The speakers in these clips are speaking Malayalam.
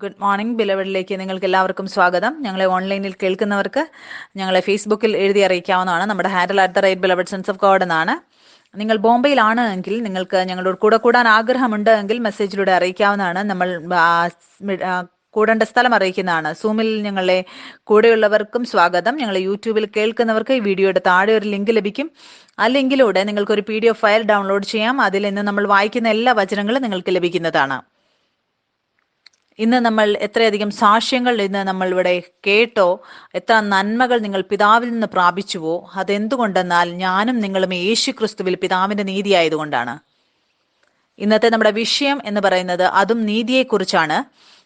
ഗുഡ് മോർണിംഗ് ബിലവഡിലേക്ക് നിങ്ങൾക്ക് എല്ലാവർക്കും സ്വാഗതം. ഞങ്ങളെ ഓൺലൈനിൽ കേൾക്കുന്നവർക്ക് ഞങ്ങളെ ഫേസ്ബുക്കിൽ എഴുതി അറിയിക്കാവുന്നതാണ്. നമ്മുടെ handle @beloved sons of God എന്നാണ്. നിങ്ങൾ ബോംബെയിലാണ് എങ്കിൽ നിങ്ങൾക്ക് ഞങ്ങളോട് കൂടെ കൂടാൻ ആഗ്രഹമുണ്ട് എങ്കിൽ മെസ്സേജിലൂടെ അറിയിക്കാവുന്നതാണ്. നമ്മൾ കൂടേണ്ട സ്ഥലം അറിയിക്കുന്നതാണ്. സൂമിൽ ഞങ്ങളെ കൂടെയുള്ളവർക്കും സ്വാഗതം. ഞങ്ങളെ യൂട്യൂബിൽ കേൾക്കുന്നവർക്ക് ഈ വീഡിയോയുടെ താഴെ ഒരു ലിങ്ക് ലഭിക്കും. ആ ലിങ്കിലൂടെ നിങ്ങൾക്ക് ഒരു PDF ഫയൽ ഡൗൺലോഡ് ചെയ്യാം. അതിൽ നിന്ന് നമ്മൾ വായിക്കുന്ന എല്ലാ വചനങ്ങളും നിങ്ങൾക്ക് ലഭിക്കുന്നതാണ്. ഇന്ന് നമ്മൾ എത്രയധികം സാക്ഷ്യങ്ങൾ ഇന്ന് നമ്മൾ ഇവിടെ കേട്ടോ, എത്ര നന്മകൾ നിങ്ങൾ പിതാവിൽ നിന്ന് പ്രാപിച്ചുവോ, അതെന്തുകൊണ്ടെന്നാൽ ഞാനും നിങ്ങളും യേശു ക്രിസ്തുവിൽ പിതാവിന്റെ നീതി ആയതുകൊണ്ടാണ്. ഇന്നത്തെ നമ്മുടെ വിഷയം എന്ന് പറയുന്നത് അതും നീതിയെക്കുറിച്ചാണ്.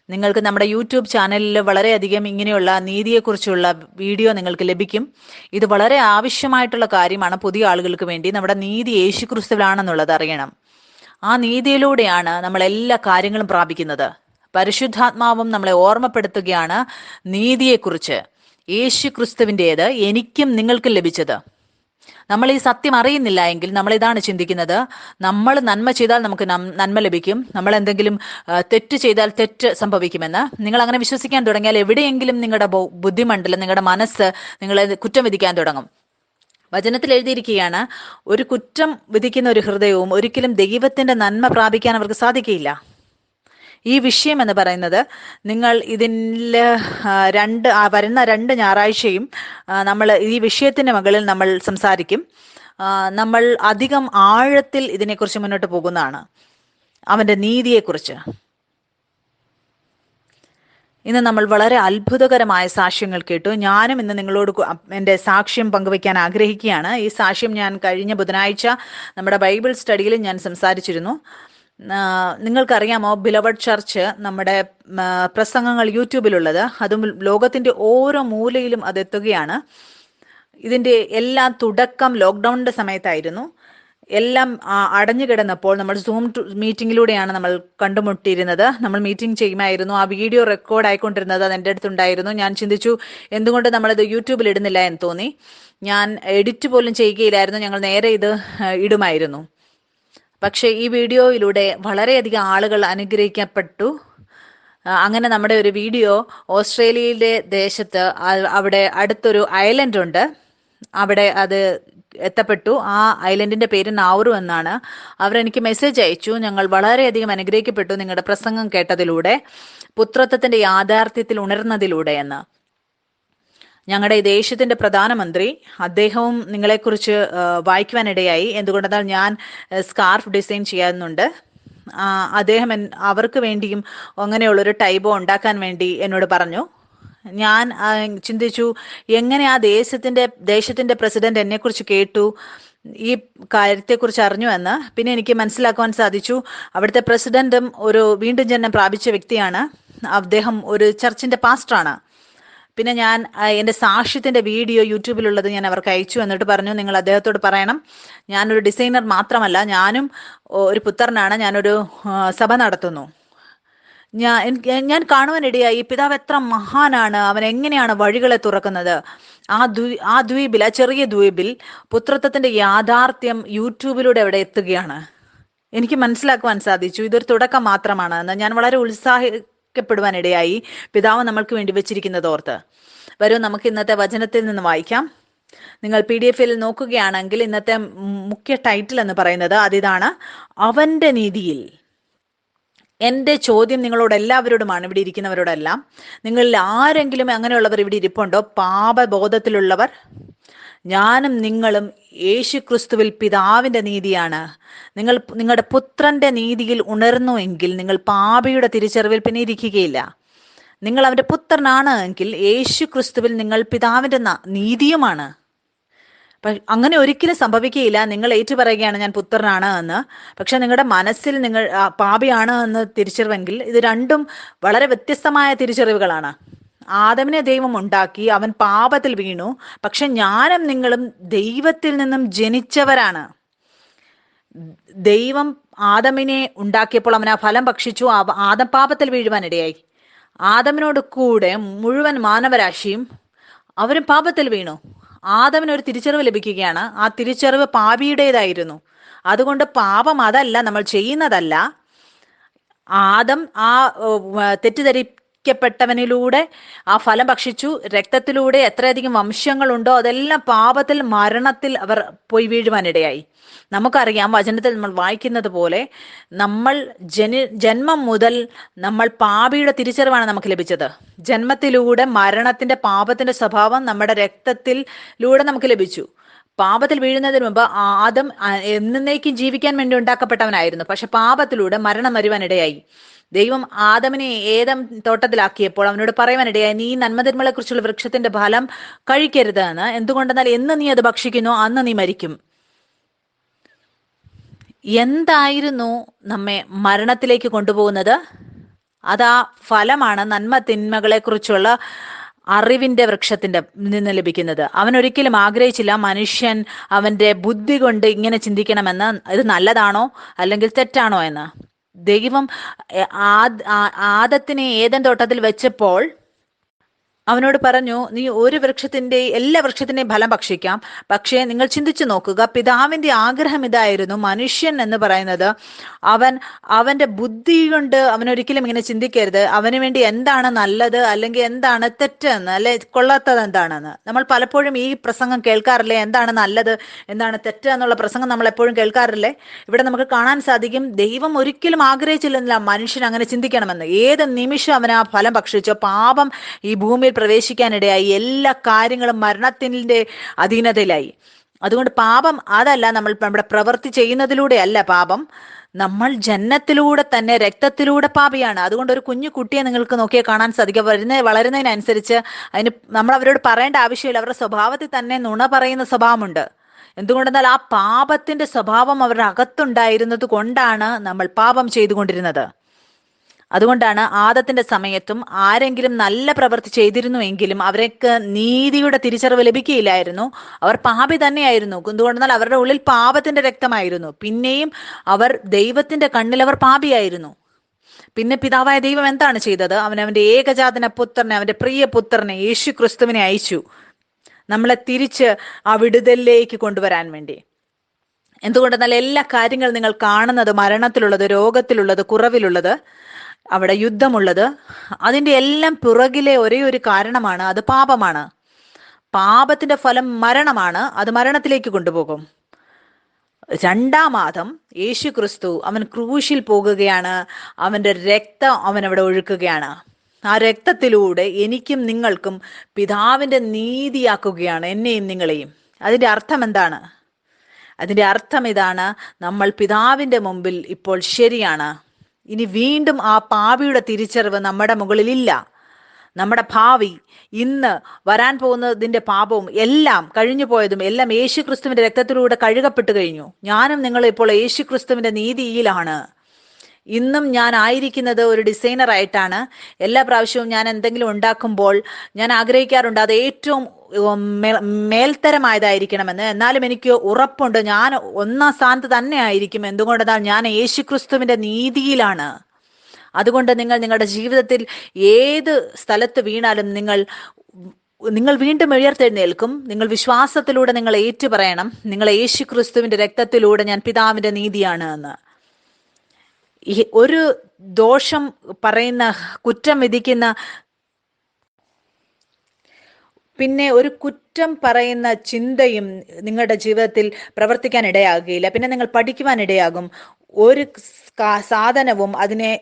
നിങ്ങൾക്ക് നമ്മുടെ യൂട്യൂബ് ചാനലിൽ വളരെയധികം ഇങ്ങനെയുള്ള നീതിയെക്കുറിച്ചുള്ള വീഡിയോ നിങ്ങൾക്ക് ലഭിക്കും. ഇത് വളരെ ആവശ്യമായിട്ടുള്ള കാര്യമാണ് പുതിയ ആളുകൾക്ക് വേണ്ടി. നമ്മുടെ നീതി യേശു ക്രിസ്തുവിലാണെന്നുള്ളത് അറിയണം. ആ നീതിയിലൂടെയാണ് നമ്മൾ എല്ലാ കാര്യങ്ങളും പ്രാപിക്കുന്നത്. പരിശുദ്ധാത്മാവും നമ്മളെ ഓർമ്മപ്പെടുത്തുകയാണ് നീതിയെക്കുറിച്ച്. യേശു ക്രിസ്തുവിൻ്റേത് എനിക്കും നിങ്ങൾക്കും ലഭിച്ചത്. നമ്മൾ ഈ സത്യം അറിയുന്നില്ല എങ്കിൽ നമ്മൾ ഇതാണ് ചിന്തിക്കുന്നത്, നമ്മൾ നന്മ ചെയ്താൽ നമുക്ക് നന്മ ലഭിക്കും, നമ്മൾ എന്തെങ്കിലും തെറ്റ് ചെയ്താൽ തെറ്റ് സംഭവിക്കുമെന്ന്. നിങ്ങൾ അങ്ങനെ വിശ്വസിക്കാൻ തുടങ്ങിയാൽ എവിടെയെങ്കിലും നിങ്ങളുടെ ബുദ്ധിമണ്ഡലം, നിങ്ങളുടെ മനസ്സ് നിങ്ങളെ കുറ്റം വിധിക്കാൻ തുടങ്ങും. വചനത്തിൽ എഴുതിയിരിക്കുകയാണ്, ഒരു കുറ്റം വിധിക്കുന്ന ഒരു ഹൃദയവും ഒരിക്കലും ദൈവത്തിന്റെ നന്മ പ്രാപിക്കാൻ അവർക്ക് സാധിക്കുകയില്ല. ഈ വിഷയം എന്ന് പറയുന്നത് നിങ്ങൾ ഇതിൽ വരുന്ന 2 ഞായറാഴ്ചയും നമ്മൾ ഈ വിഷയത്തിന്റെ മുകളിൽ നമ്മൾ സംസാരിക്കും. നമ്മൾ അധികം ആഴത്തിൽ ഇതിനെക്കുറിച്ച് മുന്നോട്ട് പോകുന്നതാണ്, അവന്റെ നീതിയെക്കുറിച്ച്. ഇന്ന് നമ്മൾ വളരെ അത്ഭുതകരമായ സാക്ഷ്യങ്ങൾ കേട്ടു. ഞാനും ഇന്ന് നിങ്ങളോട് എൻ്റെ സാക്ഷ്യം പങ്കുവയ്ക്കാൻ ആഗ്രഹിക്കുകയാണ്. ഈ സാക്ഷ്യം ഞാൻ കഴിഞ്ഞ ബുധനാഴ്ച നമ്മുടെ ബൈബിൾ സ്റ്റഡിയിൽ ഞാൻ സംസാരിച്ചിരുന്നു. നിങ്ങൾക്കറിയാമോ, ബിലവഡ് ചർച്ച് നമ്മുടെ പ്രസംഗങ്ങൾ യൂട്യൂബിലുള്ളത്, അതും ലോകത്തിന്റെ ഓരോ മൂലയിലും അതെത്തുകയാണ്. ഇതിന്റെ എല്ലാം തുടക്കം ലോക്ക്ഡൌണിന്റെ സമയത്തായിരുന്നു. എല്ലാം അടഞ്ഞു കിടന്നപ്പോൾ നമ്മൾ സൂം മീറ്റിങ്ങിലൂടെയാണ് നമ്മൾ കണ്ടുമുട്ടിയിരുന്നത്. നമ്മൾ മീറ്റിംഗ് ചെയ്യുമായിരുന്നു. ആ വീഡിയോ റെക്കോർഡ് ആയിക്കൊണ്ടിരുന്നത് അത് എൻ്റെ അടുത്തുണ്ടായിരുന്നു. ഞാൻ ചിന്തിച്ചു, എന്തുകൊണ്ട് നമ്മളിത് യൂട്യൂബിൽ ഇടുന്നില്ല എന്ന് തോന്നി. ഞാൻ എഡിറ്റ് പോലും ചെയ്യുകയില്ലായിരുന്നു, ഞങ്ങൾ നേരെ ഇത് ഇടുമായിരുന്നു. പക്ഷേ ഈ വീഡിയോയിലൂടെ വളരെയധികം ആളുകൾ അനുഗ്രഹിക്കപ്പെട്ടു. അങ്ങനെ നമ്മുടെ ഒരു വീഡിയോ ഓസ്ട്രേലിയയിലെ ദേശത്ത്, അവിടെ അടുത്തൊരു ഐലൻഡ് ഉണ്ട്, അവിടെ അത് എത്തപ്പെട്ടു. ആ ഐലൻഡിന്റെ പേര് നാവറു എന്നാണ്. അവരെനിക്ക് മെസ്സേജ് അയച്ചു, ഞങ്ങൾ വളരെയധികം അനുഗ്രഹിക്കപ്പെട്ടു നിങ്ങളുടെ പ്രസംഗം കേട്ടതിലൂടെ, പുത്രത്വത്തിന്റെ യാഥാർത്ഥ്യത്തിൽ ഉണർന്നതിലൂടെ എന്ന്. ഞങ്ങളുടെ ഈ ദേശത്തിന്റെ പ്രധാനമന്ത്രി, അദ്ദേഹവും നിങ്ങളെക്കുറിച്ച് വായിക്കുവാനിടയായി. എന്തുകൊണ്ടെന്നാൽ ഞാൻ സ്കാർഫ് ഡിസൈൻ ചെയ്യാറുണ്ട്. അദ്ദേഹം അവർക്ക് വേണ്ടിയും അങ്ങനെയുള്ളൊരു ടൈബോ ഉണ്ടാക്കാൻ വേണ്ടി എന്നോട് പറഞ്ഞു. ഞാൻ ചിന്തിച്ചു, എങ്ങനെ ആ ദേശത്തിന്റെ പ്രസിഡന്റ് എന്നെക്കുറിച്ച് കേട്ടു, ഈ കാര്യത്തെക്കുറിച്ച് അറിഞ്ഞു എന്ന്. പിന്നെ എനിക്ക് മനസ്സിലാക്കുവാൻ സാധിച്ചു, അവിടുത്തെ പ്രസിഡന്റും ഒരു വീണ്ടും ജന്മം പ്രാപിച്ച വ്യക്തിയാണ്. അദ്ദേഹം ഒരു ചർച്ചിന്റെ പാസ്റ്ററാണ്. പിന്നെ ഞാൻ എൻ്റെ സാക്ഷ്യത്തിന്റെ വീഡിയോ യൂട്യൂബിലുള്ളത് ഞാൻ അവർക്ക് അയച്ചു. എന്നിട്ട് പറഞ്ഞു, നിങ്ങൾ അദ്ദേഹത്തോട് പറയണം, ഞാനൊരു ഡിസൈനർ മാത്രമല്ല, ഞാനും ഒരു പുത്രനാണ്, ഞാനൊരു സഭ നടത്തുന്നു. ഞാൻ കാണുവാനിടയായി, പിതാവ് എത്ര മഹാനാണ്, അവൻ എങ്ങനെയാണ് വഴികളെ തുറക്കുന്നത്. ആ ദ്വീപിൽ, ആ ചെറിയ ദ്വീപിൽ പുത്രത്വത്തിന്റെ യാഥാർത്ഥ്യം യൂട്യൂബിലൂടെ അവിടെ എത്തുകയാണ്. എനിക്ക് മനസ്സിലാക്കുവാൻ സാധിച്ചു, ഇതൊരു തുടക്കം മാത്രമാണ് എന്ന്. ഞാൻ വളരെ പ്പെടുവാനിടയായി, പിതാവ് നമ്മൾക്ക് വേണ്ടി വെച്ചിരിക്കുന്നത് ഓർത്ത്. വരൂ, നമുക്ക് ഇന്നത്തെ വചനത്തിൽ നിന്ന് വായിക്കാം. നിങ്ങൾ PDF-ൽ നോക്കുകയാണെങ്കിൽ ഇന്നത്തെ മുഖ്യ ടൈറ്റിൽ എന്ന് പറയുന്നത് അതിതാണ്, അവന്റെ നീതിയിൽ. എൻ്റെ ചോദ്യം നിങ്ങളോട് എല്ലാവരോടുമാണ്, ഇവിടെ ഇരിക്കുന്നവരോടെല്ലാം. നിങ്ങളിൽ ആരെങ്കിലും അങ്ങനെയുള്ളവർ ഇവിടെ ഇരിപ്പുണ്ടോ, പാപബോധത്തിലുള്ളവർ? ഞാനും നിങ്ങളും യേശു ക്രിസ്തുവിൽ പിതാവിന്റെ നീതിയാണ്. നിങ്ങൾ നിങ്ങളുടെ പുത്രന്റെ നീതിയിൽ ഉണർന്നു എങ്കിൽ നിങ്ങൾ പാപിയുടെ തിരിച്ചറിവിൽ പിന്നെ ഇരിക്കുകയില്ല. നിങ്ങൾ അവന്റെ പുത്രനാണ് എങ്കിൽ യേശു ക്രിസ്തുവിൽ നിങ്ങൾ പിതാവിന്റെ നീതിയുമാണ്. അങ്ങനെ ഒരിക്കലും സംഭവിക്കുകയില്ല. നിങ്ങൾ ഏറ്റുപറയുകയാണ് ഞാൻ പുത്രനാണ് എന്ന്, പക്ഷെ നിങ്ങളുടെ മനസ്സിൽ നിങ്ങൾ പാപിയാണ് എന്ന് തിരിച്ചറിവെങ്കിൽ, ഇത് രണ്ടും വളരെ വ്യത്യസ്തമായ തിരിച്ചറിവുകളാണ്. ആദമിനെ ദൈവം ഉണ്ടാക്കി, അവൻ പാപത്തിൽ വീണു. പക്ഷെ ഞാനും നിങ്ങളും ദൈവത്തിൽ നിന്നും ജനിച്ചവരാണ്. ദൈവം ആദമിനെ ഉണ്ടാക്കിയപ്പോൾ അവൻ ആ ഫലം ഭക്ഷിച്ചു. ആദം പാപത്തിൽ വീഴുവാനിടയായി. ആദമിനോട് കൂടെ മുഴുവൻ മാനവരാശിയും അവരും പാപത്തിൽ വീണു. ആദമിനൊരു തിരിച്ചറിവ് ലഭിക്കുകയാണ്. ആ തിരിച്ചറിവ് പാപിയുടേതായിരുന്നു. അതുകൊണ്ട് പാപം അതല്ല, നമ്മൾ ചെയ്യുന്നതല്ല. ആദം ആ ശപിക്കപ്പെട്ടവനിലൂടെ ആ ഫലം ഭക്ഷിച്ചു. രക്തത്തിലൂടെ എത്രയധികം വംശങ്ങളുണ്ടോ അതെല്ലാം പാപത്തിൽ, മരണത്തിൽ അവർ പോയി വീഴുവാനിടയായി. നമുക്കറിയാം, വചനത്തിൽ നമ്മൾ വായിക്കുന്നത് പോലെ നമ്മൾ ജന്മം മുതൽ നമ്മൾ പാപിയുടെ തിരിച്ചറിവാണ് നമുക്ക് ലഭിച്ചത്. ജന്മത്തിലൂടെ മരണത്തിന്റെ, പാപത്തിന്റെ സ്വഭാവം നമ്മുടെ രക്തത്തിലൂടെ നമുക്ക് ലഭിച്ചു. പാപത്തിൽ വീഴുന്നതിന് മുമ്പ് ആദം എന്നേക്കും ജീവിക്കാൻ വേണ്ടി ഉണ്ടാക്കപ്പെട്ടവനായിരുന്നു. പക്ഷെ പാപത്തിലൂടെ മരണം വരുവാനിടയായി. ദൈവം ആദമിനെ ഏദം തോട്ടത്തിലാക്കിയപ്പോൾ അവനോട് പറയുവാനിടയായി, നീ നന്മതിന്മകളെ കുറിച്ചുള്ള വൃക്ഷത്തിന്റെ ഫലം കഴിക്കരുത് എന്ന്. എന്തുകൊണ്ടെന്നാൽ എന്ന് നീ അത് ഭക്ഷിക്കുന്നു അന്ന് നീ മരിക്കും. എന്തായിരുന്നു നമ്മെ മരണത്തിലേക്ക് കൊണ്ടുപോകുന്നത്? അതാ ഫലമാണ് നന്മ തിന്മകളെ കുറിച്ചുള്ള അറിവിന്റെ വൃക്ഷത്തിന്റെ നിന്ന് ലഭിക്കുന്നത്. അവൻ ഒരിക്കലും ആഗ്രഹിച്ചില്ല മനുഷ്യൻ അവന്റെ ബുദ്ധി കൊണ്ട് ഇങ്ങനെ ചിന്തിക്കണമെന്ന്, ഇത് നല്ലതാണോ അല്ലെങ്കിൽ തെറ്റാണോ എന്ന്. ദൈവം ആദത്തിനെ ഏദൻ തോട്ടത്തിൽ വെച്ചപ്പോൾ അവനോട് പറഞ്ഞു, നീ എല്ലാ വൃക്ഷത്തിന്റെയും ഫലം ഭക്ഷിക്കാം, പക്ഷേ നിങ്ങൾ ചിന്തിച്ചു നോക്കുക, പിതാവിന്റെ ആഗ്രഹം ഇതായിരുന്നു. മനുഷ്യൻ എന്ന് പറയുന്നത് അവന്റെ ബുദ്ധി കൊണ്ട് അവനൊരിക്കലും ഇങ്ങനെ ചിന്തിക്കരുത്, അവന് വേണ്ടി എന്താണ് നല്ലത് അല്ലെങ്കിൽ എന്താണ് തെറ്റെന്ന്, അല്ലെ കൊള്ളാത്തത് എന്താണെന്ന്. നമ്മൾ പലപ്പോഴും ഈ പ്രസംഗം കേൾക്കാറില്ലേ? എന്താണ് നല്ലത്, എന്താണ് തെറ്റ് എന്നുള്ള പ്രസംഗം നമ്മൾ എപ്പോഴും കേൾക്കാറില്ലേ? ഇവിടെ നമുക്ക് കാണാൻ സാധിക്കും, ദൈവം ഒരിക്കലും ആഗ്രഹിച്ചില്ലെന്നില്ല മനുഷ്യൻ അങ്ങനെ ചിന്തിക്കണമെന്ന്. ഏത് നിമിഷം അവൻ ആ ഫലം ഭക്ഷിച്ചോ പാപം ഈ ഭൂമിയിൽ പ്രവേശിക്കാനിടയായി. എല്ലാ കാര്യങ്ങളും മരണത്തിന്റെ അധീനതയിലായി. അതുകൊണ്ട് പാപം അതല്ല, നമ്മുടെ പ്രവൃത്തി ചെയ്യുന്നതിലൂടെ അല്ല പാപം, നമ്മൾ ജനനത്തിലൂടെ തന്നെ രക്തത്തിലൂടെ പാപിയാണ്. അതുകൊണ്ട് ഒരു കുഞ്ഞു കുട്ടിയെ നിങ്ങൾക്ക് നോക്കിയാൽ കാണാൻ സാധിക്കും, വളരുന്നതിനനുസരിച്ച് നമ്മൾ അവരോട് പറയേണ്ട ആവശ്യമില്ല, അവരുടെ സ്വഭാവത്തിൽ തന്നെ നുണ പറയുന്ന സ്വഭാവമുണ്ട്. എന്തുകൊണ്ടെന്നാൽ ആ പാപത്തിന്റെ സ്വഭാവം അവരുടെ അകത്തുണ്ടായിരുന്നത് കൊണ്ടാണ് നമ്മൾ പാപം ചെയ്തുകൊണ്ടിരുന്നത്. അതുകൊണ്ടാണ് ആദത്തിന്റെ സമയത്തും ആരെങ്കിലും നല്ല പ്രവൃത്തി ചെയ്തിരുന്നുവെങ്കിലും അവർക്ക് നീതിയുടെ തിരിച്ചറിവ് ലഭിക്കുകയില്ലായിരുന്നു. അവർ പാപി തന്നെയായിരുന്നു. എന്തുകൊണ്ടെന്നാൽ അവരുടെ ഉള്ളിൽ പാപത്തിന്റെ രക്തമായിരുന്നു. പിന്നെയും അവർ ദൈവത്തിന്റെ കണ്ണിൽ അവർ പാപിയായിരുന്നു. പിന്നെ പിതാവായ ദൈവം എന്താണ് ചെയ്തത്? അവന്റെ ഏകജാതന പുത്രനെ, അവന്റെ പ്രിയ പുത്രനെ യേശു ക്രിസ്തുവിനെ അയച്ചു, നമ്മളെ തിരിച്ച് ആ വിടുതലിലേക്ക് കൊണ്ടുവരാൻ വേണ്ടി. എന്തുകൊണ്ടെന്നാൽ എല്ലാ കാര്യങ്ങളും നിങ്ങൾ കാണുന്നത്, മരണത്തിലുള്ളത്, രോഗത്തിലുള്ളത്, കുറവിലുള്ളത്, അവിടെ യുദ്ധമുള്ളത്, അതിന്റെ എല്ലാം പുറകിലെ ഒരേ ഒരു കാരണമാണ്, അത് പാപമാണ്. പാപത്തിന്റെ ഫലം മരണമാണ്, അത് മരണത്തിലേക്ക് കൊണ്ടുപോകും. രണ്ടാം ആദം യേശു ക്രിസ്തു അവൻ ക്രൂശിൽ പോകുകയാണ്, അവന്റെ രക്തം അവൻ അവിടെ ഒഴുക്കുകയാണ്. ആ രക്തത്തിലൂടെ എനിക്കും നിങ്ങൾക്കും പിതാവിന്റെ നീതിയാക്കുകയാണ്, എന്നെയും നിങ്ങളെയും. അതിന്റെ അർത്ഥം എന്താണ്? അതിന്റെ അർത്ഥം ഇതാണ്, നമ്മൾ പിതാവിന്റെ മുമ്പിൽ ഇപ്പോൾ ശരിയാണ്. ഇനി വീണ്ടും ആ പാപിയുടെ തിരിച്ചറിവ് നമ്മുടെ മുകളിലില്ല. നമ്മുടെ ഭാവി, ഇന്ന് വരാൻ പോകുന്നതിന്റെ പാപവും എല്ലാം, കഴിഞ്ഞു പോയതും എല്ലാം യേശു ക്രിസ്തുവിന്റെ രക്തത്തിലൂടെ കഴുകപ്പെട്ടു കഴിഞ്ഞു. ഞാനും നിങ്ങളും ഇപ്പോൾ യേശു ക്രിസ്തുവിന്റെ നീതിയിലാണ്. ഇന്നും ഞാൻ ആയിരിക്കുന്നത് ഒരു ഡിസൈനർ ആയിട്ടാണ്. എല്ലാ പ്രാവശ്യവും ഞാൻ എന്തെങ്കിലും ഉണ്ടാക്കുമ്പോൾ ഞാൻ ആഗ്രഹിക്കാറുണ്ട് അത് ഏറ്റവും മേൽത്തരമായതായിരിക്കണമെന്ന്. എന്നാലും എനിക്ക് ഉറപ്പുണ്ട് ഞാൻ ഒന്നാം സ്ഥാനത്ത് തന്നെ ആയിരിക്കും. എന്തുകൊണ്ടെന്നാൽ ഞാൻ യേശു ക്രിസ്തുവിന്റെ നീതിയിലാണ്. അതുകൊണ്ട് നിങ്ങൾ നിങ്ങളുടെ ജീവിതത്തിൽ ഏത് സ്ഥലത്ത് വീണാലും നിങ്ങൾ വീണ്ടും ഉയർത്തെഴുന്നേൽക്കും. നിങ്ങൾ വിശ്വാസത്തിലൂടെ നിങ്ങൾ ഏറ്റുപറയണം, നിങ്ങൾ യേശു ക്രിസ്തുവിന്റെ രക്തത്തിലൂടെ ഞാൻ പിതാവിന്റെ നീതിയാണ് എന്ന്. ഒരു ദോഷം പറയുന്ന, കുറ്റം വിധിക്കുന്ന, പിന്നെ ഒരു കുറ്റം പറയുന്ന ചിന്തയും നിങ്ങളുടെ ജീവിതത്തിൽ പ്രവർത്തിക്കാൻ ഇടയാകുകയില്ല. പിന്നെ നിങ്ങൾ പഠിക്കുവാൻ ഇടയാകും. ഒരു സാധനവും അതിനെ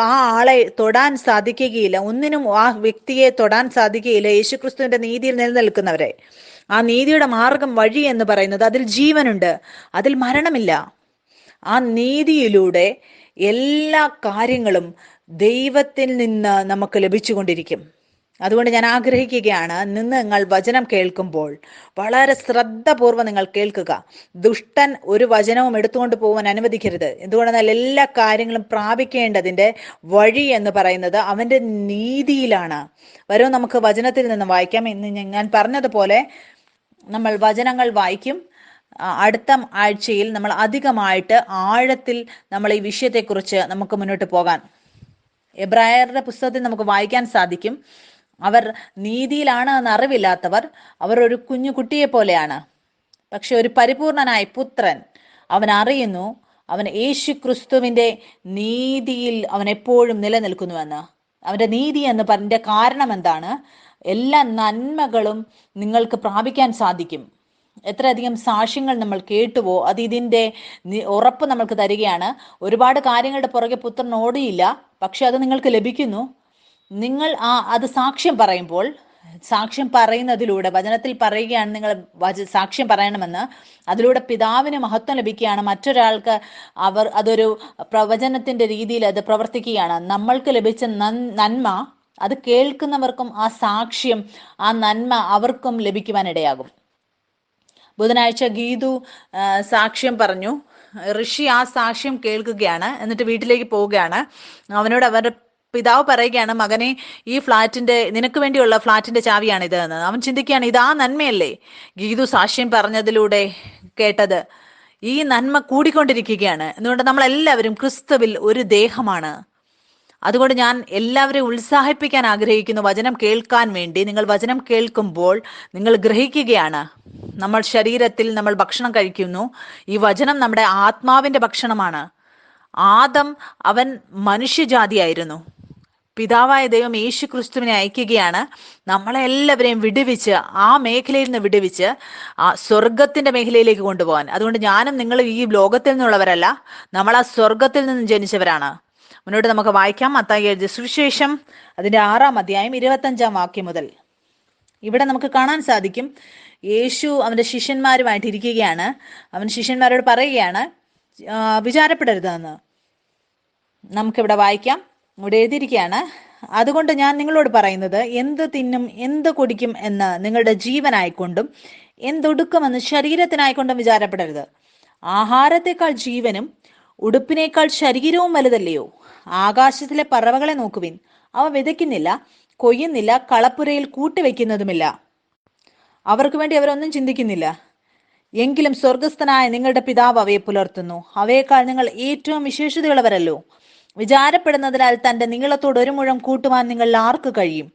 ആ ആളെ തൊടാൻ സാധിക്കുകയില്ല, ഒന്നിനും ആ വ്യക്തിയെ തൊടാൻ സാധിക്കുകയില്ല. യേശുക്രിസ്തുവിന്റെ നീതിയിൽ നിലനിൽക്കുന്നവരെ, ആ നീതിയുടെ മാർഗം, വഴി എന്ന് പറയുന്നത്, അതിൽ ജീവനുണ്ട്, അതിൽ മരണമില്ല. ആ നീതിയിലൂടെ എല്ലാ കാര്യങ്ങളും ദൈവത്തിൽ നിന്ന് നമുക്ക് ലഭിച്ചുകൊണ്ടിരിക്കും. അതുകൊണ്ട് ഞാൻ ആഗ്രഹിക്കുകയാണ്, നിങ്ങൾ വചനം കേൾക്കുമ്പോൾ വളരെ ശ്രദ്ധാപൂർവ്വം നിങ്ങൾ കേൾക്കുക. ദുഷ്ടൻ ഒരു വചനവും എടുത്തുകൊണ്ട് പോകാൻ അനുവദിക്കരുത്. എന്തുകൊണ്ടെന്നാൽ എല്ലാ കാര്യങ്ങളും പ്രാപിക്കേണ്ടതിന്റെ വഴി എന്ന് പറയുന്നത് അവന്റെ നീതിയിലാണ്. വരും നമുക്ക് വചനത്തിൽ നിന്ന് വായിക്കാം. ഇന്ന് ഞാൻ പറഞ്ഞതുപോലെ നമ്മൾ വചനങ്ങൾ വായിക്കും. അടുത്ത ആഴ്ചയിൽ നമ്മൾ അധികമായിട്ട് ആഴത്തിൽ നമ്മൾ ഈ വിഷയത്തെക്കുറിച്ച് നമുക്ക് മുന്നോട്ട് പോകാൻ, എബ്രായരുടെ പുസ്തകത്തിൽ നമുക്ക് വായിക്കാൻ സാധിക്കും. അവർ നീതിയിലാണ് എന്ന് അറിവില്ലാത്തവർ, അവർ ഒരു കുഞ്ഞു കുട്ടിയെ പോലെയാണ്. പക്ഷെ ഒരു പരിപൂർണനായ പുത്രൻ അവൻ അറിയുന്നു, അവൻ യേശു ക്രിസ്തുവിന്റെ നീതിയിൽ അവൻ എപ്പോഴും നിലനിൽക്കുന്നുവെന്ന്. അവന്റെ നീതി എന്ന് പറഞ്ഞ കാരണം എന്താണ്? എല്ലാ നന്മകളും നിങ്ങൾക്ക് പ്രാപിക്കാൻ സാധിക്കും. എത്രയധികം സാക്ഷ്യങ്ങൾ നമ്മൾ കേട്ടുവോ അത് ഇതിൻ്റെ ഉറപ്പ് നമ്മൾക്ക് തരികയാണ്. ഒരുപാട് കാര്യങ്ങളുടെ പുറകെ പുത്രൻ ഓടിയില്ല, പക്ഷെ അത് നിങ്ങൾക്ക് ലഭിക്കുന്നു. നിങ്ങൾ അത് സാക്ഷ്യം പറയുമ്പോൾ, സാക്ഷ്യം പറയുന്നതിലൂടെ, വചനത്തിൽ പറയുകയാണ് നിങ്ങൾ സാക്ഷ്യം പറയണമെന്ന്, അതിലൂടെ പിതാവിന് മഹത്വം ലഭിക്കുകയാണ്. മറ്റൊരാൾക്ക് അതൊരു പ്രവചനത്തിന്റെ രീതിയിൽ അത് പ്രവർത്തിക്കുകയാണ്. നമ്മൾക്ക് ലഭിച്ച നന്മ അത് കേൾക്കുന്നവർക്കും ആ സാക്ഷ്യം, ആ നന്മ അവർക്കും ലഭിക്കുവാനിടയാകും. ബുധനാഴ്ച ഗീതു സാക്ഷ്യം പറഞ്ഞു. ഋഷി ആ സാക്ഷ്യം കേൾക്കുകയാണ്, എന്നിട്ട് വീട്ടിലേക്ക് പോവുകയാണ്. അവനോട് അവരുടെ പിതാവ് പറയുകയാണ്, മകനെ, ഈ ഫ്ലാറ്റിന്റെ, നിനക്ക് വേണ്ടിയുള്ള ഫ്ലാറ്റിന്റെ ചാവിയാണ് ഇത് എന്ന്. അവൻ ചിന്തിക്കുകയാണ്, ഇതാ നന്മയല്ലേ ഗീതു സാക്ഷ്യം പറഞ്ഞതിലൂടെ കേട്ടത്. ഈ നന്മ കൂടിക്കൊണ്ടിരിക്കുകയാണ്. എന്തുകൊണ്ട്? നമ്മളെല്ലാവരും ക്രിസ്തുവിൽ ഒരു ദേഹമാണ്. അതുകൊണ്ട് ഞാൻ എല്ലാവരെയും ഉത്സാഹിപ്പിക്കാൻ ആഗ്രഹിക്കുന്നു വചനം കേൾക്കാൻ വേണ്ടി. നിങ്ങൾ വചനം കേൾക്കുമ്പോൾ നിങ്ങൾ ഗ്രഹിക്കുകയാണ്, നമ്മൾ ശരീരത്തിൽ നമ്മൾ ഭക്ഷണം കഴിക്കുന്നു. ഈ വചനം നമ്മുടെ ആത്മാവിന്റെ ഭക്ഷണമാണ്. ആദം, അവൻ മനുഷ്യജാതിയായിരുന്നു. പിതാവായ ദൈവം യേശു ക്രിസ്തുവിനെ അയക്കുകയാണ് നമ്മളെ എല്ലാവരെയും വിടുവിച്ച്, ആ മേഖലയിൽ നിന്ന് വിടുവിച്ച് ആ സ്വർഗത്തിന്റെ മേഖലയിലേക്ക് കൊണ്ടുപോകാൻ. അതുകൊണ്ട് ഞാനും നിങ്ങൾ ഈ ലോകത്തിൽ നിന്നുള്ളവരല്ല, നമ്മൾ ആ സ്വർഗത്തിൽ നിന്ന് ജനിച്ചവരാണ്. മുന്നോട്ട് നമുക്ക് വായിക്കാം. മത്തായി എഴുതിയ സുവിശേഷം അതിന്റെ 6-ാം അധ്യായം 25-ാം വാക്യം മുതൽ. ഇവിടെ നമുക്ക് കാണാൻ സാധിക്കും, യേശു അവന്റെ ശിഷ്യന്മാരുമായിട്ട് ഇരിക്കുകയാണ്. അവൻ ശിഷ്യന്മാരോട് പറയുകയാണ്, വിചാരപ്പെടരുതെന്ന്. നമുക്കിവിടെ വായിക്കാം. ഇവിടെ എഴുതിയിരിക്കുകയാണ്, അതുകൊണ്ട് ഞാൻ നിങ്ങളോട് പറയുന്നത്, എന്ത് തിന്നും എന്ത് കുടിക്കും എന്ന് നിങ്ങളുടെ ജീവനായിക്കൊണ്ടും എന്തൊടുക്കുമെന്ന് ശരീരത്തിനായിക്കൊണ്ടും വിചാരപ്പെടരുത്. ആഹാരത്തെക്കാൾ ജീവനും ഉടുപ്പിനേക്കാൾ ശരീരവും വലുതല്ലയോ? ആകാശത്തിലെ പറവകളെ നോക്കുവിൻ, അവ വിതയ്ക്കുന്നില്ല, കൊയ്യുന്നില്ല, കളപ്പുരയിൽ കൂട്ടിവെക്കുന്നതുമില്ല. അവർക്ക് വേണ്ടി അവരൊന്നും ചിന്തിക്കുന്നില്ല. എങ്കിലും സ്വർഗസ്ഥനായ നിങ്ങളുടെ പിതാവ് അവയെ പുലർത്തുന്നു. അവയേക്കാൾ നിങ്ങൾ ഏറ്റവും വിശേഷതയുള്ളവരല്ലോ. വിചാരപ്പെടുന്നതിനാൽ തന്റെ നീളത്തോട് 1 മുഴം കൂട്ടുവാൻ നിങ്ങൾ ആർക്ക് കഴിയും?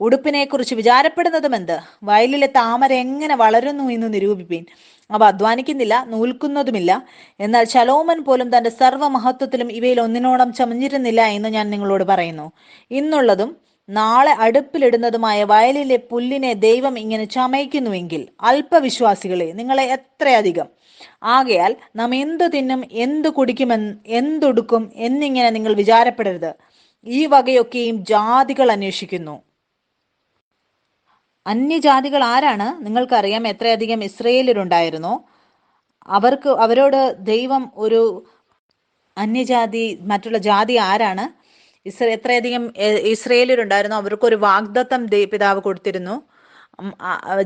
ഉടുപ്പിനെ കുറിച്ച് വിചാരപ്പെടുന്നതുമെന്ത്? വയലിലെ താമര എങ്ങനെ വളരുന്നു എന്ന് നിരൂപിപ്പീൻ. അവ അധ്വാനിക്കുന്നില്ല, നൂൽക്കുന്നതുമില്ല. എന്നാൽ ശലോമൻ പോലും തന്റെ സർവ്വമഹത്വത്തിലും ഇവയിൽ ഒന്നിനോളം ചമഞ്ഞിരുന്നില്ല എന്ന് ഞാൻ നിങ്ങളോട് പറയുന്നു. ഇന്നുള്ളതും നാളെ അടുപ്പിലിടുന്നതുമായ വയലിലെ പുല്ലിനെ ദൈവം ഇങ്ങനെ ചമയ്ക്കുന്നുവെങ്കിൽ അല്പവിശ്വാസികളെ, നിങ്ങളെ എത്രയധികം. ആകയാൽ നാം എന്തു തിന്നും എന്തു കുടിക്കുമെന്ന് എന്തൊടുക്കും എന്നിങ്ങനെ നിങ്ങൾ വിചാരപ്പെടരുത്. ഈ വകയൊക്കെയും ജാതികൾ അന്വേഷിക്കുന്നു. അന്യജാതികൾ ആരാണ്? നിങ്ങൾക്കറിയാം, എത്രയധികം ഇസ്രയേലരുണ്ടായിരുന്നു. അവരോട് ദൈവം ഒരു അന്യജാതി, മറ്റുള്ള ജാതി ആരാണ്? എത്രയധികം ഇസ്രയേലരുണ്ടായിരുന്നു. അവർക്കൊരു വാഗ്ദത്തം പിതാവ് കൊടുത്തിരുന്നു.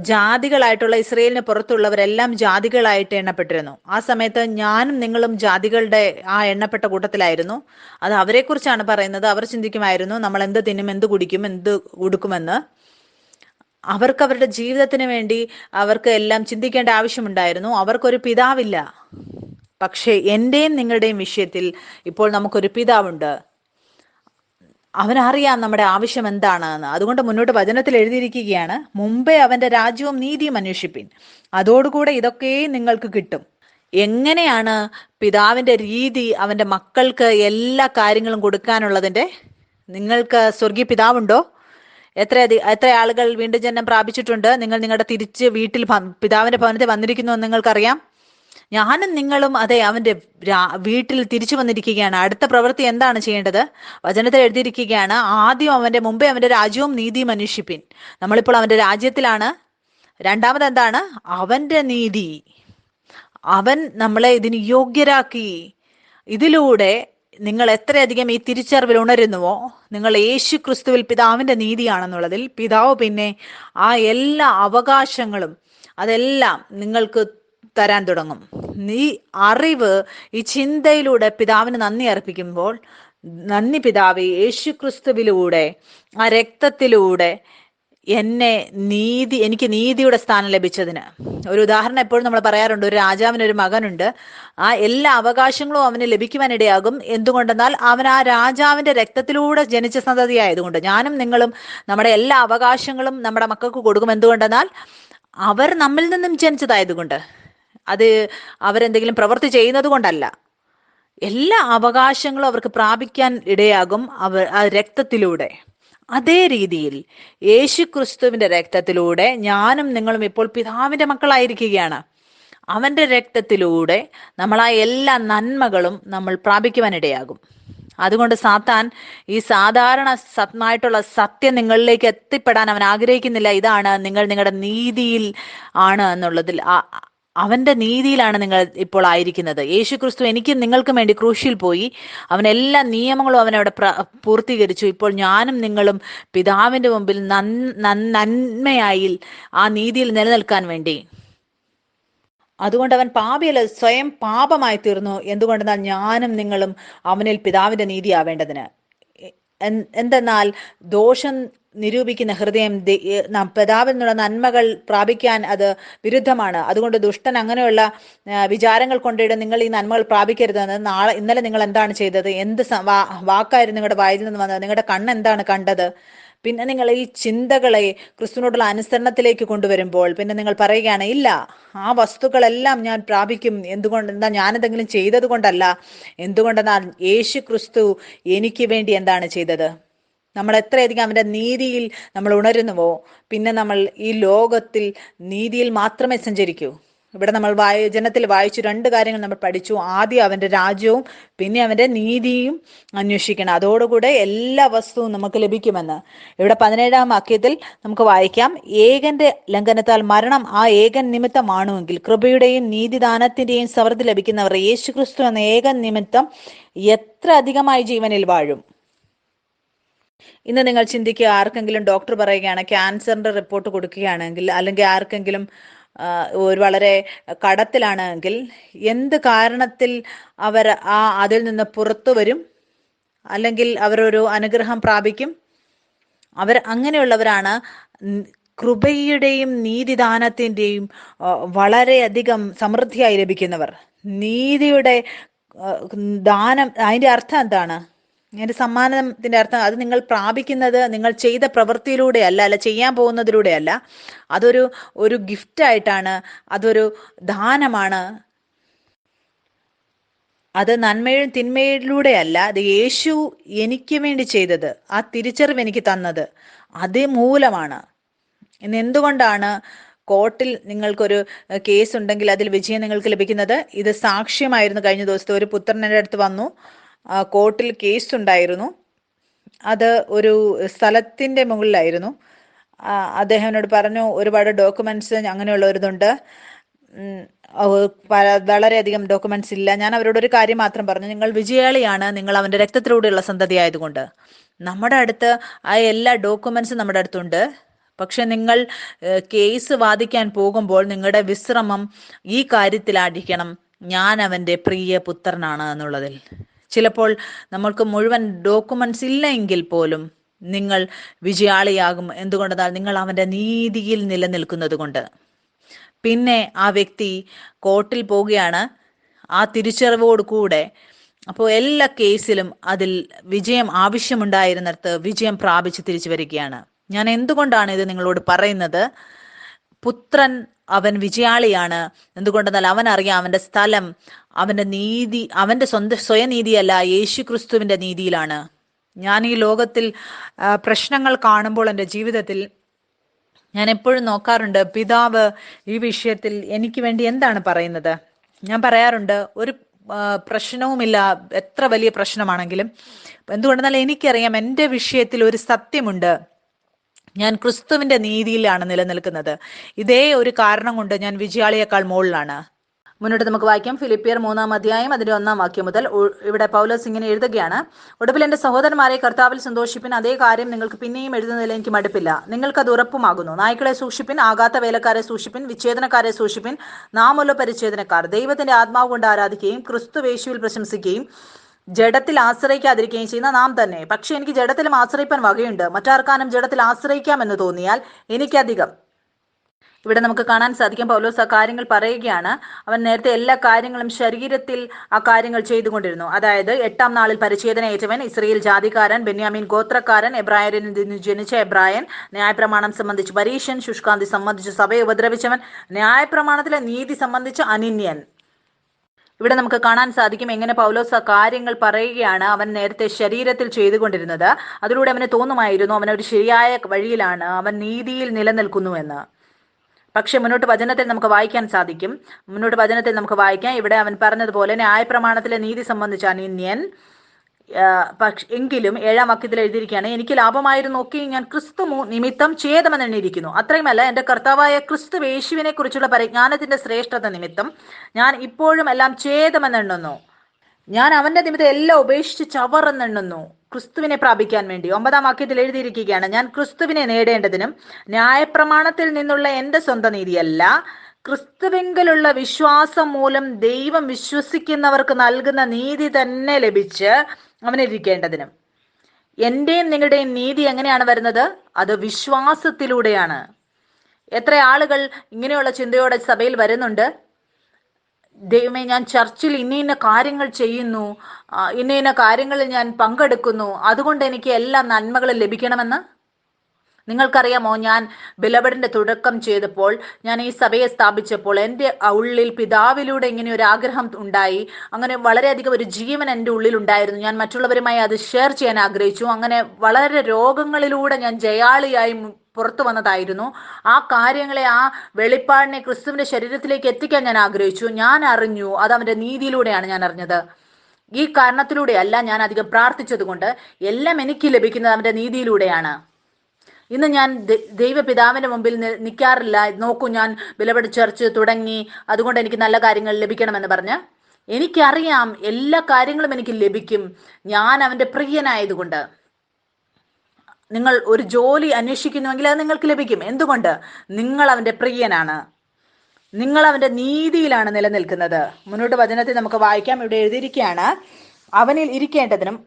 ജാതികളായിട്ടുള്ള, ഇസ്രയേലിന് പുറത്തുള്ളവരെല്ലാം ജാതികളായിട്ട് എണ്ണപ്പെട്ടിരുന്നു. ആ സമയത്ത് ഞാനും നിങ്ങളും ജാതികളുടെ ആ എണ്ണപ്പെട്ട കൂട്ടത്തിലായിരുന്നു. അത് അവരെക്കുറിച്ചാണ് പറയുന്നത്. അവർ ചിന്തിക്കുമായിരുന്നു, നമ്മൾ എന്ത് തിന്നും എന്ത് കുടിക്കും എന്ത് ഉടുക്കുമെന്ന്. അവർക്ക് അവരുടെ ജീവിതത്തിന് വേണ്ടി അവർക്ക് എല്ലാം ചിന്തിക്കേണ്ട ആവശ്യമുണ്ടായിരുന്നു. അവർക്കൊരു പിതാവില്ല. പക്ഷേ എന്റെയും നിങ്ങളുടെയും വിഷയത്തിൽ ഇപ്പോൾ നമുക്കൊരു പിതാവുണ്ട്. അവനറിയാം നമ്മുടെ ആവശ്യം എന്താണെന്ന്. അതുകൊണ്ട് മുന്നോട്ട് വചനത്തിൽ എഴുതിയിരിക്കുകയാണ്, മുമ്പേ അവന്റെ രാജ്യവും നീതിയും അന്വേഷിപ്പിൻ, അതോടുകൂടെ ഇതൊക്കെ നിങ്ങൾക്ക് കിട്ടും. എങ്ങനെയാണ് പിതാവിന്റെ രീതി അവന്റെ മക്കൾക്ക് എല്ലാ കാര്യങ്ങളും കൊടുക്കാനുള്ളതിന്റെ? നിങ്ങൾക്ക് സ്വർഗീയ പിതാവുണ്ടോ? എത്ര ആളുകൾ വീണ്ടും ജന്മം പ്രാപിച്ചിട്ടുണ്ട്? നിങ്ങൾ നിങ്ങളുടെ തിരിച്ച് വീട്ടിൽ പിതാവിന്റെ ഭവനത്തിൽ വന്നിരിക്കുന്നു എന്ന് നിങ്ങൾക്കറിയാം. ഞാനും നിങ്ങളും അതെ അവന്റെ വീട്ടിൽ തിരിച്ചു വന്നിരിക്കുകയാണ്. അടുത്ത പ്രവൃത്തി എന്താണ് ചെയ്യേണ്ടത്? വചനത്തിൽ എഴുതിയിരിക്കുകയാണ്, ആദ്യം മുമ്പേ അവന്റെ രാജ്യവും നീതിയും അന്വേഷിപ്പിൻ. നമ്മളിപ്പോൾ അവന്റെ രാജ്യത്തിലാണ്. രണ്ടാമത് എന്താണ്? അവന്റെ നീതി. അവൻ നമ്മളെ ഇതിന് യോഗ്യരാക്കി. ഇതിലൂടെ നിങ്ങൾ എത്രയധികം ഈ തിരിച്ചറിവിൽ ഉണരുന്നുവോ, നിങ്ങൾ യേശു ക്രിസ്തുവിൽ പിതാവിന്റെ നീതിയാണെന്നുള്ളതിൽ, പിതാവ് പിന്നെ ആ എല്ലാ അവകാശങ്ങളും അതെല്ലാം നിങ്ങൾക്ക് തരാൻ തുടങ്ങും. ഈ അറിവ്, ഈ ചിന്തയിലൂടെ പിതാവിന് നന്ദി അർപ്പിക്കുമ്പോൾ, നന്ദി പിതാവേ, യേശു ക്രിസ്തുവിലൂടെ ആ രക്തത്തിലൂടെ എനിക്ക് നീതിയുടെ സ്ഥാനം ലഭിച്ചതിന്. ഒരു ഉദാഹരണം എപ്പോഴും നമ്മൾ പറയാറുണ്ട്, ഒരു രാജാവിന് ഒരു മകനുണ്ട്. ആ എല്ലാ അവകാശങ്ങളും അവന് ലഭിക്കുവാനിടയാകും. എന്തുകൊണ്ടെന്നാൽ അവൻ ആ രാജാവിന്റെ രക്തത്തിലൂടെ ജനിച്ച സന്തതി ആയതുകൊണ്ട്. ഞാനും നിങ്ങളും നമ്മുടെ എല്ലാ അവകാശങ്ങളും നമ്മുടെ മക്കൾക്ക് കൊടുക്കും. എന്തുകൊണ്ടെന്നാൽ അവർ നമ്മിൽ നിന്നും ജനിച്ചതായതുകൊണ്ട്. അത് അവരെന്തെങ്കിലും പ്രവൃത്തി ചെയ്യുന്നത് കൊണ്ടല്ല. എല്ലാ അവകാശങ്ങളും അവർക്ക് പ്രാപിക്കാൻ ഇടയാകും ആ രക്തത്തിലൂടെ. അതേ രീതിയിൽ യേശു ക്രിസ്തുവിന്റെ രക്തത്തിലൂടെ ഞാനും നിങ്ങളും ഇപ്പോൾ പിതാവിന്റെ മക്കളായിരിക്കുകയാണ്. അവന്റെ രക്തത്തിലൂടെ നമ്മൾ ആ എല്ലാ നന്മകളും നമ്മൾ പ്രാപിക്കുവാനിടയാകും. അതുകൊണ്ട് സാത്താൻ ഈ സാധാരണ സത്യമായിട്ടുള്ള സത്യം നിങ്ങളിലേക്ക് എത്തിപ്പെടാൻ അവൻ ആഗ്രഹിക്കുന്നില്ല. ഇതാണ് നിങ്ങൾ നിങ്ങളുടെ നീതിയിൽ ആണ് എന്നുള്ളതിൽ അവന്റെ നീതിയിലാണ് നിങ്ങൾ ഇപ്പോൾ ആയിരിക്കുന്നത്. യേശു ക്രിസ്തു എനിക്കും നിങ്ങൾക്കും വേണ്ടി ക്രൂശിൽ പോയി. അവൻ എല്ലാ നിയമങ്ങളും അവനവിടെ പൂർത്തീകരിച്ചു. ഇപ്പോൾ ഞാനും നിങ്ങളും പിതാവിന്റെ മുമ്പിൽ നന്മയായി ആ നീതിയിൽ നിലനിൽക്കാൻ വേണ്ടി. അതുകൊണ്ട് അവൻ പാപിയല്ല, സ്വയം പാപമായി തീർന്നു. എന്തുകൊണ്ടെന്നാൽ ഞാനും നിങ്ങളും അവനിൽ പിതാവിന്റെ നീതിയാവേണ്ടതിന്. എന്തെന്നാൽ ദോഷം നിരൂപിക്കുന്ന ഹൃദയം പിതാവിൽ നിന്നുള്ള നന്മകൾ പ്രാപിക്കാൻ അത് വിരുദ്ധമാണ്. അതുകൊണ്ട് ദുഷ്ടൻ അങ്ങനെയുള്ള വിചാരങ്ങൾ കൊണ്ടിട്ട് നിങ്ങൾ ഈ നന്മകൾ പ്രാപിക്കരുതെന്ന്. ഇന്നലെ നിങ്ങൾ എന്താണ് ചെയ്തത്? എന്ത് വാക്കായിരുന്നു നിങ്ങളുടെ വായിൽ നിന്ന് വന്നത്? നിങ്ങളുടെ കണ്ണ് എന്താണ് കണ്ടത്? പിന്നെ നിങ്ങൾ ഈ ചിന്തകളെ ക്രിസ്തുവിനോടുള്ള അനുസരണത്തിലേക്ക് കൊണ്ടുവരുമ്പോൾ പിന്നെ നിങ്ങൾ പറയുകയാണ്, ഇല്ല, ആ വസ്തുക്കളെല്ലാം ഞാൻ പ്രാപിക്കും. എന്തുകൊണ്ട്? ഞാനെന്തെങ്കിലും ചെയ്തത് കൊണ്ടല്ല. എന്തുകൊണ്ടെന്നാൽ യേശു ക്രിസ്തു എനിക്ക് വേണ്ടി എന്താണ് ചെയ്തത്? നമ്മൾ എത്രയധികം അവന്റെ നീതിയിൽ നമ്മൾ ഉണരുന്നുവോ, പിന്നെ നമ്മൾ ഈ ലോകത്തിൽ നീതിയിൽ മാത്രമേ സഞ്ചരിക്കൂ. ഇവിടെ നമ്മൾ ജനത്തിൽ വായിച്ചു 2 കാര്യങ്ങൾ നമ്മൾ പഠിച്ചു. ആദ്യം അവന്റെ രാജ്യവും പിന്നെ അവന്റെ നീതിയും അന്വേഷിക്കണം. അതോടുകൂടെ എല്ലാ വസ്തുവും നമുക്ക് ലഭിക്കുമെന്ന്. ഇവിടെ 17-ാം വാക്യത്തിൽ നമുക്ക് വായിക്കാം, ഏകന്റെ ലംഘനത്താൽ മരണം ആ ഏകൻ നിമിത്തമാണെങ്കിൽ കൃപയുടെയും നീതിദാനത്തിന്റെയും സമൃദ്ധി ലഭിക്കുന്നവർ യേശുക്രിസ്തു എന്ന ഏകൻ നിമിത്തം എത്ര അധികമായി ജീവനിൽ വാഴും. ഇന്ന് നിങ്ങൾ ചിന്തിക്കുക, ആർക്കെങ്കിലും ഡോക്ടർ പറയുകയാണ് ക്യാൻസറിന്റെ റിപ്പോർട്ട് കൊടുക്കുകയാണെങ്കിൽ, അല്ലെങ്കിൽ ആർക്കെങ്കിലും ഒരു വളരെ കടത്തിലാണെങ്കിൽ എന്ത് കാരണത്തിൽ അവർ അതിൽ നിന്ന് പുറത്തു വരും, അല്ലെങ്കിൽ അവരൊരു അനുഗ്രഹം പ്രാപിക്കും? അങ്ങനെയുള്ളവരാണ് കൃപയുടെയും നീതിദാനത്തിന്റെയും വളരെയധികം സമൃദ്ധിയായി ലഭിക്കുന്നവർ. നീതിയുടെ ദാനം, അതിന്റെ അർത്ഥം എന്താണ്? അതിന്റെ സമ്മാനത്തിന്റെ അർത്ഥം അത് നിങ്ങൾ പ്രാപിക്കുന്നത് നിങ്ങൾ ചെയ്ത പ്രവൃത്തിയിലൂടെയല്ല, അല്ല ചെയ്യാൻ പോകുന്നതിലൂടെയല്ല. അതൊരു ഗിഫ്റ്റ് ആയിട്ടാണ്, അതൊരു ദാനമാണ്. അത് നന്മയും തിന്മയിലൂടെയല്ല, അത് യേശു എനിക്ക് വേണ്ടി ചെയ്തത്, ആ തിരിച്ചറിവ് എനിക്ക് തന്നത് അത് മൂലമാണ്. ഇന്ന് എന്തുകൊണ്ടാണ് കോർട്ടിൽ നിങ്ങൾക്കൊരു കേസ് ഉണ്ടെങ്കിൽ അതിൽ വിജയം നിങ്ങൾക്ക് ലഭിക്കുന്നത്? ഇത് സാക്ഷ്യമായിരുന്നു. കഴിഞ്ഞ ദിവസത്തെ ഒരു പുത്രൻ എൻ്റെ അടുത്ത് വന്നു. കോർട്ടിൽ കേസ് ഉണ്ടായിരുന്നു. അത് ഒരു സ്ഥലത്തിന്റെ മുകളിലായിരുന്നു. അദ്ദേഹം എന്നോട് പറഞ്ഞു, ഒരുപാട് ഡോക്യുമെന്റ്സ് അങ്ങനെയുള്ളവരുന്നുണ്ട്, വളരെയധികം ഡോക്യുമെന്റ്സ് ഇല്ല. ഞാൻ അവരോട് ഒരു കാര്യം മാത്രം പറഞ്ഞു, നിങ്ങൾ വിജയാളിയാണ്, നിങ്ങൾ അവന്റെ രക്തത്തിലൂടെയുള്ള സന്തതി ആയതുകൊണ്ട്. നമ്മുടെ അടുത്ത് ആ എല്ലാ ഡോക്യുമെന്റ്സും നമ്മുടെ അടുത്തുണ്ട്. പക്ഷെ നിങ്ങൾ കേസ് വാദിക്കാൻ പോകുമ്പോൾ നിങ്ങളുടെ വിശ്രമം ഈ കാര്യത്തിലായിരിക്കണം, ഞാൻ അവന്റെ പ്രിയ പുത്രനാണ് എന്നുള്ളതിൽ. ചിലപ്പോൾ നമ്മൾക്ക് മുഴുവൻ ഡോക്യുമെന്റ്സ് ഇല്ല എങ്കിൽ പോലും നിങ്ങൾ വിജയാളിയാകും. എന്തുകൊണ്ടെന്നാൽ നിങ്ങൾ അവന്റെ നീതിയിൽ നിലനിൽക്കുന്നത് കൊണ്ട്. പിന്നെ ആ വ്യക്തി കോർട്ടിൽ പോവുകയാണ് ആ തിരിച്ചറിവോട് കൂടെ. അപ്പോൾ എല്ലാ കേസിലും അതിൽ വിജയം ആവശ്യമുണ്ടായിരുന്നിടത്ത് വിജയം പ്രാപിച്ച് തിരിച്ചു വരികയാണ്. ഞാൻ എന്തുകൊണ്ടാണ് ഇത് നിങ്ങളോട് പറയുന്നത്? പുത്രൻ അവൻ വിജയാളിയാണ്. എന്തുകൊണ്ടെന്നാൽ അവൻ അറിയാം അവന്റെ സ്ഥലം, അവന്റെ നീതി അവന്റെ സ്വയനീതിയല്ല, യേശു ക്രിസ്തുവിന്റെ നീതിയിലാണ്. ഞാൻ ഈ ലോകത്തിൽ പ്രശ്നങ്ങൾ കാണുമ്പോൾ എൻ്റെ ജീവിതത്തിൽ ഞാൻ എപ്പോഴും നോക്കാറുണ്ട്, പിതാവ് ഈ വിഷയത്തിൽ എനിക്ക് വേണ്ടി എന്താണ് പറയുന്നത്. ഞാൻ പറയാറുണ്ട്, ഒരു പ്രശ്നവുമില്ല, എത്ര വലിയ പ്രശ്നമാണെങ്കിലും. എന്തുകൊണ്ടെന്നാൽ എനിക്കറിയാം എൻ്റെ വിഷയത്തിൽ ഒരു സത്യമുണ്ട്, ഞാൻ ക്രിസ്തുവിന്റെ നീതിയിലാണ് നിലനിൽക്കുന്നത്. ഇതേ ഒരു കാരണം കൊണ്ട് ഞാൻ വിജയാളിയേക്കാൾ മുകളിലാണ്. മുന്നോട്ട് നമുക്ക് വായിക്കാം. ഫിലിപ്പിയർ 3-ാം അധ്യായം അതിന്റെ 1-ാം വാക്യം മുതൽ. ഇവിടെ പൗലോസ് ഇങ്ങനെ എഴുതുകയാണ്, ഒടുവിൽ എന്റെ സഹോദരന്മാരെ കർത്താവിൽ സന്തോഷിപ്പിൻ. അതേ കാര്യം നിങ്ങൾക്ക് പിന്നെയും എഴുതുന്നതിൽ എനിക്ക് മടുപ്പില്ല. നിങ്ങൾക്കത് ഉറപ്പുമാകുന്നു. നായ്ക്കളെ സൂക്ഷിപ്പിൻ, ആകാത്ത വേലക്കാരെ സൂക്ഷിപ്പിൻ, വിച്ഛേദനക്കാരെ സൂക്ഷിപ്പിൻ, നാമുള്ള പരിച്ഛേദനക്കാർ. ദൈവത്തിന്റെ ആത്മാവ് കൊണ്ട് ആരാധിക്കുകയും ക്രിസ്തു യേശുവിൽ പ്രശംസിക്കുകയും ജഡത്തിൽ ആശ്രയിക്കാതിരിക്കുകയും ചെയ്യുന്ന നാം തന്നെ. പക്ഷെ എനിക്ക് ജഡത്തിലും ആശ്രയിപ്പാൻ വകയുണ്ട്. മറ്റാർക്കാനും ജഡത്തിൽ ആശ്രയിക്കാമെന്ന് തോന്നിയാൽ എനിക്കധികം. ഇവിടെ നമുക്ക് കാണാൻ സാധിക്കും, പൗലോസ് ആ കാര്യങ്ങൾ പറയുകയാണ്. അവൻ നേരത്തെ എല്ലാ കാര്യങ്ങളും ശരീരത്തിൽ ആ കാര്യങ്ങൾ ചെയ്തുകൊണ്ടിരുന്നു. അതായത് 8-ാം നാളിൽ പരിച്ഛേദനയേറ്റവൻ, ഇസ്രയേൽ ജാതിക്കാരൻ, ബെന്യാമീൻ ഗോത്രക്കാരൻ, എബ്രായരിൽ നിന്ന് ജനിച്ച എബ്രായൻ, ന്യായപ്രമാണം സംബന്ധിച്ച് പരീശൻ, ശുഷ്കാന്തി സംബന്ധിച്ച് സഭയെ ഉപദ്രവിച്ചവൻ, ന്യായപ്രമാണത്തിലെ നീതി സംബന്ധിച്ച് അനിന്യൻ. ഇവിടെ നമുക്ക് കാണാൻ സാധിക്കും എങ്ങനെ പൗലോസ് ആ കാര്യങ്ങൾ പറയുകയാണ്. അവൻ നേരത്തെ ശരീരത്തിൽ ചെയ്തുകൊണ്ടിരുന്നത്. അതിലൂടെ അവന് തോന്നുമായിരുന്നു അവൻ ഒരു ശരിയായ വഴിയിലാണ്, അവൻ നീതിയിൽ നിലനിൽക്കുന്നുവെന്ന്. പക്ഷെ മുന്നോട്ട് വചനത്തിൽ നമുക്ക് വായിക്കാൻ സാധിക്കും. നമുക്ക് വായിക്കാം, ഇവിടെ അവൻ പറഞ്ഞതുപോലെ ന്യായപ്രമാണത്തിലെ നീതി സംബന്ധിച്ച അനിന്യൻ. എങ്കിലും 7-ാം വാക്യത്തിൽ എഴുതിയിരിക്കുകയാണ്, എനിക്ക് ലാഭമായിരുന്നു ഒക്കെ ഞാൻ ക്രിസ്തു നിമിത്തം ഛേദമെന്നെണ്ണിയിരിക്കുന്നു. അത്രയുമല്ല, എൻ്റെ കർത്താവായ ക്രിസ്തു യേശുവിനെ കുറിച്ചുള്ള പരിജ്ഞാനത്തിന്റെ ശ്രേഷ്ഠത നിമിത്തം ഞാൻ ഇപ്പോഴും എല്ലാം ഛേദമെന്നെണ്ണുന്നു. ഞാൻ അവന്റെ നിമിത്തം എല്ലാം ഉപേക്ഷിച്ച് ചവറെന്നെണ്ണുന്നു, ക്രിസ്തുവിനെ പ്രാപിക്കാൻ വേണ്ടി. 9-ാം വാക്യത്തിൽ എഴുതിയിരിക്കുകയാണ്, ഞാൻ ക്രിസ്തുവിനെ നേടേണ്ടതിനും ന്യായപ്രമാണത്തിൽ നിന്നുള്ള എൻ്റെ സ്വന്തം നീതിയല്ല, ക്രിസ്തുവിങ്കലുള്ള വിശ്വാസം മൂലം ദൈവം വിശ്വസിക്കുന്നവർക്ക് നൽകുന്ന നീതി തന്നെ ലഭിച്ച് അവനിരിക്കേണ്ടതിനും. എന്റെയും നിങ്ങളുടെയും നീതി എങ്ങനെയാണ് വരുന്നത്? അത് വിശ്വാസത്തിലൂടെയാണ്. എത്ര ആളുകൾ ഇങ്ങനെയുള്ള ചിന്തയോടെ സഭയിൽ വരുന്നുണ്ട്, ദൈവമേ, ഞാൻ ചർച്ചിൽ ഇന്ന കാര്യങ്ങൾ ചെയ്യുന്നു, ഇന്ന കാര്യങ്ങളിൽ ഞാൻ പങ്കെടുക്കുന്നു, അതുകൊണ്ട് എനിക്ക് എല്ലാ നന്മകളും ലഭിക്കണമെന്ന്. നിങ്ങൾക്കറിയാമോ, ഞാൻ ബിലബഡിന്റെ തുടക്കം ചെയ്തപ്പോൾ, ഞാൻ ഈ സഭയെ സ്ഥാപിച്ചപ്പോൾ എൻ്റെ ഉള്ളിൽ പിതാവിലൂടെ ഇങ്ങനെ ഒരു ആഗ്രഹം ഉണ്ടായി. അങ്ങനെ വളരെയധികം ഒരു ജീവൻ എൻ്റെ ഉള്ളിൽ ഉണ്ടായിരുന്നു. ഞാൻ മറ്റുള്ളവരുമായി അത് ഷെയർ ചെയ്യാൻ ആഗ്രഹിച്ചു. അങ്ങനെ വളരെ രോഗങ്ങളിലൂടെ ഞാൻ ജയാളിയായി പുറത്തു വന്നതായിരുന്നു. ആ കാര്യങ്ങളെ, ആ വെളിപ്പാടിനെ ക്രിസ്തുവിന്റെ ശരീരത്തിലേക്ക് എത്തിക്കാൻ ഞാൻ ആഗ്രഹിച്ചു. ഞാൻ അറിഞ്ഞു, അത് അവന്റെ നീതിയിലൂടെയാണ് ഞാൻ അറിഞ്ഞത്. ഈ കാരണത്തിലൂടെയല്ല ഞാൻ അധികം പ്രാർത്ഥിച്ചത് കൊണ്ട്. എല്ലാം എനിക്ക് ലഭിക്കുന്നത് അവന്റെ നീതിയിലൂടെയാണ്. ഇന്ന് ഞാൻ ദൈവപിതാവിന്റെ മുമ്പിൽ നിൽക്കാറില്ല. നോക്കൂ, ഞാൻ ബിലബഡ് ചർച്ച് തുടങ്ങി, അതുകൊണ്ട് എനിക്ക് നല്ല കാര്യങ്ങൾ ലഭിക്കണമെന്ന് പറഞ്ഞ്. എനിക്കറിയാം എല്ലാ കാര്യങ്ങളും എനിക്ക് ലഭിക്കും, ഞാൻ അവന്റെ പ്രിയനായതുകൊണ്ട്. നിങ്ങൾ ഒരു ജോലി അന്വേഷിക്കുന്നുവെങ്കിൽ അത് നിങ്ങൾക്ക് ലഭിക്കും. എന്തുകൊണ്ട്? നിങ്ങൾ അവന്റെ പ്രിയനാണ്, നിങ്ങൾ അവന്റെ നീതിയിലാണ് നിലനിൽക്കുന്നത്. മുന്നോട്ട് വചനത്തിൽ നമുക്ക് വായിക്കാം. ഇവിടെ എഴുതിയിരിക്കുകയാണ്, അവനിൽ ഇരിക്കേണ്ടതിനും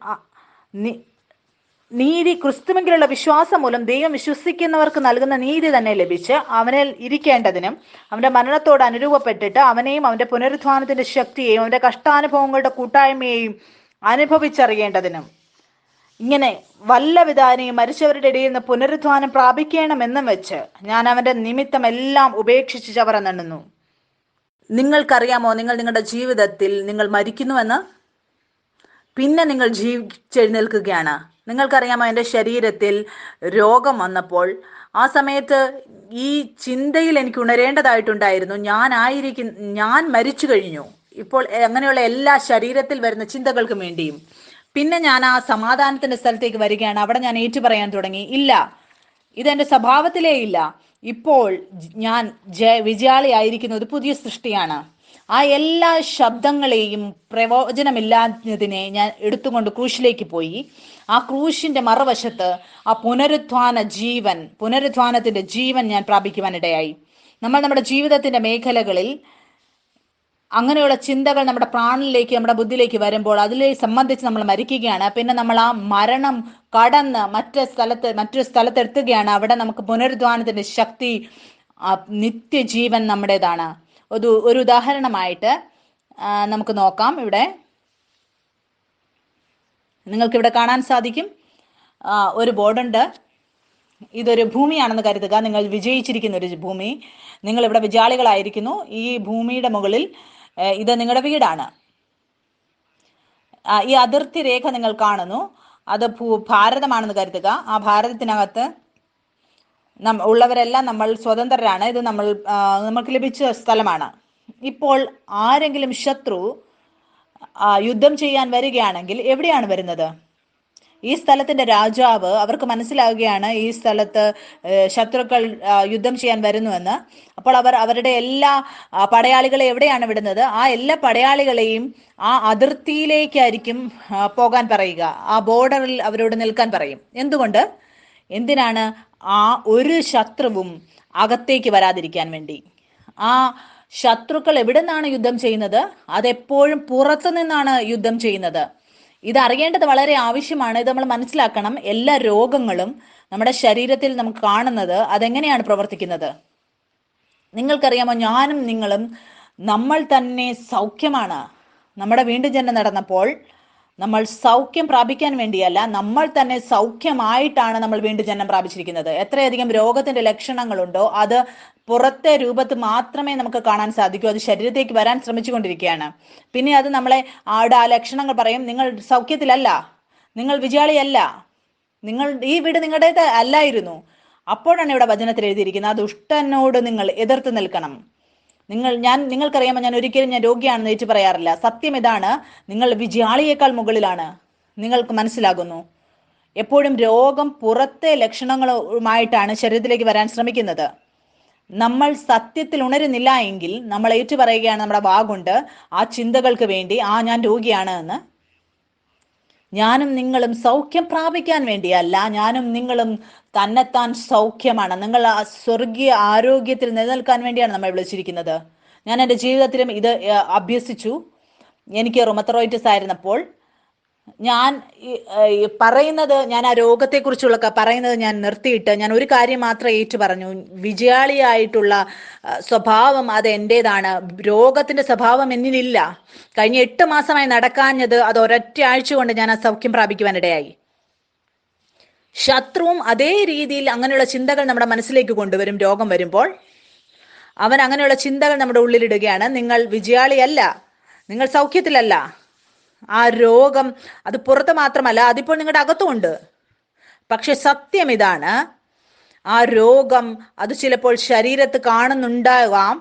നീതി ക്രിസ്തുവിലുള്ള വിശ്വാസം മൂലം ദൈവം വിശ്വസിക്കുന്നവർക്ക് നൽകുന്ന നീതി തന്നെ ലഭിച്ച് അവനിൽ ഇരിക്കേണ്ടതിനും അവന്റെ മരണത്തോട് അനുരൂപപ്പെട്ടിട്ട് അവനെയും അവന്റെ പുനരുത്ഥാനത്തിന്റെ ശക്തിയെയും അവന്റെ കഷ്ടാനുഭവങ്ങളുടെ കൂട്ടായ്മയെയും അനുഭവിച്ചറിയേണ്ടതിനും. ഇങ്ങനെ വല്ല വിധാനെയും മരിച്ചവരുടെ ഇടയിൽ നിന്ന് പുനരുത്ഥാനം പ്രാപിക്കണമെന്നും വെച്ച് ഞാൻ അവന്റെ നിമിത്തം എല്ലാം ഉപേക്ഷിച്ച് ചവറെണ്ണുന്നു. നിങ്ങൾക്കറിയാമോ, നിങ്ങൾ നിങ്ങളുടെ ജീവിതത്തിൽ നിങ്ങൾ മരിക്കുന്നുവെന്ന്, പിന്നെ നിങ്ങൾ ജീവിച്ചെഴുന്നേൽക്കുകയാണ്. നിങ്ങൾക്കറിയാമോ, എൻ്റെ ശരീരത്തിൽ രോഗം വന്നപ്പോൾ ആ സമയത്ത് ഈ ചിന്തയിൽ എനിക്ക് ഉണരേണ്ടതായിട്ടുണ്ടായിരുന്നു, ഞാൻ മരിച്ചു കഴിഞ്ഞു. ഇപ്പോൾ അങ്ങനെയുള്ള എല്ലാ ശരീരത്തിൽ വരുന്ന ചിന്തകൾക്കും വേണ്ടിയും പിന്നെ ഞാൻ ആ സമാധാനത്തിന്റെ സ്ഥലത്തേക്ക് വരികയാണ്. അവിടെ ഞാൻ ഏറ്റുപറയാൻ തുടങ്ങി, ഇല്ല, ഇതെന്റെ സ്വഭാവത്തിലേ ഇല്ല, ഇപ്പോൾ ഞാൻ വിജയാളിയായിരിക്കുന്നത് പുതിയ സൃഷ്ടിയാണ്. ആ എല്ലാ ശബ്ദങ്ങളെയും പ്രയോജനമില്ലാത്തതിനെ ഞാൻ എടുത്തുകൊണ്ട് ക്രൂശിലേക്ക് പോയി. ആ ക്രൂശിന്റെ മറുവശത്ത് ആ പുനരുത്ഥാനത്തിന്റെ ജീവൻ ഞാൻ പ്രാപിക്കുവാനിടയായി. നമ്മൾ നമ്മുടെ ജീവിതത്തിന്റെ മേഖലകളിൽ അങ്ങനെയുള്ള ചിന്തകൾ നമ്മുടെ പ്രാണനിലേക്ക്, നമ്മുടെ ബുദ്ധിയിലേക്ക് വരുമ്പോൾ അതിലെ സംബന്ധിച്ച് നമ്മൾ മരിക്കുകയാണ്. പിന്നെ നമ്മൾ ആ മരണം കടന്ന് മറ്റൊരു സ്ഥലത്തെത്തുകയാണ്. അവിടെ നമുക്ക് പുനരുദ്ധാനത്തിന്റെ ശക്തി, നിത്യജീവൻ നമ്മുടേതാണ്. ഒരു ഉദാഹരണമായിട്ട് നമുക്ക് നോക്കാം. ഇവിടെ നിങ്ങൾക്കിവിടെ കാണാൻ സാധിക്കും, ഒരു ബോർഡുണ്ട്. ഇതൊരു ഭൂമിയാണെന്ന് കരുതുക. നിങ്ങൾ വിജയിച്ചിരിക്കുന്ന ഒരു ഭൂമി, നിങ്ങൾ ഇവിടെ വിജയാളികളായിരിക്കുന്നു. ഈ ഭൂമിയുടെ മുകളിൽ ഇത് നിങ്ങളുടെ വീടാണ്. ഈ അതിർത്തി രേഖ നിങ്ങൾ കാണുന്നു, അത് ഭാരതമാണെന്ന് കരുതുക. ആ ഭാരതത്തിനകത്ത് ഉള്ളവരെല്ലാം നമ്മൾ സ്വതന്ത്രരാണ്. ഇത് നമ്മൾക്ക് ലഭിച്ച സ്ഥലമാണ്. ഇപ്പോൾ ആരെങ്കിലും ശത്രു യുദ്ധം ചെയ്യാൻ വരികയാണെങ്കിൽ എവിടെയാണ് വരുന്നത്? ഈ സ്ഥലത്തിന്റെ രാജാവ്, അവർക്ക് മനസ്സിലാവുകയാണ് ഈ സ്ഥലത്ത് ശത്രുക്കൾ യുദ്ധം ചെയ്യാൻ വരുന്നുവെന്ന്. അപ്പോൾ അവരുടെ എല്ലാ പടയാളികളെ എവിടെയാണ് വിടുന്നത്? ആ എല്ലാ പടയാളികളെയും ആ അതിർത്തിയിലേക്കായിരിക്കും പോകാൻ പറയുക. ആ ബോർഡറിൽ അവരോട് നിൽക്കാൻ പറയും. എന്തിനാണ്? ആ ഒരു ശത്രുവും അകത്തേക്ക് വരാതിരിക്കാൻ വേണ്ടി. ആ ശത്രുക്കൾ എവിടെ നിന്നാണ് യുദ്ധം ചെയ്യുന്നത്? അതെപ്പോഴും പുറത്തു നിന്നാണ് യുദ്ധം ചെയ്യുന്നത്. ഇതറിയേണ്ടത് വളരെ ആവശ്യമാണ്. ഇത് നമ്മൾ മനസ്സിലാക്കണം. എല്ലാ രോഗങ്ങളും നമ്മുടെ ശരീരത്തിൽ നമുക്ക് കാണുന്നത് അതെങ്ങനെയാണ് പ്രവർത്തിക്കുന്നത്? നിങ്ങൾക്കറിയാമോ, ഞാനും നിങ്ങളും നമ്മൾ തന്നെ സൗഖ്യമാണ്. നമ്മുടെ വീണ്ടും ജനനം നടന്നപ്പോൾ നമ്മൾ സൗഖ്യം പ്രാപിക്കാൻ വേണ്ടിയല്ല, നമ്മൾ തന്നെ സൗഖ്യമായിട്ടാണ് നമ്മൾ വീണ്ടും ജന്മം പ്രാപിച്ചിരിക്കുന്നത്. എത്രയധികം രോഗത്തിന്റെ ലക്ഷണങ്ങളുണ്ടോ അത് പുറത്തെ രൂപത്ത് മാത്രമേ നമുക്ക് കാണാൻ സാധിക്കൂ. അത് ശരീരത്തേക്ക് വരാൻ ശ്രമിച്ചുകൊണ്ടിരിക്കുകയാണ്. പിന്നെ അത് നമ്മളെ ആ ലക്ഷണങ്ങൾ പറയും, നിങ്ങൾ സൗഖ്യത്തിലല്ല, നിങ്ങൾ വിജയാളിയല്ല, ഈ വീട് നിങ്ങളുടേത് അല്ലായിരുന്നു. അപ്പോഴാണ് ഇവിടെ വചനത്തിൽ എഴുതിയിരിക്കുന്നത്, ആ ദുഷ്ടനോട് നിങ്ങൾ എതിർത്ത് നിൽക്കണം. നിങ്ങൾക്കറിയാമോ, ഞാൻ ഒരിക്കലും രോഗിയാണെന്ന് ഏറ്റു പറയാറില്ല. സത്യം ഇതാണ്, നിങ്ങൾ വിജയാളിയേക്കാൾ മുകളിലാണ്. നിങ്ങൾക്ക് മനസ്സിലാകുന്നു, എപ്പോഴും രോഗം പുറത്തെ ലക്ഷണങ്ങളുമായിട്ടാണ് ശരീരത്തിലേക്ക് വരാൻ ശ്രമിക്കുന്നത്. നമ്മൾ സത്യത്തിൽ ഉണരുന്നില്ല എങ്കിൽ നമ്മൾ ഏറ്റു പറയുകയാണ് നമ്മുടെ വാഗുണ്ട് ആ ചിന്തകൾക്ക് വേണ്ടി, ഞാൻ രോഗിയാണ് എന്ന്. ഞാനും നിങ്ങളും സൗഖ്യം പ്രാപിക്കാൻ വേണ്ടിയല്ല, ഞാനും നിങ്ങളും തന്നെത്താൻ സൗഖ്യമാണ്. നിങ്ങൾ ആ സ്വർഗീയ ആരോഗ്യത്തിൽ നിലനിൽക്കാൻ വേണ്ടിയാണ് നമ്മൾ വിളിച്ചിരിക്കുന്നത്. ഞാൻ എൻ്റെ ജീവിതത്തിലും ഇത് അഭ്യസിച്ചു. എനിക്ക് റുമറ്റോയിഡിസ് ആയിരുന്നപ്പോൾ ഞാൻ പറയുന്നത്, ഞാൻ ആ രോഗത്തെക്കുറിച്ചുള്ള പറയുന്നത് ഞാൻ നിർത്തിയിട്ട് ഞാൻ ഒരു കാര്യം മാത്രം ഏറ്റു പറഞ്ഞു, വിജയാളിയായിട്ടുള്ള സ്വഭാവം അത് എൻ്റേതാണ്. രോഗത്തിന്റെ സ്വഭാവം എന്നിലില്ല. കഴിഞ്ഞ 8 മാസമായി നടക്കാഞ്ഞത് അത് ഒരൊറ്റ ആഴ്ച കൊണ്ട് ഞാൻ ആ സൗഖ്യം പ്രാപിക്കുവാനിടയായി. ശത്രുവും അതേ രീതിയിൽ അങ്ങനെയുള്ള ചിന്തകൾ നമ്മുടെ മനസ്സിലേക്ക് കൊണ്ടുവരും. രോഗം വരുമ്പോൾ അവൻ അങ്ങനെയുള്ള ചിന്തകൾ നമ്മുടെ ഉള്ളിലിടുകയാണ്. നിങ്ങൾ വിജയാളിയല്ല, നിങ്ങൾ സൗഖ്യത്തിലല്ല. ആ രോഗം അത് പുറത്ത് മാത്രമല്ല, അതിപ്പോൾ നിങ്ങളുടെ അകത്തുമുണ്ട്. പക്ഷെ സത്യം ഇതാണ്, ആ രോഗം അത് ചിലപ്പോൾ ശരീരത്ത് കാണുന്നുണ്ടാകാം,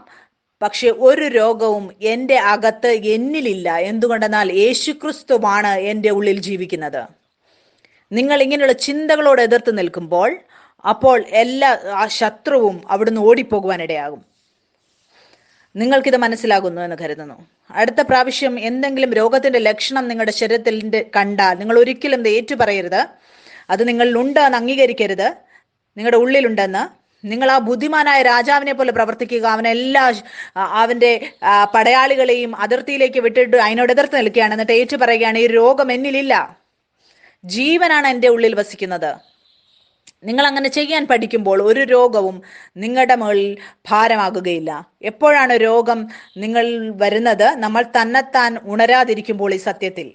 പക്ഷെ ഒരു രോഗവും എൻ്റെ അകത്ത് എന്നിലില്ല. എന്തുകൊണ്ടെന്നാൽ യേശുക്രിസ്തുവാണ് എൻ്റെ ഉള്ളിൽ ജീവിക്കുന്നത്. നിങ്ങൾ ഇങ്ങനെയുള്ള ചിന്തകളോട് എതിർത്ത് നിൽക്കുമ്പോൾ അപ്പോൾ ആ ശത്രുവും അവിടുന്ന് ഓടിപ്പോകുവാനിടയാകും. നിങ്ങൾക്കിത് മനസ്സിലാകുന്നു എന്ന് കരുതുന്നു. അടുത്ത പ്രാവശ്യം എന്തെങ്കിലും രോഗത്തിന്റെ ലക്ഷണം നിങ്ങളുടെ ശരീരത്തിൽ കണ്ടാൽ നിങ്ങൾ ഒരിക്കലും ഇത് ഏറ്റുപറയരുത്. അത് നിങ്ങളിലുണ്ട് എന്ന് അംഗീകരിക്കരുത്. നിങ്ങളുടെ ഉള്ളിലുണ്ടെന്ന്. നിങ്ങൾ ആ ബുദ്ധിമാനായ രാജാവിനെ പോലെ പ്രവർത്തിക്കുക. അവന്റെ പടയാളികളെയും അതിർത്തിയിലേക്ക് വിട്ടിട്ട് അതിനോട് എതിർത്ത് നിൽക്കുകയാണ്. എന്നിട്ട് ഏറ്റുപറയുകയാണ്, ഈ രോഗം എന്നിലില്ല, ജീവനാണ് എൻ്റെ ഉള്ളിൽ വസിക്കുന്നത്. നിങ്ങൾ അങ്ങനെ ചെയ്യാൻ പഠിക്കുമ്പോൾ ഒരു രോഗവും നിങ്ങളുടെ മുകളിൽ ഭാരമാകുകയില്ല. എപ്പോഴാണ് രോഗം നിങ്ങൾ വരുന്നത്? നമ്മൾ തന്നെത്താൻ ഉണരാതിരിക്കുമ്പോൾ. ഈ സത്യത്തിൽ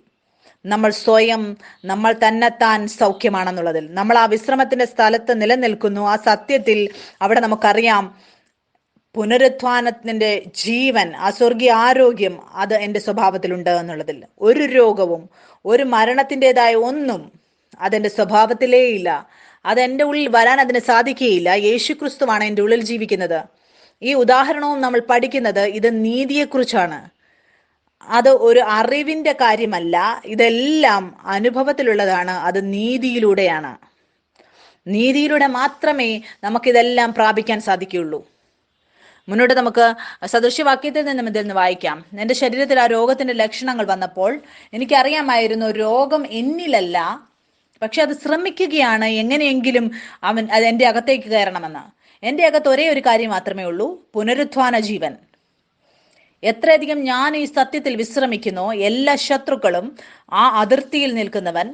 നമ്മൾ തന്നെത്താൻ സൗഖ്യമാണെന്നുള്ളതിൽ നമ്മൾ ആ വിശ്രമത്തിന്റെ സ്ഥലത്ത് നിലനിൽക്കുന്നു. ആ സത്യത്തിൽ അവിടെ നമുക്കറിയാം പുനരുത്ഥാനത്തിന്റെ ജീവൻ, ആ സ്വർഗീയ ആരോഗ്യം അത് എൻ്റെ സ്വഭാവത്തിലുണ്ട് എന്നുള്ളതിൽ. ഒരു രോഗവും ഒരു മരണത്തിൻ്റെതായ ഒന്നും അതെൻ്റെ സ്വഭാവത്തിലേ ഇല്ല. അതെൻ്റെ ഉള്ളിൽ വരാൻ അതിന് സാധിക്കുകയില്ല. യേശുക്രിസ്തുവാണ് എൻ്റെ ഉള്ളിൽ ജീവിക്കുന്നത്. ഈ ഉദാഹരണവും നമ്മൾ പഠിക്കുന്നത് ഇത് നീതിയെക്കുറിച്ചാണ്. അത് ഒരു അറിവിന്റെ കാര്യമല്ല, ഇതെല്ലാം അനുഭവത്തിലുള്ളതാണ്. അത് നീതിയിലൂടെയാണ്. നീതിയിലൂടെ മാത്രമേ നമുക്കിതെല്ലാം പ്രാപിക്കാൻ സാധിക്കുകയുള്ളൂ. മുന്നോട്ട് നമുക്ക് സദൃശ്യവാക്യത്തിൽ നിന്നും ഇതിൽ നിന്ന് വായിക്കാം. എൻ്റെ ശരീരത്തിൽ ആ രോഗത്തിന്റെ ലക്ഷണങ്ങൾ വന്നപ്പോൾ എനിക്കറിയാമായിരുന്നു രോഗം എന്നിലല്ല, പക്ഷെ അത് ശ്രമിക്കുകയാണ് എങ്ങനെയെങ്കിലും അത് എൻ്റെ അകത്തേക്ക് കയറണമെന്ന്. എൻ്റെ അകത്ത് ഒരേ ഒരു കാര്യം മാത്രമേ ഉള്ളൂ, പുനരുത്ഥാന ജീവൻ. എത്രയധികം ഞാൻ ഈ സത്യത്തിൽ വിശ്രമിക്കുന്നോ എല്ലാ ശത്രുക്കളും ആ അതിർത്തിയിൽ നിൽക്കുന്നവൻ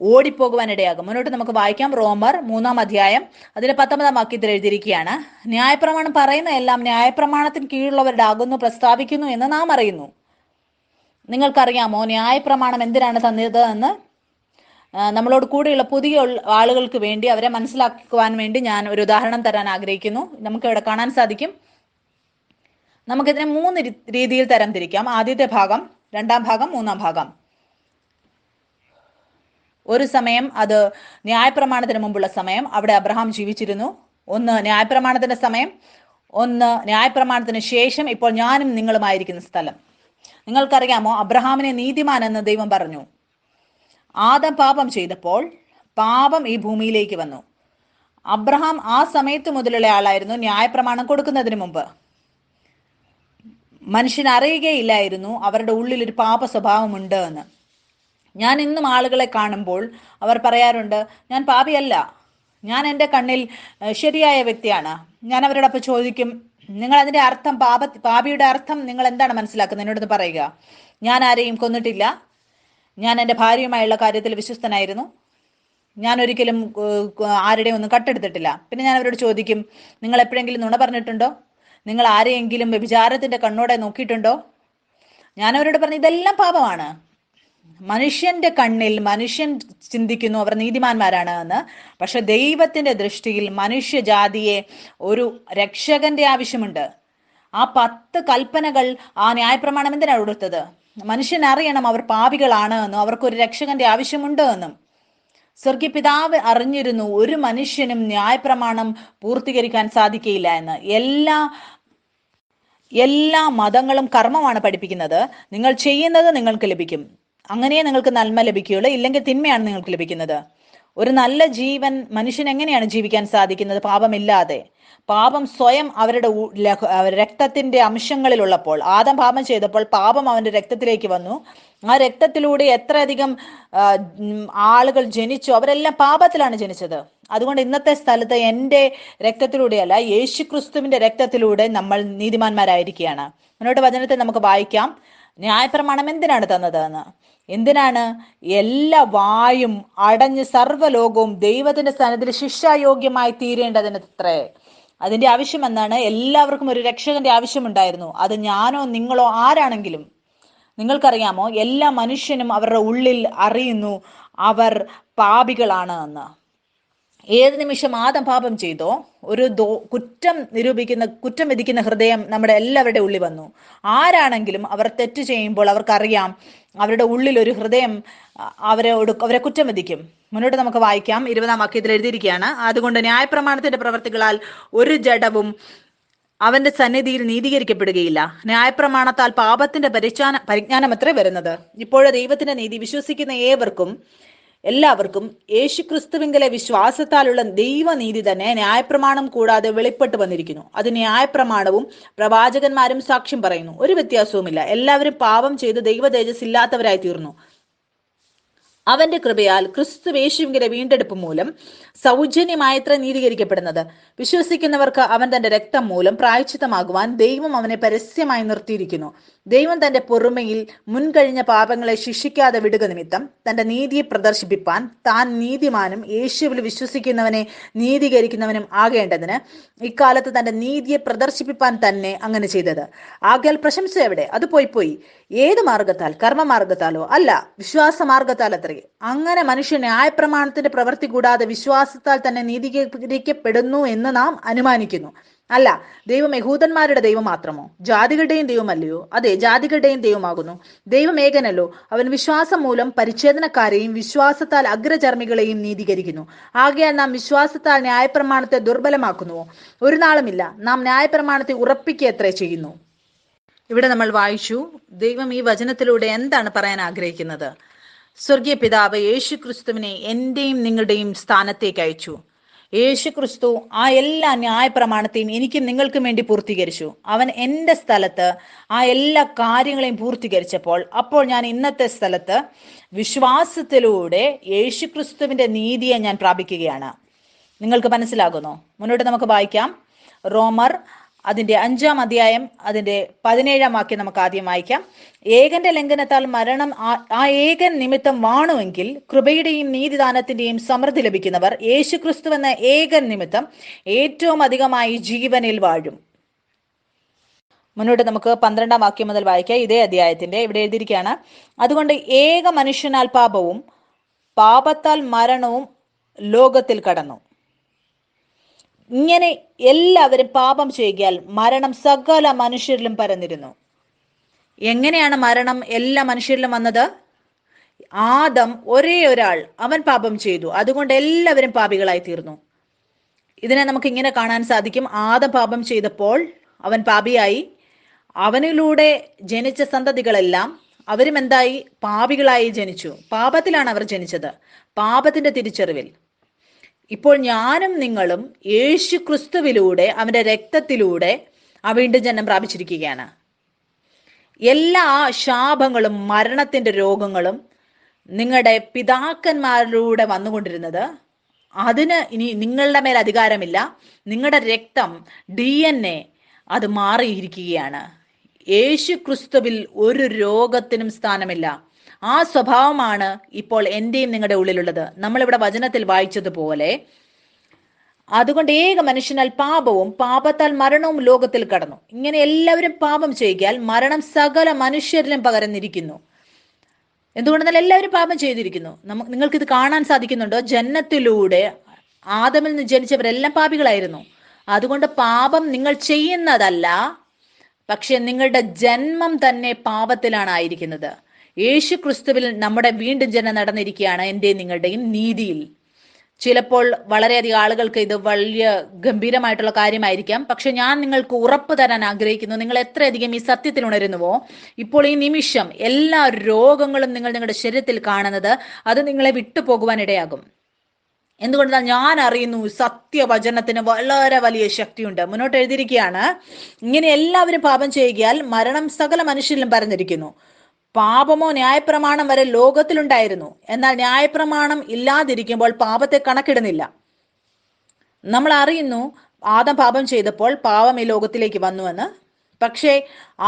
ഓടിപ്പോകുവാനിടയാകും. മുന്നോട്ട് നമുക്ക് വായിക്കാം. റോമർ 3-ാം അധ്യായം അതിലെ 19-ാം വാക്യത്തിൽ എഴുതിയിരിക്കുകയാണ്, ന്യായപ്രമാണം പറയുന്ന എല്ലാം ന്യായപ്രമാണത്തിന് കീഴുള്ളവരുടെ ആകുന്നു പ്രസ്താവിക്കുന്നു എന്ന് നാം അറിയുന്നു. നിങ്ങൾക്കറിയാമോ ന്യായപ്രമാണം എന്തിനാണ് തന്നത് എന്ന്? നമ്മളോട് കൂടെയുള്ള പുതിയ ആളുകൾക്ക് വേണ്ടി, അവരെ മനസ്സിലാക്കുവാൻ വേണ്ടി ഞാൻ ഒരു ഉദാഹരണം തരാൻ ആഗ്രഹിക്കുന്നു. നമുക്കിവിടെ കാണാൻ സാധിക്കും. നമുക്കിതിനെ 3 രീതിയിൽ തരംതിരിക്കാം. ആദ്യത്തെ ഭാഗം, 2-ാം ഭാഗം, 3-ാം ഭാഗം. ഒരു സമയം അത് ന്യായപ്രമാണത്തിന് മുമ്പുള്ള സമയം, അവിടെ അബ്രഹാം ജീവിച്ചിരുന്നു. ഒന്ന് ന്യായപ്രമാണത്തിന്റെ സമയം, ഒന്ന് ന്യായപ്രമാണത്തിന് ശേഷം ഇപ്പോൾ ഞാനും നിങ്ങളുമായിരിക്കുന്ന സ്ഥലം. നിങ്ങൾക്കറിയാമോ അബ്രഹാമിനെ നീതിമാൻ എന്ന് ദൈവം പറഞ്ഞു. ആദം പാപം ചെയ്തപ്പോൾ പാപം ഈ ഭൂമിയിലേക്ക് വന്നു. അബ്രഹാം ആ സമയത്ത് മുതലുള്ള ആളായിരുന്നു. ന്യായപ്രമാണം കൊടുക്കുന്നതിന് മുമ്പ് മനുഷ്യൻ അറിയുകയില്ലായിരുന്നു അവരുടെ ഉള്ളിൽ ഒരു പാപ സ്വഭാവമുണ്ട് എന്ന്. ഞാൻ ഇന്നും ആളുകളെ കാണുമ്പോൾ അവർ പറയാറുണ്ട്, ഞാൻ പാപിയല്ല, ഞാൻ എൻ്റെ കണ്ണിൽ ശരിയായ വ്യക്തിയാണ്. ഞാൻ അവരോട് അപ്പോൾ ചോദിക്കും, നിങ്ങൾ അതിൻ്റെ അർത്ഥം, പാപിയുടെ അർത്ഥം നിങ്ങൾ എന്താണ് മനസ്സിലാക്കുന്നത്? എന്നോടൊന്ന് പറയുക. ഞാൻ ആരെയും കൊന്നിട്ടില്ല, ഞാൻ എൻ്റെ ഭാര്യയുമായുള്ള കാര്യത്തിൽ വിശ്വസ്തനായിരുന്നു, ഞാൻ ഒരിക്കലും ആരുടെയും ഒന്നും കട്ടെടുത്തിട്ടില്ല. പിന്നെ ഞാൻ അവരോട് ചോദിക്കും, നിങ്ങൾ എപ്പോഴെങ്കിലും നുണ പറഞ്ഞിട്ടുണ്ടോ? നിങ്ങൾ ആരെയെങ്കിലും വ്യഭിചാരത്തിന്റെ കണ്ണോടെ നോക്കിയിട്ടുണ്ടോ? ഞാൻ അവരോട് പറഞ്ഞു, ഇതെല്ലാം പാപമാണ്. മനുഷ്യന്റെ കണ്ണിൽ മനുഷ്യൻ ചിന്തിക്കുന്നു അവർ നീതിമാന്മാരാണ് എന്ന്. പക്ഷെ ദൈവത്തിന്റെ ദൃഷ്ടിയിൽ മനുഷ്യജാതിയെ ഒരു രക്ഷകന്റെ ആവശ്യമുണ്ട്. ആ 10 കൽപ്പനകൾ, ആ ന്യായപ്രമാണം എന്തിനാണ് കൊടുത്തത്? മനുഷ്യൻ അറിയണം അവർ പാപികളാണ് എന്നും അവർക്കൊരു രക്ഷകന്റെ ആവശ്യമുണ്ട് എന്നും. സ്വർഗീയ പിതാവ് അറിഞ്ഞിരുന്നു ഒരു മനുഷ്യനും ന്യായപ്രമാണം പൂർത്തീകരിക്കാൻ സാധിക്കയില്ല എന്ന്. എല്ലാ മതങ്ങളും കർമ്മമാണ് പഠിപ്പിക്കുന്നത്. നിങ്ങൾ ചെയ്യുന്നത് നിങ്ങൾക്ക് ലഭിക്കും, അങ്ങനെ നിങ്ങൾക്ക് നന്മ ലഭിക്കുകയുള്ളൂ, ഇല്ലെങ്കിൽ തിന്മയാണ് നിങ്ങൾക്ക് ലഭിക്കുന്നത്. ഒരു നല്ല ജീവൻ മനുഷ്യൻ എങ്ങനെയാണ് ജീവിക്കാൻ സാധിക്കുന്നത്? പാപമില്ലാതെ. പാപം സ്വയം അവരുടെ രക്തത്തിന്റെ അംശങ്ങളിലുള്ളപ്പോൾ, ആദം പാപം ചെയ്തപ്പോൾ പാപം അവന്റെ രക്തത്തിലേക്ക് വന്നു. ആ രക്തത്തിലൂടെ എത്രയധികം ആളുകൾ ജനിച്ചു, അവരെല്ലാം പാപത്തിലാണ് ജനിച്ചത്. അതുകൊണ്ട് ഇന്നത്തെ സ്ഥലത്ത് എൻ്റെ രക്തത്തിലൂടെയല്ല, യേശു ക്രിസ്തുവിന്റെ രക്തത്തിലൂടെ നമ്മൾ നീതിമാന്മാരായിരിക്കുകയാണ്. മുന്നോട്ട് വചനത്തെ നമുക്ക് വായിക്കാം. ന്യായപ്രമാണം എന്തിനാണ് തന്നത് എന്ന്. എന്തിനാണ്? എല്ലാ വായും അടഞ്ഞ് സർവ്വലോകവും ദൈവത്തിന്റെ സ്ഥാനത്തിൽ ശിക്ഷായോഗ്യമായി തീരേണ്ടതിനത്രേ. അതിന്റെ ആവശ്യം എന്താണ്? എല്ലാവർക്കും ഒരു രക്ഷകന്റെ ആവശ്യമുണ്ടായിരുന്നു. അത് ഞാനോ നിങ്ങളോ ആരാണെങ്കിലും. നിങ്ങൾക്കറിയാമോ, എല്ലാ മനുഷ്യനും അവരുടെ ഉള്ളിൽ അറിയുന്നു അവർ പാപികളാണ് എന്ന്. ഏത് നിമിഷം ആദം പാപം ചെയ്തോ, ഒരു കുറ്റം വിധിക്കുന്ന ഹൃദയം നമ്മുടെ എല്ലാവരുടെ ഉള്ളിൽ വന്നു. ആരാണെങ്കിലും അവർ തെറ്റ് ചെയ്യുമ്പോൾ അവർക്കറിയാം അവരുടെ ഉള്ളിൽ ഒരു ഹൃദയം അവരെ കുറ്റം വിധിക്കും. മുന്നോട്ട് നമുക്ക് വായിക്കാം. 20-ാം വാക്യത്തിൽ എഴുതിയിരിക്കുകയാണ്, അതുകൊണ്ട് ന്യായപ്രമാണത്തിന്റെ പ്രവർത്തികളാൽ ഒരു ജഡവും അവന്റെ സന്നിധിയിൽ നീതീകരിക്കപ്പെടുകയില്ല. ന്യായപ്രമാണത്താൽ പാപത്തിന്റെ പരിജ്ഞാനം അത്രേ വരുന്നത്. ഇപ്പോഴേ ദൈവത്തിന്റെ നീതി വിശ്വസിക്കുന്ന എല്ലാവർക്കും യേശുക്രിസ്തുവിങ്കലെ വിശ്വാസത്താലുള്ള ദൈവനീതി തന്നെ ന്യായപ്രമാണം കൂടാതെ വെളിപ്പെട്ട് വന്നിരിക്കുന്നു. അത് ന്യായപ്രമാണവും പ്രവാചകന്മാരും സാക്ഷ്യം പറയുന്നു. ഒരു വ്യത്യാസവുമില്ല. എല്ലാവരും പാപം ചെയ്ത് ദൈവ തേജസ് ഇല്ലാത്തവരായി തീർന്നു. അവന്റെ കൃപയാൽ ക്രിസ്തുയേശുവിന്റെ വീണ്ടെടുപ്പ് മൂലം സൗജന്യമായത്ര നീതീകരിക്കപ്പെടുന്നത്. വിശ്വസിക്കുന്നവർക്ക് അവൻ തന്റെ രക്തം മൂലം പ്രായശ്ചിത്തമാകുവാൻ ദൈവം അവനെ പരസ്യമായി നിർത്തിയിരിക്കുന്നു. ദൈവം തന്റെ പൊറുമയിൽ മുൻകഴിഞ്ഞ പാപങ്ങളെ ശിക്ഷിക്കാതെ വിടുക നിമിത്തം തന്റെ നീതിയെ പ്രദർശിപ്പിപ്പാൻ താൻ നീതിമാനും യേശുവിൽ വിശ്വസിക്കുന്നവനെ നീതീകരിക്കുന്നവനും ആകേണ്ടതിന് ഇക്കാലത്ത് തന്റെ നീതിയെ പ്രദർശിപ്പിപ്പാൻ തന്നെ അങ്ങനെ ചെയ്തത്. ആകയാൽ പ്രശംസ എവിടെ? അത് പോയി. ഏത് മാർഗത്താൽ? കർമ്മമാർഗത്താലോ? അല്ല, വിശ്വാസമാർഗത്താൽ അത്രേ. അങ്ങനെ മനുഷ്യൻ ന്യായപ്രമാണത്തിന്റെ പ്രവൃത്തി കൂടാതെ വിശ്വാസത്താൽ തന്നെ നീതീകരിക്കപ്പെടുന്നു എന്ന് നാം അനുമാനിക്കുന്നു. അല്ല, ദൈവം യഹൂദന്മാരുടെ ദൈവം മാത്രമോ? ജാതികളുടെയും ദൈവമല്ലയോ? അതെ, ജാതികളുടെയും ദൈവമാകുന്നു. ദൈവം ഏകനല്ലോ? അവൻ വിശ്വാസം മൂലം പരിച്ഛേദനക്കാരെയും വിശ്വാസത്താൽ അഗ്രചർമ്മികളെയും നീതീകരിക്കുന്നു. ആകയാൽ നാം വിശ്വാസത്താൽ ന്യായപ്രമാണത്തെ ദുർബലമാക്കുന്നുവോ? ഒരു നാളുമില്ല. നാം ന്യായപ്രമാണത്തെ ഉറപ്പിക്കുകയത്രേ ചെയ്യുന്നു. ഇവിടെ നമ്മൾ വായിച്ചു, ദൈവം ഈ വചനത്തിലൂടെ എന്താണ് പറയാൻ ആഗ്രഹിക്കുന്നത്? സ്വർഗീയ പിതാവ് യേശു ക്രിസ്തുവിനെ എന്റെയും നിങ്ങളുടെയും സ്ഥാനത്തേക്ക് അയച്ചു. യേശു ക്രിസ്തു ആ എല്ലാ ന്യായപ്രമാണത്തെയും എനിക്കും നിങ്ങൾക്കും വേണ്ടി പൂർത്തീകരിച്ചു. അവൻ എൻ്റെ സ്ഥലത്ത് ആ എല്ലാ കാര്യങ്ങളെയും പൂർത്തീകരിച്ചപ്പോൾ, അപ്പോൾ ഞാൻ ഇന്നത്തെ സ്ഥലത്ത് വിശ്വാസത്തിലൂടെ യേശു ക്രിസ്തുവിന്റെ നീതിയെ ഞാൻ പ്രാപിക്കുകയാണ്. നിങ്ങൾക്ക് മനസ്സിലാകുന്നോ? മുന്നോട്ട് നമുക്ക് വായിക്കാം. റോമർ അതിന്റെ 5-ാം അധ്യായം അതിന്റെ 17-ാം വാക്യം നമുക്ക് ആദ്യം വായിക്കാം. ഏകന്റെ ലംഘനത്താൽ മരണം ആ ഏകൻ നിമിത്തം വാണുവെങ്കിൽ കൃപയുടെയും നീതിദാനത്തിന്റെയും സമൃദ്ധി ലഭിക്കുന്നവർ യേശുക്രിസ്തു എന്ന ഏകൻ നിമിത്തം ഏറ്റവും അധികമായി ജീവനിൽ വാഴും. മുന്നോട്ട് നമുക്ക് 12-ാം വാക്യം മുതൽ വായിക്കാം. ഇതേ അധ്യായത്തിന്റെ ഇവിടെ എഴുതിയിരിക്കുകയാണ്, അതുകൊണ്ട് ഏക മനുഷ്യനാൽ പാപവും പാപത്താൽ മരണവും ലോകത്തിൽ കടന്നു. ഇങ്ങനെ എല്ലാവരും പാപം ചെയ്യുകയാൽ മരണം സകല മനുഷ്യരിലും പരന്നിരുന്നു. എങ്ങനെയാണ് മരണം എല്ലാ മനുഷ്യരിലും വന്നത്? ആദം ഒരേ ഒരാൾ, അവൻ പാപം ചെയ്തു. അതുകൊണ്ട് എല്ലാവരും പാപികളായി തീർന്നു. ഇതിനെ നമുക്ക് ഇങ്ങനെ കാണാൻ സാധിക്കും. ആദം പാപം ചെയ്തപ്പോൾ അവൻ പാപിയായി. അവനിലൂടെ ജനിച്ച സന്തതികളെല്ലാം അവരും എന്തായി? പാപികളായി ജനിച്ചു. പാപത്തിലാണ് അവർ ജനിച്ചത്, പാപത്തിന്റെ തിരിച്ചറിവിൽ. ഇപ്പോൾ ഞാനും നിങ്ങളും യേശു ക്രിസ്തുവിലൂടെ അവന്റെ രക്തത്തിലൂടെ ആ വീണ്ടും ജന്മം പ്രാപിച്ചിരിക്കുകയാണ്. എല്ലാ ശാപങ്ങളും മരണത്തിന്റെ രോഗങ്ങളും നിങ്ങളുടെ പിതാക്കന്മാരിലൂടെ വന്നുകൊണ്ടിരുന്നത്, അതിന് ഇനി നിങ്ങളുടെ മേൽ അധികാരമില്ല. നിങ്ങളുടെ രക്തം DNA അത് മാറിയിരിക്കുകയാണ്. യേശു ക്രിസ്തുവിൽ ഒരു രോഗത്തിനും സ്ഥാനമില്ല. ആ സ്വഭാവമാണ് ഇപ്പോൾ എന്റെയും നിങ്ങളുടെ ഉള്ളിലുള്ളത്. നമ്മളിവിടെ വചനത്തിൽ വായിച്ചതുപോലെ, അതുകൊണ്ട് ഏക മനുഷ്യനാൽ പാപവും പാപത്താൽ മരണവും ലോകത്തിൽ കടന്നു. ഇങ്ങനെ എല്ലാവരും പാപം ചെയ്യിക്കാൻ മരണം സകല മനുഷ്യരിലും പകർന്നിരിക്കുന്നു. എന്തുകൊണ്ടെന്നാൽ എല്ലാവരും പാപം ചെയ്തിരിക്കുന്നു. നിങ്ങൾക്കിത് കാണാൻ സാധിക്കുന്നുണ്ടോ? ജന്നത്തിലൂടെ ആദമിൽ നിന്ന് ജനിച്ചവരെല്ലാം പാപികളായിരുന്നു. അതുകൊണ്ട് പാപം നിങ്ങൾ ചെയ്യുന്നതല്ല, പക്ഷെ നിങ്ങളുടെ ജന്മം തന്നെ പാപത്തിലാണ് ആയിരിക്കുന്നത്. യേശു ക്രിസ്തുവിൽ നമ്മുടെ വീണ്ടും ജന്മം നടന്നിരിക്കുകയാണ്, എൻ്റെയും നിങ്ങളുടെയും നീതിയിൽ. ചിലപ്പോൾ വളരെയധികം ആളുകൾക്ക് ഇത് വലിയ ഗംഭീരമായിട്ടുള്ള കാര്യമായിരിക്കാം. പക്ഷെ ഞാൻ നിങ്ങൾക്ക് ഉറപ്പ് തരാൻ ആഗ്രഹിക്കുന്നു, നിങ്ങൾ എത്രയധികം ഈ സത്യത്തിൽ ഉണരുന്നുവോ, ഇപ്പോൾ ഈ നിമിഷം എല്ലാ രോഗങ്ങളും നിങ്ങളുടെ ശരീരത്തിൽ കാണുന്നത് അത് നിങ്ങളെ വിട്ടുപോകുവാൻ ഇടയാകും. എന്തുകൊണ്ടാണ്? ഞാൻ അറിയുന്നു സത്യവചനത്തിന് വളരെ വലിയ ശക്തിയുണ്ട്. മുന്നോട്ട് എഴുതിയിരിക്കുകയാണ്, ഇങ്ങനെ എല്ലാവരും പാപം ചെയ്യുകയാൽ മരണം സകല മനുഷ്യരിലും പരന്നിരിക്കുന്നു. പാപമോ ന്യായപ്രമാണം വരെ ലോകത്തിലുണ്ടായിരുന്നു, എന്നാൽ ന്യായപ്രമാണം ഇല്ലാതിരിക്കുമ്പോൾ പാപത്തെ കണക്കിടുന്നില്ല. നമ്മൾ അറിയുന്നു ആദം പാപം ചെയ്തപ്പോൾ പാപം ഈ ലോകത്തിലേക്ക് വന്നുവെന്ന്. പക്ഷേ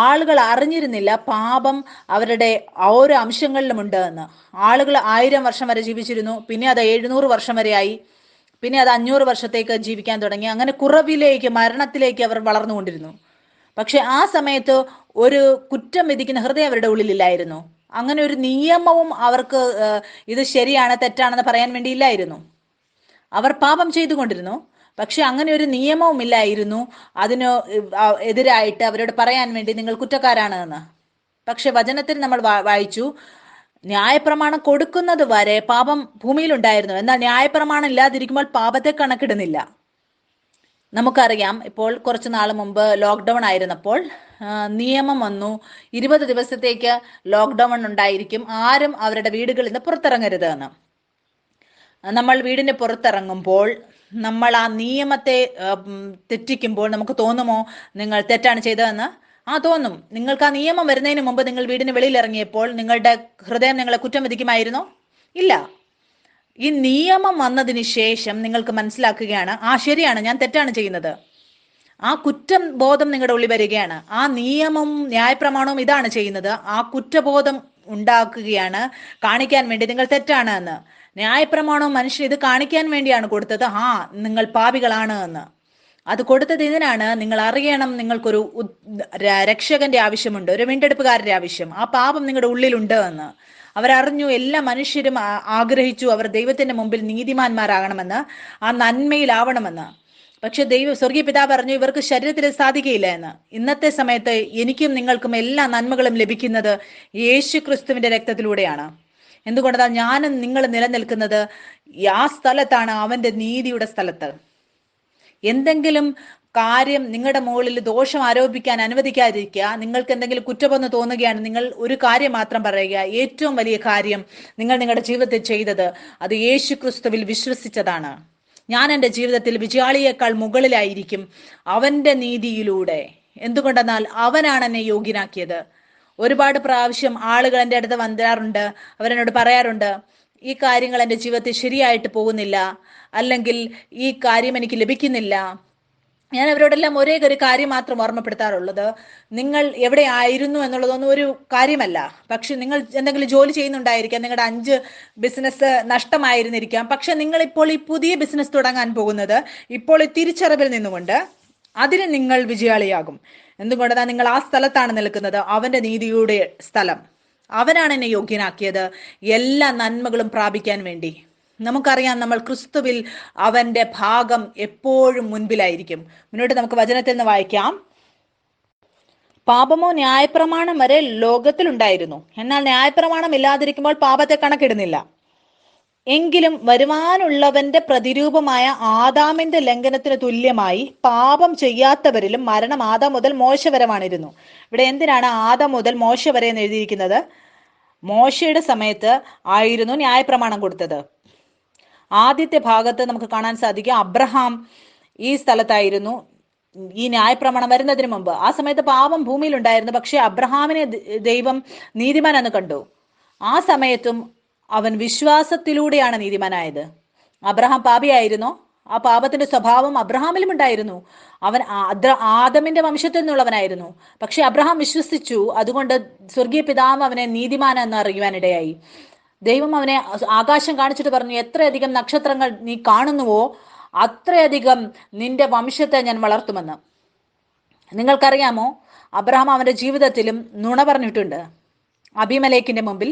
ആളുകൾ അറിഞ്ഞിരുന്നില്ല പാപം അവരുടെ ഓരോ അംശങ്ങളിലും ഉണ്ട് എന്ന്. ആളുകൾ 1000 വർഷം വരെ ജീവിച്ചിരുന്നു, പിന്നെ അത് 700 വർഷം വരെയായി, പിന്നെ അത് 500 വർഷത്തേക്ക് ജീവിക്കാൻ തുടങ്ങി. അങ്ങനെ കുറവിലേക്ക്, മരണത്തിലേക്ക് അവർ വളർന്നുകൊണ്ടിരുന്നു. പക്ഷെ ആ സമയത്ത് ഒരു കുറ്റം വിധിക്കുന്ന ഹൃദയം അവരുടെ ഉള്ളിലില്ലായിരുന്നു. അങ്ങനെ ഒരു നിയമവും അവർക്ക് ഇത് ശരിയാണ് തെറ്റാണെന്ന് പറയാൻ വേണ്ടിയില്ലായിരുന്നു. അവർ പാപം ചെയ്തുകൊണ്ടിരുന്നു, പക്ഷെ അങ്ങനെ ഒരു നിയമവും ഇല്ലായിരുന്നു അതിന് എതിരായിട്ട് അവരോട് പറയാൻ വേണ്ടി നിങ്ങൾ കുറ്റക്കാരാണ് എന്ന്. പക്ഷെ വചനത്തിൽ നമ്മൾ വായിച്ചു, ന്യായപ്രമാണം കൊടുക്കുന്നത് വരെ പാപം ഭൂമിയിലുണ്ടായിരുന്നു, എന്നാൽ ന്യായപ്രമാണം ഇല്ലാതിരിക്കുമ്പോൾ പാപത്തെ കണക്കിടുന്നില്ല. നമുക്കറിയാം, ഇപ്പോൾ കുറച്ച് നാൾ മുമ്പ് ലോക്ക്ഡൗൺ ആയിരുന്നപ്പോൾ നിയമം വന്നു, 20 ദിവസത്തേക്ക് ലോക്ക്ഡൗൺ ഉണ്ടായിരിക്കും, ആരും അവരുടെ വീടുകളിൽ നിന്ന് പുറത്തിറങ്ങരുത് എന്ന്. നമ്മൾ വീടിന് പുറത്തിറങ്ങുമ്പോൾ നമ്മൾ ആ നിയമത്തെ തെറ്റിക്കുമ്പോൾ നമുക്ക് തോന്നുമോ നിങ്ങൾ തെറ്റാണ് ചെയ്തതെന്ന്? തോന്നും. നിങ്ങൾക്ക് ആ നിയമം വരുന്നതിന് മുമ്പ് നിങ്ങൾ വീടിന് വെളിയിൽ ഇറങ്ങിയപ്പോൾ നിങ്ങളുടെ ഹൃദയം നിങ്ങളെ കുറ്റം വിധിക്കുമായിരുന്നോ? ഇല്ല. ഈ നിയമം വന്നതിന് ശേഷം നിങ്ങൾക്ക് മനസ്സിലാക്കുകയാണ്, ശരിയാണ്, ഞാൻ തെറ്റാണ് ചെയ്യുന്നത്. ആ കുറ്റം ബോധം നിങ്ങളുടെ ഉള്ളിൽ വരികയാണ്. ആ നിയമവും ന്യായപ്രമാണവും ഇതാണ് ചെയ്യുന്നത്, ആ കുറ്റബോധം ഉണ്ടാക്കുകയാണ്, കാണിക്കാൻ വേണ്ടി നിങ്ങൾ തെറ്റാണ് എന്ന്. ന്യായപ്രമാണവും മനുഷ്യൻ ഇത് കാണിക്കാൻ വേണ്ടിയാണ് കൊടുത്തത്, നിങ്ങൾ പാപികളാണ് എന്ന്. അത് കൊടുത്തത് ഇതിനാണ്, നിങ്ങൾ അറിയണം നിങ്ങൾക്കൊരു രക്ഷകന്റെ ആവശ്യമുണ്ട്, ഒരു വീണ്ടെടുപ്പുകാരന്റെ ആവശ്യം, ആ പാപം നിങ്ങളുടെ ഉള്ളിലുണ്ട് എന്ന്. അവരറിഞ്ഞു, എല്ലാ മനുഷ്യരും ആഗ്രഹിച്ചു അവർ ദൈവത്തിന്റെ മുമ്പിൽ നീതിമാന്മാരാകണമെന്ന്, ആ നന്മയിലാവണമെന്ന്. പക്ഷെ സ്വർഗീയ പിതാവ് പറഞ്ഞു ഇവർക്ക് ശരീരത്തിൽ സാധിക്കുകയില്ല എന്ന്. ഇന്നത്തെ സമയത്ത് എനിക്കും നിങ്ങൾക്കും എല്ലാ നന്മകളും ലഭിക്കുന്നത് യേശു ക്രിസ്തുവിന്റെ രക്തത്തിലൂടെയാണ്. എന്തുകൊണ്ടാണ്? ഞാനും നിങ്ങൾ നിലനിൽക്കുന്നത് ആ സ്ഥലത്താണ്, അവന്റെ നീതിയുടെ സ്ഥലത്ത്. എന്തെങ്കിലും കാര്യം നിങ്ങളുടെ മുകളിൽ ദോഷം ആരോപിക്കാൻ അനുവദിക്കാതിരിക്കുക. നിങ്ങൾക്ക് എന്തെങ്കിലും കുറ്റമെന്ന് തോന്നുകയാണ്, നിങ്ങൾ ഒരു കാര്യം മാത്രം പറയുക, ഏറ്റവും വലിയ കാര്യം നിങ്ങൾ നിങ്ങളുടെ ജീവിതത്തിൽ ചെയ്തത് അത് യേശു ക്രിസ്തുവിൽ വിശ്വസിച്ചതാണ്. ഞാൻ എൻ്റെ ജീവിതത്തിൽ വിജയാളിയേക്കാൾ മുകളിലായിരിക്കും അവന്റെ നീതിയിലൂടെ. എന്തുകൊണ്ടെന്നാൽ അവനാണ് എന്നെ യോഗ്യനാക്കിയത്. ഒരുപാട് പ്രാവശ്യം ആളുകൾ എൻ്റെ അടുത്ത് വരാറുണ്ട്, അവരെന്നോട് പറയാറുണ്ട്, ഈ കാര്യങ്ങൾ എൻ്റെ ജീവിതത്തിൽ ശരിയായിട്ട് പോകുന്നില്ല, അല്ലെങ്കിൽ ഈ കാര്യം എനിക്ക് ലഭിക്കുന്നില്ല. ഞാൻ അവരോടെല്ലാം ഒരേ ഒരു കാര്യം മാത്രം ഓർമ്മപ്പെടുത്താറുള്ളത്, നിങ്ങൾ എവിടെ ആയിരുന്നു എന്നുള്ളതൊന്നും ഒരു കാര്യമല്ല. പക്ഷെ നിങ്ങൾ എന്തെങ്കിലും ജോലി ചെയ്യുന്നുണ്ടായിരിക്കാം, നിങ്ങളുടെ 5 ബിസിനസ് നഷ്ടമായിരുന്നിരിക്കാം, പക്ഷെ നിങ്ങൾ ഇപ്പോൾ ഈ പുതിയ ബിസിനസ് തുടങ്ങാൻ പോകുന്നത് ഇപ്പോൾ ഈ തിരിച്ചറിവിൽ നിന്നുകൊണ്ട് അതിന് നിങ്ങൾ വിജയാളിയാകും. എന്തുകൊണ്ടാണ്? നിങ്ങൾ ആ സ്ഥലത്താണ് നിൽക്കുന്നത്, അവന്റെ നീതിയുടെ സ്ഥലം. അവനാണ് എന്നെ യോഗ്യനാക്കിയത് എല്ലാ നന്മകളും പ്രാപിക്കാൻ വേണ്ടി. നമുക്കറിയാം, നമ്മൾ ക്രിസ്തുവിൽ അവന്റെ ഭാഗം എപ്പോഴും മുൻപിലായിരിക്കും. മുന്നോട്ട് നമുക്ക് വചനത്തിൽ നിന്ന് വായിക്കാം. പാപമോ ന്യായപ്രമാണം വരെ ലോകത്തിലുണ്ടായിരുന്നു, എന്നാൽ ന്യായപ്രമാണം ഇല്ലാതിരിക്കുമ്പോൾ പാപത്തെ കണക്കിടുന്നില്ല. എങ്കിലും വരുവാനുള്ളവന്റെ പ്രതിരൂപമായ ആദാമിന്റെ ലംഘനത്തിന് തുല്യമായി പാപം ചെയ്യാത്തവരിലും മരണം ആദാം മുതൽ മോശ വരെ വന്നിരുന്നു. ഇവിടെ എന്തിനാണ് ആദാം മുതൽ മോശ വരെ എന്ന് എഴുതിയിരിക്കുന്നത്? മോശയുടെ സമയത്ത് ആയിരുന്നു ന്യായപ്രമാണം കൊടുത്തത്. ആദ്യത്തെ ഭാഗത്ത് നമുക്ക് കാണാൻ സാധിക്കും, അബ്രഹാം ഈ സ്ഥലത്തായിരുന്നു ഈ ന്യായപ്രമാണം വരുന്നതിന് മുമ്പ്. ആ സമയത്ത് പാപം ഭൂമിയിൽ ഉണ്ടായിരുന്നു, പക്ഷെ അബ്രഹാമിനെ ദൈവം നീതിമാൻ എന്ന് കണ്ടു. ആ സമയത്തും അവൻ വിശ്വാസത്തിലൂടെയാണ് നീതിമാനായത്. അബ്രഹാം പാപിയായിരുന്നു, ആ പാപത്തിന്റെ സ്വഭാവം അബ്രഹാമിലും ഉണ്ടായിരുന്നു. അവൻ ആദമിന്റെ വംശത്തിൽ നിന്നുള്ളവനായിരുന്നു. പക്ഷെ അബ്രഹാം വിശ്വസിച്ചു, അതുകൊണ്ട് സ്വർഗീയ പിതാവ് അവനെ നീതിമാൻ എന്ന് അറിയുവാനിടയായി. ദൈവം അവനെ ആകാശം കാണിച്ചിട്ട് പറഞ്ഞു, എത്രയധികം നക്ഷത്രങ്ങൾ നീ കാണുന്നുവോ അത്രയധികം നിന്റെ വംശത്തെ ഞാൻ വളർത്തുമെന്ന്. നിങ്ങൾക്കറിയാമോ, അബ്രഹാം അവന്റെ ജീവിതത്തിലും നുണ പറഞ്ഞിട്ടുണ്ട്. അബീമലേക്കിന്റെ മുമ്പിൽ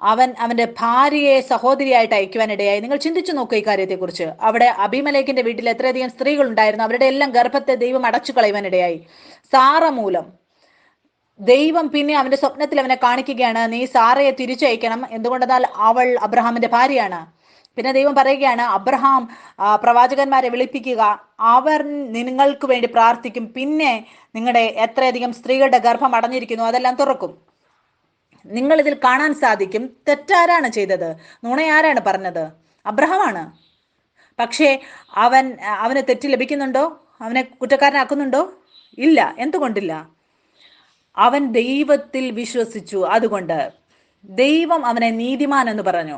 അവൻ അവന്റെ ഭാര്യയെ സഹോദരിയായിട്ട് അയക്കുവാനിടയായി. നിങ്ങൾ ചിന്തിച്ചു നോക്കുക ഈ കാര്യത്തെക്കുറിച്ച്. അവിടെ അബീമലേക്കിന്റെ വീട്ടിൽ എത്രയധികം സ്ത്രീകൾ ഉണ്ടായിരുന്നു. അവരുടെ എല്ലാം ഗർഭത്തെ ദൈവം അടച്ചു കളയുവാനിടയായി. സാറ മൂലം ദൈവം പിന്നെ അവന്റെ സ്വപ്നത്തിൽ അവനെ കാണിക്കുകയാണ്, നീ സാറയെ തിരിച്ചയക്കണം, എന്തുകൊണ്ടെന്നാൽ അവൾ അബ്രഹാമിന്റെ ഭാര്യയാണ്. പിന്നെ ദൈവം പറയുകയാണ്, അബ്രഹാം പ്രവാചകന്മാരെ വിളിപ്പിക്കുക, അവർ നിങ്ങൾക്ക് വേണ്ടി പ്രാർത്ഥിക്കും, പിന്നെ നിങ്ങളുടെ എത്രയധികം സ്ത്രീകളുടെ ഗർഭം അടഞ്ഞിരിക്കുന്നു അതെല്ലാം തുറക്കും. നിങ്ങൾ ഇതിൽ കാണാൻ സാധിക്കും, തെറ്റാരാണ് ചെയ്തത്, നുണയാരാണ് പറഞ്ഞത്? അബ്രഹാമാണ്. പക്ഷേ അവന് തെറ്റ് ലഭിക്കുന്നുണ്ടോ? അവനെ കുറ്റക്കാരനാക്കുന്നുണ്ടോ? ഇല്ല. എന്തുകൊണ്ടില്ല? അവൻ ദൈവത്തിൽ വിശ്വസിച്ചു. അതുകൊണ്ട് ദൈവം അവനെ നീതിമാൻ എന്ന് പറഞ്ഞു.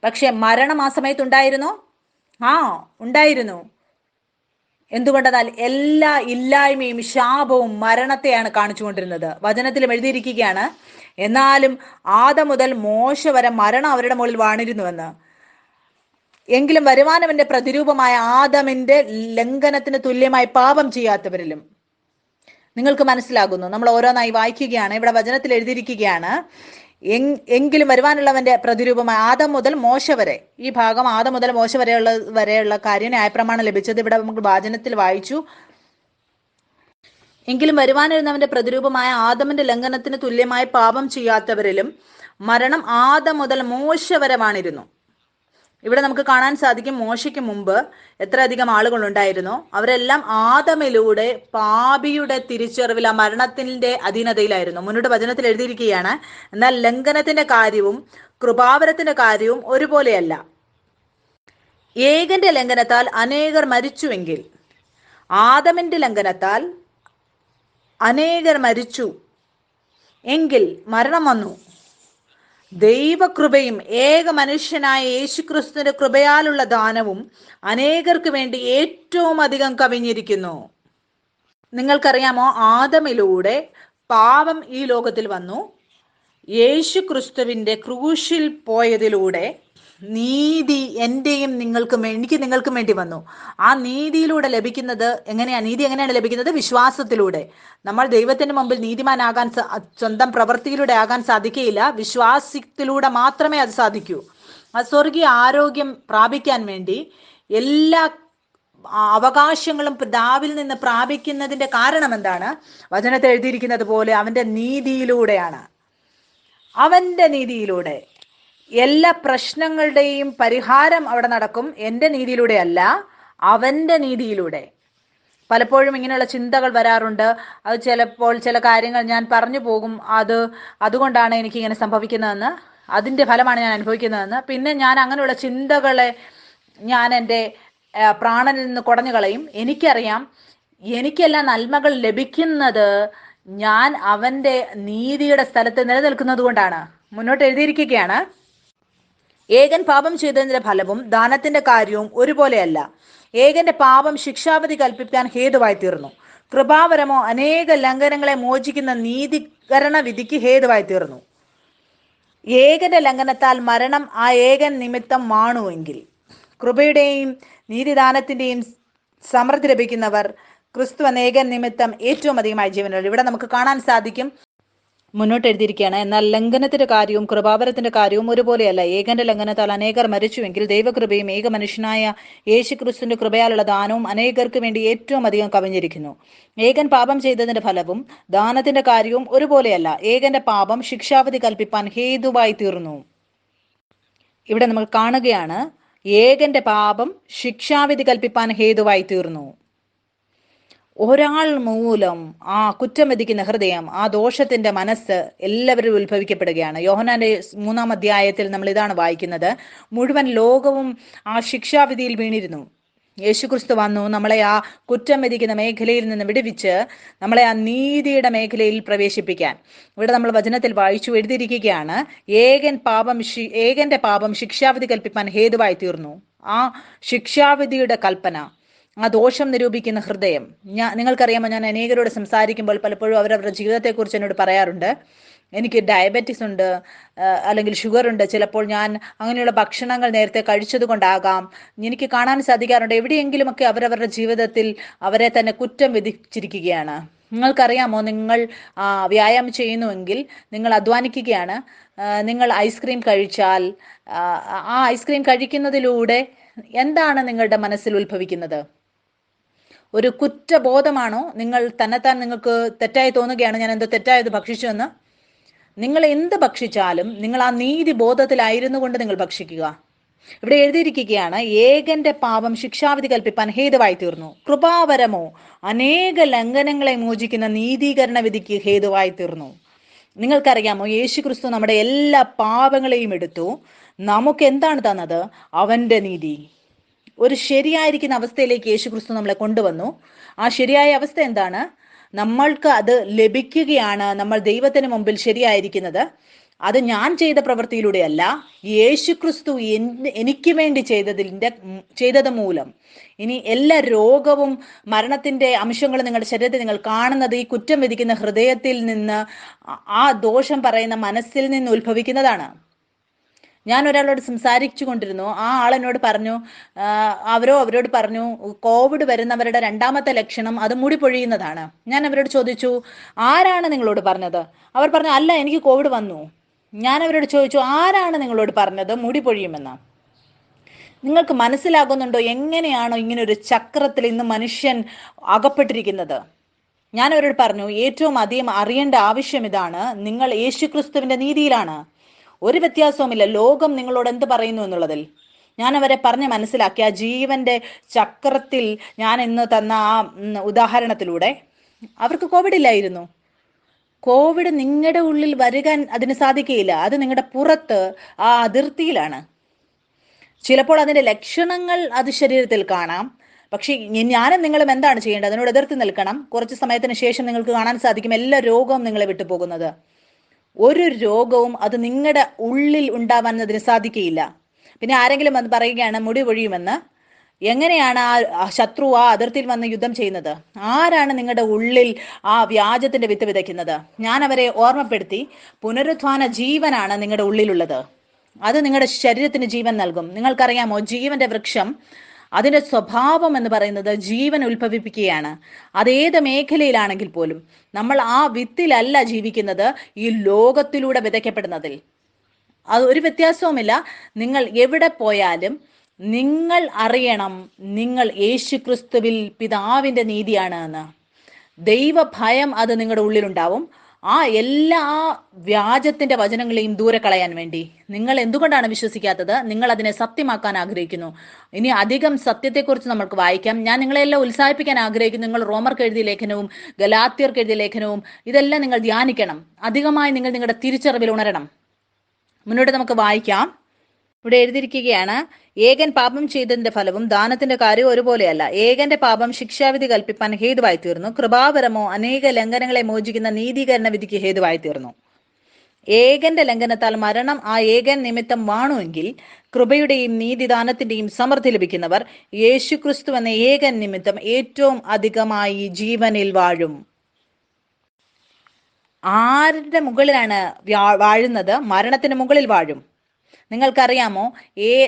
പക്ഷെ മരണം ആ സമയത്ത് ഉണ്ടായിരുന്നോ? ഉണ്ടായിരുന്നു. എന്തുകൊണ്ടെന്നാൽ എല്ലാ ഇല്ലായ്മയും ശാപവും മരണത്തെയാണ് കാണിച്ചുകൊണ്ടിരുന്നത്. വചനത്തിലും എഴുതിയിരിക്കുകയാണ്, എന്നാലും ആദം മുതൽ മോശ വരെ മരണം അവരുടെ മുകളിൽ വാണിരുന്നുവെന്ന്. എങ്കിലും വരുവാനവന്റെ പ്രതിരൂപമായ ആദമിന്റെ ലംഘനത്തിന് തുല്യമായി പാപം ചെയ്യാത്തവരിലും. നിങ്ങൾക്ക് മനസ്സിലാകുന്നു? നമ്മൾ ഓരോന്നായി വായിക്കുകയാണ്. ഇവിടെ വചനത്തിൽ എഴുതിയിരിക്കുകയാണ്, എങ്കിലും വരുവാനുള്ളവന്റെ പ്രതിരൂപമായ ആദം മുതൽ മോശ വരെ. ഈ ഭാഗം ആദം മുതൽ മോശ വരെയുള്ള കാര്യം ന്യായപ്രമാണം ലഭിച്ചത് ഇവിടെ നമുക്ക് വചനത്തിൽ വായിച്ചു. എങ്കിലും വരുവാനിരുന്നവന്റെ പ്രതിരൂപമായ ആദമിന്റെ ലംഘനത്തിന് തുല്യമായി പാപം ചെയ്യാത്തവരിലും മരണം ആദം മുതൽ മോശ വരെ വാണിരുന്നു. ഇവിടെ നമുക്ക് കാണാൻ സാധിക്കും, മോശയ്ക്ക് മുമ്പ് എത്രയധികം ആളുകൾ ഉണ്ടായിരുന്നോ അവരെല്ലാം ആദമിലൂടെ പാപിയുടെ തിരിച്ചറിവിൽ ആ മരണത്തിന്റെ അധീനതയിലായിരുന്നു. മുന്നോട്ട് വചനത്തിൽ എഴുതിയിരിക്കുകയാണ്, എന്നാൽ ലംഘനത്തിന്റെ കാര്യവും കൃപാവരത്തിന്റെ കാര്യവും ഒരുപോലെയല്ല. ഏകന്റെ ലംഘനത്താൽ അനേകർ മരിച്ചുവെങ്കിൽ ആദമിന്റെ ലംഘനത്താൽ അനേകർ മരിച്ചു എങ്കിൽ മരണം വന്നു. ദൈവകൃപയും ഏക മനുഷ്യനായ യേശുക്രിസ്തുവിന്റെ കൃപയാലുള്ള ദാനവും അനേകർക്ക് വേണ്ടി ഏറ്റവും അധികം കവിഞ്ഞിരിക്കുന്നു. നിങ്ങൾക്കറിയാമോ, ആദമിലൂടെ പാപം ഈ ലോകത്തിൽ വന്നു. യേശുക്രിസ്തുവിന്റെ ക്രൂശിൽ പോയതിലൂടെ നീതി എനിക്ക് നിങ്ങൾക്കും വേണ്ടി വന്നു. ആ നീതിയിലൂടെ ലഭിക്കുന്നത് നീതി എങ്ങനെയാണ് ലഭിക്കുന്നത്? വിശ്വാസത്തിലൂടെ. നമ്മൾ ദൈവത്തിന് മുമ്പിൽ നീതിമാനാകാൻ സ്വന്തം പ്രവൃത്തിയിലൂടെ ആകാൻ സാധിക്കുകയില്ല. വിശ്വാസത്തിലൂടെ മാത്രമേ അത് സാധിക്കൂ. ആ സ്വർഗീയ ആരോഗ്യം പ്രാപിക്കാൻ വേണ്ടി എല്ലാ അവകാശങ്ങളും പിതാവിൽ നിന്ന് പ്രാപിക്കുന്നതിന്റെ കാരണം എന്താണ്? വചനത്തിൽ എഴുതിയിരിക്കുന്നത് പോലെ അവന്റെ നീതിയിലൂടെയാണ്. അവന്റെ നീതിയിലൂടെ എല്ലാ പ്രശ്നങ്ങളുടെയും പരിഹാരം അവിടെ നടക്കും. എൻ്റെ നീതിയിലൂടെ അല്ല, അവന്റെ നീതിയിലൂടെ. പലപ്പോഴും ഇങ്ങനെയുള്ള ചിന്തകൾ വരാറുണ്ട്. അത് ചിലപ്പോൾ ചില കാര്യങ്ങൾ ഞാൻ പറഞ്ഞു പോകും, അതുകൊണ്ടാണ് എനിക്ക് ഇങ്ങനെ സംഭവിക്കുന്നതെന്ന്, അതിൻ്റെ ഫലമാണ് ഞാൻ അനുഭവിക്കുന്നതെന്ന്. പിന്നെ ഞാൻ അങ്ങനെയുള്ള ചിന്തകളെ ഞാൻ എൻ്റെ പ്രാണനിൽ നിന്ന് കുടഞ്ഞു കളയും. എനിക്കറിയാം, എനിക്കെല്ലാം നന്മകൾ ലഭിക്കുന്നത് ഞാൻ അവന്റെ നീതിയുടെ സ്ഥലത്ത് നിലനിൽക്കുന്നത് കൊണ്ടാണ്. മുന്നോട്ട് എഴുതിയിരിക്കുകയാണ്, ഏകൻ പാപം ചെയ്തതിന്റെ ഫലവും ദാനത്തിന്റെ കാര്യവും ഒരുപോലെയല്ല. ഏകന്റെ പാപം ശിക്ഷാവിധി കൽപ്പിക്കാൻ ഹേതുവായി തീർന്നു. കൃപാവരമോ അനേക ലംഘനങ്ങളെ മോചിക്കുന്ന നീതീകരണ വിധിക്ക് ഹേതുവായി തീർന്നു. ഏകന്റെ ലംഘനത്താൽ മരണം ആ ഏകൻ നിമിത്തം മാണുവെങ്കിൽ കൃപയുടെയും നീതിദാനത്തിന്റെയും സമൃദ്ധി ലഭിക്കുന്നവർ ക്രിസ്തു എന്ന ഏകൻ നിമിത്തം ഏറ്റവും അധികമായി ജീവനുള്ളവർ. ഇവിടെ നമുക്ക് കാണാൻ സാധിക്കും, മുന്നോട്ട് എഴുതിയിരിക്കുകയാണ്, എന്നാൽ ലംഘനത്തിന്റെ കാര്യവും കൃപാവരത്തിന്റെ കാര്യവും ഒരുപോലെയല്ല. ഏകന്റെ ലംഘനത്താൽ അനേകർ മരിച്ചുവെങ്കിൽ ദൈവകൃപയും ഏക മനുഷ്യനായ യേശുക്രിസ്തുവിന്റെ കൃപയാലുള്ള ദാനവും അനേകർക്ക് വേണ്ടി ഏറ്റവും അധികം കവിഞ്ഞിരിക്കുന്നു. ഏകൻ പാപം ചെയ്തതിന്റെ ഫലവും ദാനത്തിന്റെ കാര്യവും ഒരുപോലെയല്ല. ഏകന്റെ പാപം ശിക്ഷാവിധി കൽപ്പിപ്പാൻ ഹേതുവായി തീർന്നു. ഇവിടെ നമ്മൾ കാണുകയാണ്, ഏകന്റെ പാപം ശിക്ഷാവിധി കൽപ്പിപ്പാൻ ഹേതുവായി തീർന്നു. ഒരാൾ മൂലം ആ കുറ്റം വിധിക്കുന്ന ഹൃദയം, ആ ദോഷത്തിന്റെ മനസ്സ് എല്ലാവരും ഉത്ഭവിക്കപ്പെടുകയാണ്. യോഹന്നാന്റെ 3-ാം അധ്യായത്തിൽ നമ്മൾ ഇതാണ് വായിക്കുന്നത്, മുഴുവൻ ലോകവും ആ ശിക്ഷാവിധിയിൽ വീണിരുന്നു. യേശുക്രിസ്തു വന്നു നമ്മളെ ആ കുറ്റം വിധിക്കുന്ന മേഖലയിൽ നിന്ന് വിടുവിച്ച് നമ്മളെ ആ നീതിയുടെ മേഖലയിൽ പ്രവേശിപ്പിക്കാൻ. ഇവിടെ നമ്മൾ വചനത്തിൽ വായിച്ചു എഴുതിയിരിക്കുകയാണ്, ഏകന്റെ പാപം ശിക്ഷാവിധി കൽപ്പിപ്പാൻ ഹേതുവായി തീർന്നു. ആ ശിക്ഷാവിധിയുടെ കൽപ്പന, ആ ദോഷം നിരൂപിക്കുന്ന ഹൃദയം. നിങ്ങൾക്കറിയാമോ, ഞാൻ അനേകരോട് സംസാരിക്കുമ്പോൾ പലപ്പോഴും അവരവരുടെ ജീവിതത്തെക്കുറിച്ച് എന്നോട് പറയാറുണ്ട്, എനിക്ക് ഡയബറ്റിസ് ഉണ്ട്, അല്ലെങ്കിൽ ഷുഗർ ഉണ്ട്, ചിലപ്പോൾ ഞാൻ അങ്ങനെയുള്ള ഭക്ഷണങ്ങൾ നേരത്തെ കഴിച്ചത് കൊണ്ടാകാം. എനിക്ക് കാണാൻ സാധിക്കാറുണ്ട്, എവിടെയെങ്കിലുമൊക്കെ അവരവരുടെ ജീവിതത്തിൽ അവരെ തന്നെ കുറ്റം വിധിച്ചിരിക്കുകയാണ്. നിങ്ങൾക്കറിയാമോ, നിങ്ങൾ വ്യായാമം ചെയ്യുന്നുവെങ്കിൽ, നിങ്ങൾ അധ്വാനിക്കുകയാണ്, നിങ്ങൾ ഐസ്ക്രീം കഴിച്ചാൽ ആ ഐസ്ക്രീം കഴിക്കുന്നതിലൂടെ എന്താണ് നിങ്ങളുടെ മനസ്സിൽ ഉത്ഭവിക്കുന്നത്? ഒരു കുറ്റബോധമാണോ? നിങ്ങൾ തന്നെത്താൻ നിങ്ങൾക്ക് തെറ്റായി തോന്നുകയാണ്, ഞാൻ എന്തോ തെറ്റായത് ഭക്ഷിച്ചു എന്ന്. നിങ്ങൾ എന്ത് ഭക്ഷിച്ചാലും നിങ്ങൾ ആ നീതി ബോധത്തിലായിരുന്നു കൊണ്ട് നിങ്ങൾ ഭക്ഷിക്കുക. ഇവിടെ എഴുതിയിരിക്കുകയാണ്, ഏകന്റെ പാപം ശിക്ഷാവിധി കൽപ്പിപ്പാൻ ഹേതുവായി തീർന്നു, കൃപാവരമോ അനേക ലംഘനങ്ങളെ മോചിക്കുന്ന നീതീകരണ വിധിക്ക് ഹേതുവായി തീർന്നു. നിങ്ങൾക്കറിയാമോ, യേശു ക്രിസ്തു നമ്മുടെ എല്ലാ പാപങ്ങളെയും എടുത്തു നമുക്ക് എന്താണ് തന്നത്? അവന്റെ നീതി. ഒരു ശരിയായിരിക്കുന്ന അവസ്ഥയിലേക്ക് യേശു ക്രിസ്തു നമ്മളെ കൊണ്ടുവന്നു. ആ ശരിയായ അവസ്ഥ എന്താണ്? നമ്മൾക്ക് അത് ലഭിക്കുകയാണ്. നമ്മൾ ദൈവത്തിന് മുമ്പിൽ ശരിയായിരിക്കുന്നത് അത് ഞാൻ ചെയ്ത പ്രവൃത്തിയിലൂടെയല്ല, യേശു ക്രിസ്തു എനിക്ക് വേണ്ടി ചെയ്തത് മൂലം. ഇനി എല്ലാ രോഗവും മരണത്തിന്റെ അംശങ്ങളും നിങ്ങളുടെ ശരീരത്തിൽ നിങ്ങൾ കാണുന്നത് ഈ കുറ്റം വിധിക്കുന്ന ഹൃദയത്തിൽ നിന്ന്, ആ ദോഷം പറയുന്ന മനസ്സിൽ നിന്ന് ഉത്ഭവിക്കുന്നതാണ്. ഞാൻ ഒരാളോട് സംസാരിച്ചു കൊണ്ടിരുന്നു. ആ ആളെന്നോട് പറഞ്ഞു, അവരോട് പറഞ്ഞു, കോവിഡ് വരുന്നവരുടെ രണ്ടാമത്തെ ലക്ഷണം അത് മുടി പൊഴിയുന്നതാണ്. ഞാൻ അവരോട് ചോദിച്ചു, ആരാണ് നിങ്ങളോട് പറഞ്ഞത്? അവർ പറഞ്ഞു, അല്ല, എനിക്ക് കോവിഡ് വന്നു. ഞാൻ അവരോട് ചോദിച്ചു, ആരാണ് നിങ്ങളോട് പറഞ്ഞത് മുടി പൊഴിയുമെന്ന്? നിങ്ങൾക്ക് മനസ്സിലാകുന്നുണ്ടോ എങ്ങനെയാണോ ഇങ്ങനെ ഒരു ചക്രത്തിൽ ഇന്ന് മനുഷ്യൻ അകപ്പെട്ടിരിക്കുന്നത്? ഞാൻ അവരോട് പറഞ്ഞു, ഏറ്റവും അധികം അറിയേണ്ട ആവശ്യം ഇതാണ്, നിങ്ങൾ യേശുക്രിസ്തുവിന്റെ നീതിയിലാണ്. ഒരു വ്യത്യാസവുമില്ല ലോകം നിങ്ങളോട് എന്ത് പറയുന്നു എന്നുള്ളതിൽ. ഞാൻ അവരെ പറഞ്ഞ് മനസ്സിലാക്കി. ആ ജീവന്റെ ചക്രത്തിൽ ഞാൻ ഇന്ന് തന്ന ആ ഉദാഹരണത്തിലൂടെ അവർക്ക് കോവിഡ് ഇല്ലായിരുന്നു. കോവിഡ് നിങ്ങളുടെ ഉള്ളിൽ വരുവാൻ അതിന് സാധിക്കുകയില്ല. അത് നിങ്ങളുടെ പുറത്ത് ആ അതിർത്തിയിലാണ്. ചിലപ്പോൾ അതിന്റെ ലക്ഷണങ്ങൾ അത് ശരീരത്തിൽ കാണാം. പക്ഷെ ഞാനും നിങ്ങളും എന്താണ് ചെയ്യേണ്ടത്? അതിനോട് എതിർത്ത് നിൽക്കണം. കുറച്ച് സമയത്തിന് ശേഷം നിങ്ങൾക്ക് കാണാൻ സാധിക്കും എല്ലാ രോഗവും നിങ്ങളെ വിട്ടുപോകുന്നത്. ഒരു രോഗവും അത് നിങ്ങളുടെ ഉള്ളിൽ ഉണ്ടാവാൻ അതിന് സാധിക്കുകയില്ല. പിന്നെ ആരെങ്കിലും വന്ന് പറയുകയാണ് മുടി പൊഴിയുമെന്ന്. എങ്ങനെയാണ് ആ ശത്രു ആ അതിർത്തിയിൽ വന്ന് യുദ്ധം ചെയ്യുന്നത്? ആരാണ് നിങ്ങളുടെ ഉള്ളിൽ ആ വ്യാജത്തിന്റെ വിത്ത് വിതയ്ക്കുന്നത്? ഞാൻ അവരെ ഓർമ്മപ്പെടുത്തി, പുനരുത്ഥാന ജീവനാണ് നിങ്ങളുടെ ഉള്ളിലുള്ളത്. അത് നിങ്ങളുടെ ശരീരത്തിന് ജീവൻ നൽകും. നിങ്ങൾക്കറിയാമോ, ജീവന്റെ വൃക്ഷം അതിന്റെ സ്വഭാവം എന്ന് പറയുന്നത് ജീവൻ ഉത്ഭവിപ്പിക്കുകയാണ്. അതേത് മേഖലയിലാണെങ്കിൽ പോലും നമ്മൾ ആ വിത്തിലല്ല ജീവിക്കുന്നത്, ഈ ലോകത്തിലൂടെ വിതയ്ക്കപ്പെടുന്നതിൽ. അത് ഒരു വ്യത്യാസവുമില്ല. നിങ്ങൾ എവിടെ പോയാലും നിങ്ങൾ അറിയണം, നിങ്ങൾ യേശു ക്രിസ്തുവിൽ പിതാവിന്റെ നീതിയാണ് എന്ന്. ദൈവഭയം അത് നിങ്ങളുടെ ഉള്ളിലുണ്ടാവും. ആ എല്ലാ വ്യാജത്തിന്റെ വചനങ്ങളെയും ദൂരെ കളയാൻ വേണ്ടി. നിങ്ങൾ എന്തുകൊണ്ടാണ് വിശ്വസിക്കാത്തത്? നിങ്ങൾ അതിനെ സത്യമാക്കാൻ ആഗ്രഹിക്കുന്നു. ഇനി അധികം സത്യത്തെക്കുറിച്ച് നമുക്ക് വായിക്കാം. ഞാൻ നിങ്ങളെല്ലാം ഉത്സാഹിപ്പിക്കാൻ ആഗ്രഹിക്കുന്നു. നിങ്ങൾ റോമർക്ക് എഴുതിയ ലേഖനവും ഗലാത്യർക്ക് എഴുതിയ ലേഖനവും ഇതെല്ലാം നിങ്ങൾ ധ്യാനിക്കണം. അധികമായി നിങ്ങൾ നിങ്ങളുടെ തിരിച്ചറിവിൽ ഉണരണം. മുന്നോട്ട് നമുക്ക് വായിക്കാം. ഇവിടെ എഴുതിയിരിക്കുകയാണ്, ഏകൻ പാപം ചെയ്തതിന്റെ ഫലവും ദാനത്തിന്റെ കാര്യവും ഒരുപോലെയല്ല. ഏകന്റെ പാപം ശിക്ഷാവിധി കൽപ്പിപ്പാൻ ഹേതുവായി തീർന്നു, കൃപാവരമോ അനേക ലംഘനങ്ങളെ മോചിക്കുന്ന നീതീകരണ വിധിക്ക് ഹേതുവായി തീർന്നു. ഏകന്റെ ലംഘനത്താൽ മരണം ആ ഏകൻ നിമിത്തം വാണുവെങ്കിൽ കൃപയുടെയും നീതിദാനത്തിന്റെയും സമൃദ്ധി ലഭിക്കുന്നവർ യേശു ക്രിസ്തു എന്ന ഏകൻ നിമിത്തം ഏറ്റവും അധികമായി ജീവനിൽ വാഴും. ആരുടെ മുകളിലാണ് വാഴുന്നത്? മരണത്തിന് മുകളിൽ വാഴും. നിങ്ങൾക്കറിയാമോ,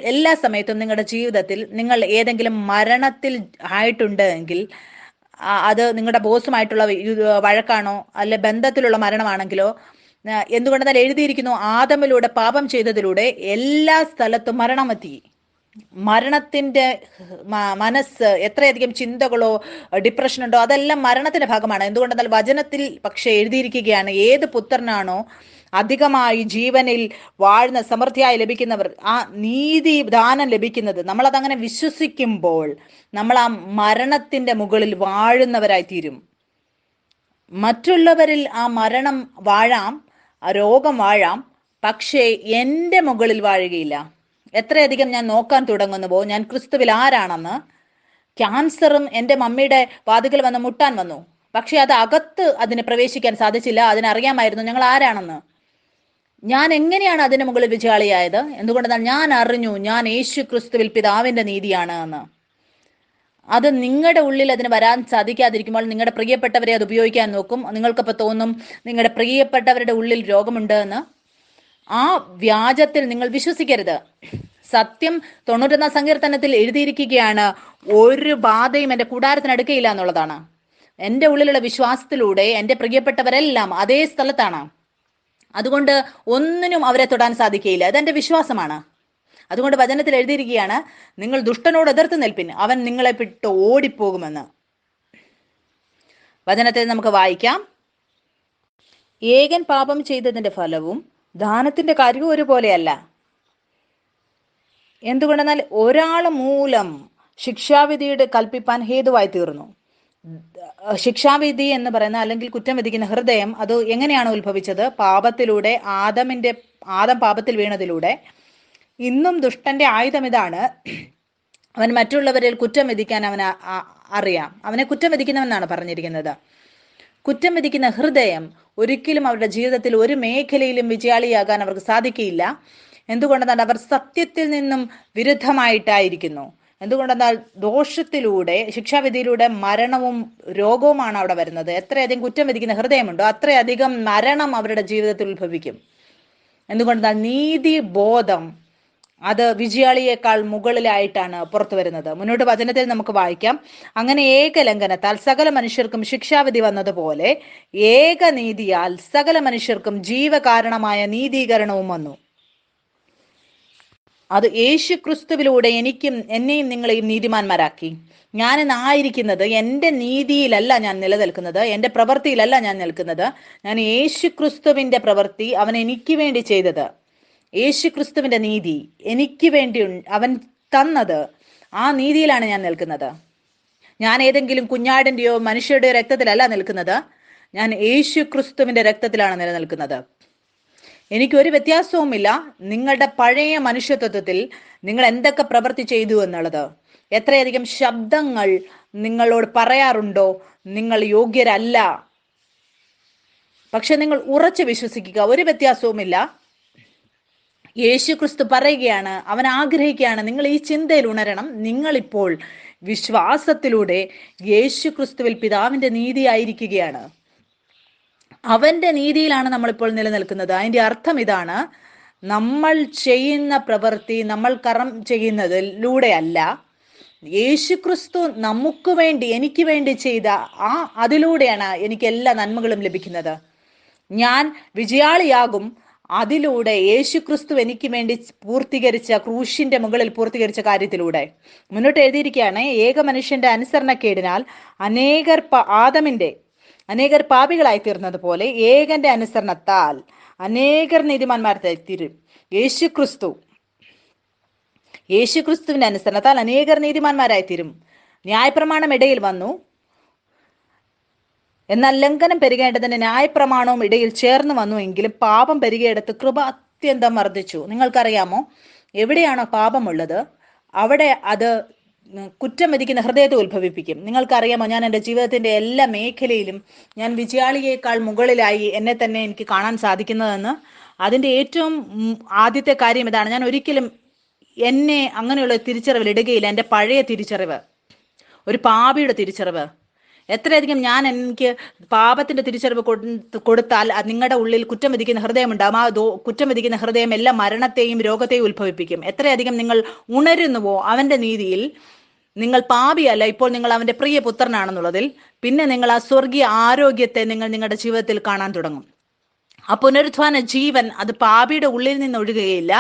എല്ലാ സമയത്തും നിങ്ങളുടെ ജീവിതത്തിൽ നിങ്ങൾ ഏതെങ്കിലും മരണത്തിൽ ആയിട്ടുണ്ട് എങ്കിൽ, അത് നിങ്ങളുടെ ബോസുമായിട്ടുള്ള വഴക്കാണോ അല്ലെ ബന്ധത്തിലുള്ള മരണമാണെങ്കിലോ, എന്തുകൊണ്ടെന്നാൽ എഴുതിയിരിക്കുന്നു, ആദമിലൂടെ പാപം ചെയ്തതിലൂടെ എല്ലാ സ്ഥലത്തും മരണമെത്തി. മരണത്തിന്റെ മനസ്സ്, എത്രയധികം ചിന്തകളോ ഡിപ്രഷനുണ്ടോ അതെല്ലാം മരണത്തിന്റെ ഭാഗമാണ്. എന്തുകൊണ്ടെന്നാൽ വചനത്തിൽ പക്ഷെ എഴുതിയിരിക്കുകയാണ്, ഏത് പുത്രനാണോ അധികമായി ജീവനിൽ വാഴുന്ന സമൃദ്ധിയായി ലഭിക്കുന്നവർ, ആ നീതി ദാനം ലഭിക്കുന്നത്, നമ്മളതങ്ങനെ വിശ്വസിക്കുമ്പോൾ നമ്മൾ ആ മരണത്തിന്റെ മുകളിൽ വാഴുന്നവരായി തീരും. മറ്റുള്ളവരിൽ ആ മരണം വാഴാം, ആ രോഗം വാഴാം, പക്ഷേ എൻ്റെ മുകളിൽ വാഴുകയില്ല. എത്രയധികം ഞാൻ നോക്കാൻ തുടങ്ങുന്നുവോ ഞാൻ ക്രിസ്തുവിൽ ആരാണെന്ന്. ക്യാൻസറും എൻ്റെ മമ്മിയുടെ വാതിക്കൽ വന്ന് മുട്ടാൻ വന്നു, പക്ഷെ അത് അകത്ത് അതിന് പ്രവേശിക്കാൻ സാധിച്ചില്ല. അതിനറിയാമായിരുന്നു ഞങ്ങൾ ആരാണെന്ന്. ഞാൻ എങ്ങനെയാണ് അതിന് മുകളിൽ വിജയാളിയായത്? എന്തുകൊണ്ടെന്നാൽ ഞാൻ അറിഞ്ഞു ഞാൻ യേശു ക്രിസ്തുവിൽ പിതാവിന്റെ നീതിയാണ് എന്ന്. അത് നിങ്ങളുടെ ഉള്ളിൽ അതിന് വരാൻ സാധിക്കാതിരിക്കുമ്പോൾ നിങ്ങളുടെ പ്രിയപ്പെട്ടവരെ അത് ഉപയോഗിക്കാൻ നോക്കും. നിങ്ങൾക്കപ്പോൾ തോന്നും നിങ്ങളുടെ പ്രിയപ്പെട്ടവരുടെ ഉള്ളിൽ രോഗമുണ്ട് എന്ന്. ആ വ്യാജത്തിൽ നിങ്ങൾ വിശ്വസിക്കരുത്. സത്യം 91 സങ്കീർത്തനത്തിൽ എഴുതിയിരിക്കുകയാണ്, ഒരു ബാധയും എൻ്റെ കൂടാരത്തിന് അടുക്കയില്ല എന്നുള്ളതാണ്. എൻ്റെ ഉള്ളിലുള്ള വിശ്വാസത്തിലൂടെ എൻ്റെ പ്രിയപ്പെട്ടവരെല്ലാം അതേ സ്ഥലത്താണ്. അതുകൊണ്ട് ഒന്നിനും അവരെ തൊടാൻ സാധിക്കുകയില്ല. അതെൻ്റെ വിശ്വാസമാണ്. അതുകൊണ്ട് വചനത്തിൽ എഴുതിയിരിക്കുകയാണ്, നിങ്ങൾ ദുഷ്ടനോട് എതിർത്ത് നിൽപ്പിൻ, അവൻ നിങ്ങളെ വിട്ട് ഓടിപ്പോകുമെന്ന്. വചനത്തിൽ നമുക്ക് വായിക്കാം. ഏകൻ പാപം ചെയ്തതിന്റെ ഫലവും ദാനത്തിന്റെ കാര്യവും ഒരുപോലെയല്ല. എന്തുകൊണ്ടെന്നാൽ ഒരാൾ മൂലം ശിക്ഷാവിധിയുടെ കൽപ്പിപ്പാൻ ഹേതുവായി തീർന്നു. ശിക്ഷാവിധി എന്ന് പറയുന്ന അല്ലെങ്കിൽ കുറ്റം വിധിക്കുന്ന ഹൃദയം അത് എങ്ങനെയാണ് ഉത്ഭവിച്ചത്? പാപത്തിലൂടെ, ആദം പാപത്തിൽ വീണതിലൂടെ. ഇന്നും ദുഷ്ടന്റെ ആയുധം ഇതാണ്, അവൻ മറ്റുള്ളവരിൽ കുറ്റം വിധിക്കാൻ അവന് അറിയാം. അവനെ കുറ്റം വിധിക്കുന്നവനാണ് പറഞ്ഞിരിക്കുന്നത്. കുറ്റം വിധിക്കുന്ന ഹൃദയം ഒരിക്കലും അവരുടെ ജീവിതത്തിൽ ഒരു മേഖലയിലും വിജയാളിയാകാൻ അവർക്ക് സാധിക്കില്ല. എന്തുകൊണ്ടെന്നാൽ അവർ സത്യത്തിൽ നിന്നും വിരുദ്ധമായിട്ടായിരിക്കുന്നു. എന്തുകൊണ്ടെന്നാൽ ദോഷത്തിലൂടെ, ശിക്ഷാവിധിയിലൂടെ മരണവും രോഗവുമാണ് അവിടെ വരുന്നത്. എത്രയധികം കുറ്റം വിധിക്കുന്ന ഹൃദയമുണ്ടോ അത്രയധികം മരണം അവരുടെ ജീവിതത്തിൽ ഉത്ഭവിക്കും. എന്തുകൊണ്ടെന്നാൽ നീതി ബോധം അത് വിജയാളിയേക്കാൾ മുകളിലായിട്ടാണ് പുറത്തു വരുന്നത്. മുന്നോട്ട് വചനത്തിൽ നമുക്ക് വായിക്കാം. അങ്ങനെ ഏകലംഘനത്താൽ സകല മനുഷ്യർക്കും ശിക്ഷാവിധി വന്നതുപോലെ ഏകനീതിയാൽ സകല മനുഷ്യർക്കും ജീവകാരണമായ നീതീകരണവും വന്നു. അത് യേശു ക്രിസ്തുവിലൂടെ എന്നെയും നിങ്ങളെയും നീതിമാന്മാരാക്കി. ഞാനിന്നായിരിക്കുന്നത് എൻ്റെ നീതിയിലല്ല ഞാൻ നിലനിൽക്കുന്നത്, എൻ്റെ പ്രവൃത്തിയിലല്ല ഞാൻ നിൽക്കുന്നത്. ഞാൻ യേശു ക്രിസ്തുവിൻ്റെ പ്രവൃത്തി, അവൻ എനിക്ക് വേണ്ടി ചെയ്തത്, യേശു ക്രിസ്തുവിൻ്റെ നീതി എനിക്ക് വേണ്ടി അവൻ തന്നത്, ആ നീതിയിലാണ് ഞാൻ നിൽക്കുന്നത്. ഞാൻ ഏതെങ്കിലും കുഞ്ഞാടിൻ്റെയോ മനുഷ്യരുടെയോ രക്തത്തിലല്ല നിൽക്കുന്നത്, ഞാൻ യേശു ക്രിസ്തുവിൻ്റെ രക്തത്തിലാണ് നിലനിൽക്കുന്നത്. എനിക്കൊരു വ്യത്യാസവുമില്ല നിങ്ങളുടെ പഴയ മനുഷ്യത്വത്തിൽ നിങ്ങൾ എന്തൊക്കെ പ്രവൃത്തി ചെയ്തു എന്നുള്ളത്. എത്രയധികം ശബ്ദങ്ങൾ നിങ്ങളോട് പറയാറുണ്ടോ നിങ്ങൾ യോഗ്യരല്ല, പക്ഷെ നിങ്ങൾ ഉറച്ചു വിശ്വസിക്കുക, ഒരു വ്യത്യാസവുമില്ല. യേശു ക്രിസ്തു പറയുകയാണ്, അവൻ ആഗ്രഹിക്കുകയാണ് നിങ്ങൾ ഈ ചിന്തയിൽ ഉണരണം. നിങ്ങളിപ്പോൾ വിശ്വാസത്തിലൂടെ യേശു ക്രിസ്തുവിൽ പിതാവിന്റെ നീതിയായിരിക്കുകയാണ്. അവന്റെ നീതിയിലാണ് നമ്മളിപ്പോൾ നിലനിൽക്കുന്നത്. അതിന്റെ അർത്ഥം ഇതാണ്, നമ്മൾ ചെയ്യുന്ന പ്രവൃത്തി നമ്മൾ കർമ്മം ചെയ്യുന്നതിലൂടെയല്ല, യേശു ക്രിസ്തു നമുക്ക് വേണ്ടി, എനിക്ക് വേണ്ടി ചെയ്ത അതിലൂടെയാണ് എനിക്ക് എല്ലാ നന്മകളും ലഭിക്കുന്നത്. ഞാൻ വിജയാളിയാകും അതിലൂടെ, യേശു ക്രിസ്തു എനിക്ക് വേണ്ടി പൂർത്തീകരിച്ച, ക്രൂശിന്റെ മുകളിൽ പൂർത്തീകരിച്ച കാര്യത്തിലൂടെ. മുന്നോട്ട് എഴുതിയിരിക്കുകയാണ്, ഏക മനുഷ്യന്റെ അനുസരണക്കേടിനാൽ അനേകർ പാപികളായി തീർന്നത് പോലെ ഏകന്റെ അനുസരണത്താൽ അനേകർ നീതിമാന്മാരായി തീരും. യേശു ക്രിസ്തുവിന്റെ അനുസരണത്താൽ അനേകർ നീതിമാന്മാരായി തീരും. ന്യായപ്രമാണം ഇടയിൽ വന്നു, എന്നാൽ ലംഘനം പെരുകേണ്ടതിന് ന്യായപ്രമാണവും ഇടയിൽ ചേർന്ന് വന്നു. എങ്കിലും പാപം പെരുകിയെടുത്ത് കൃപ അത്യന്തം വർദ്ധിച്ചു. നിങ്ങൾക്കറിയാമോ, എവിടെയാണോ പാപമുള്ളത് അവിടെ അത് കുറ്റം വിധിക്കുന്ന ഹൃദയത്തെ ഉത്ഭവിപ്പിക്കും. നിങ്ങൾക്കറിയാമോ, ഞാൻ എൻ്റെ ജീവിതത്തിന്റെ എല്ലാ മേഖലയിലും ഞാൻ വിജയാളിയേക്കാൾ മുകളിലായി എന്നെ തന്നെ എനിക്ക് കാണാൻ സാധിക്കുന്നതെന്ന്. അതിൻ്റെ ഏറ്റവും ആദ്യത്തെ കാര്യം ഇതാണ്, ഞാൻ ഒരിക്കലും എന്നെ അങ്ങനെയുള്ള തിരിച്ചറിവിൽ ഇടുകയില്ല. എൻ്റെ പഴയ തിരിച്ചറിവ്, ഒരു പാപിയുടെ തിരിച്ചറിവ്. എത്രയധികം എനിക്ക് പാപത്തിന്റെ തിരിച്ചറിവ് കൊടുത്താൽ നിങ്ങളുടെ ഉള്ളിൽ കുറ്റം വിധിക്കുന്ന ഹൃദയമുണ്ടാകും. ആ കുറ്റം വിധിക്കുന്ന ഹൃദയം എല്ലാ മരണത്തെയും രോഗത്തെയും ഉത്ഭവിപ്പിക്കും. എത്രയധികം നിങ്ങൾ ഉണരുന്നുവോ അവന്റെ നീതിയിൽ, നിങ്ങൾ പാപിയല്ല, ഇപ്പോൾ നിങ്ങൾ അവന്റെ പ്രിയ പുത്രനാണെന്നുള്ളതിൽ, പിന്നെ നിങ്ങൾ ആ സ്വർഗീയ ആരോഗ്യത്തെ നിങ്ങൾ നിങ്ങളുടെ ജീവിതത്തിൽ കാണാൻ തുടങ്ങും. ആ പുനരുത്ഥാന ജീവൻ അത് പാപിയുടെ ഉള്ളിൽ നിന്ന് ഒഴുകുകയില്ല,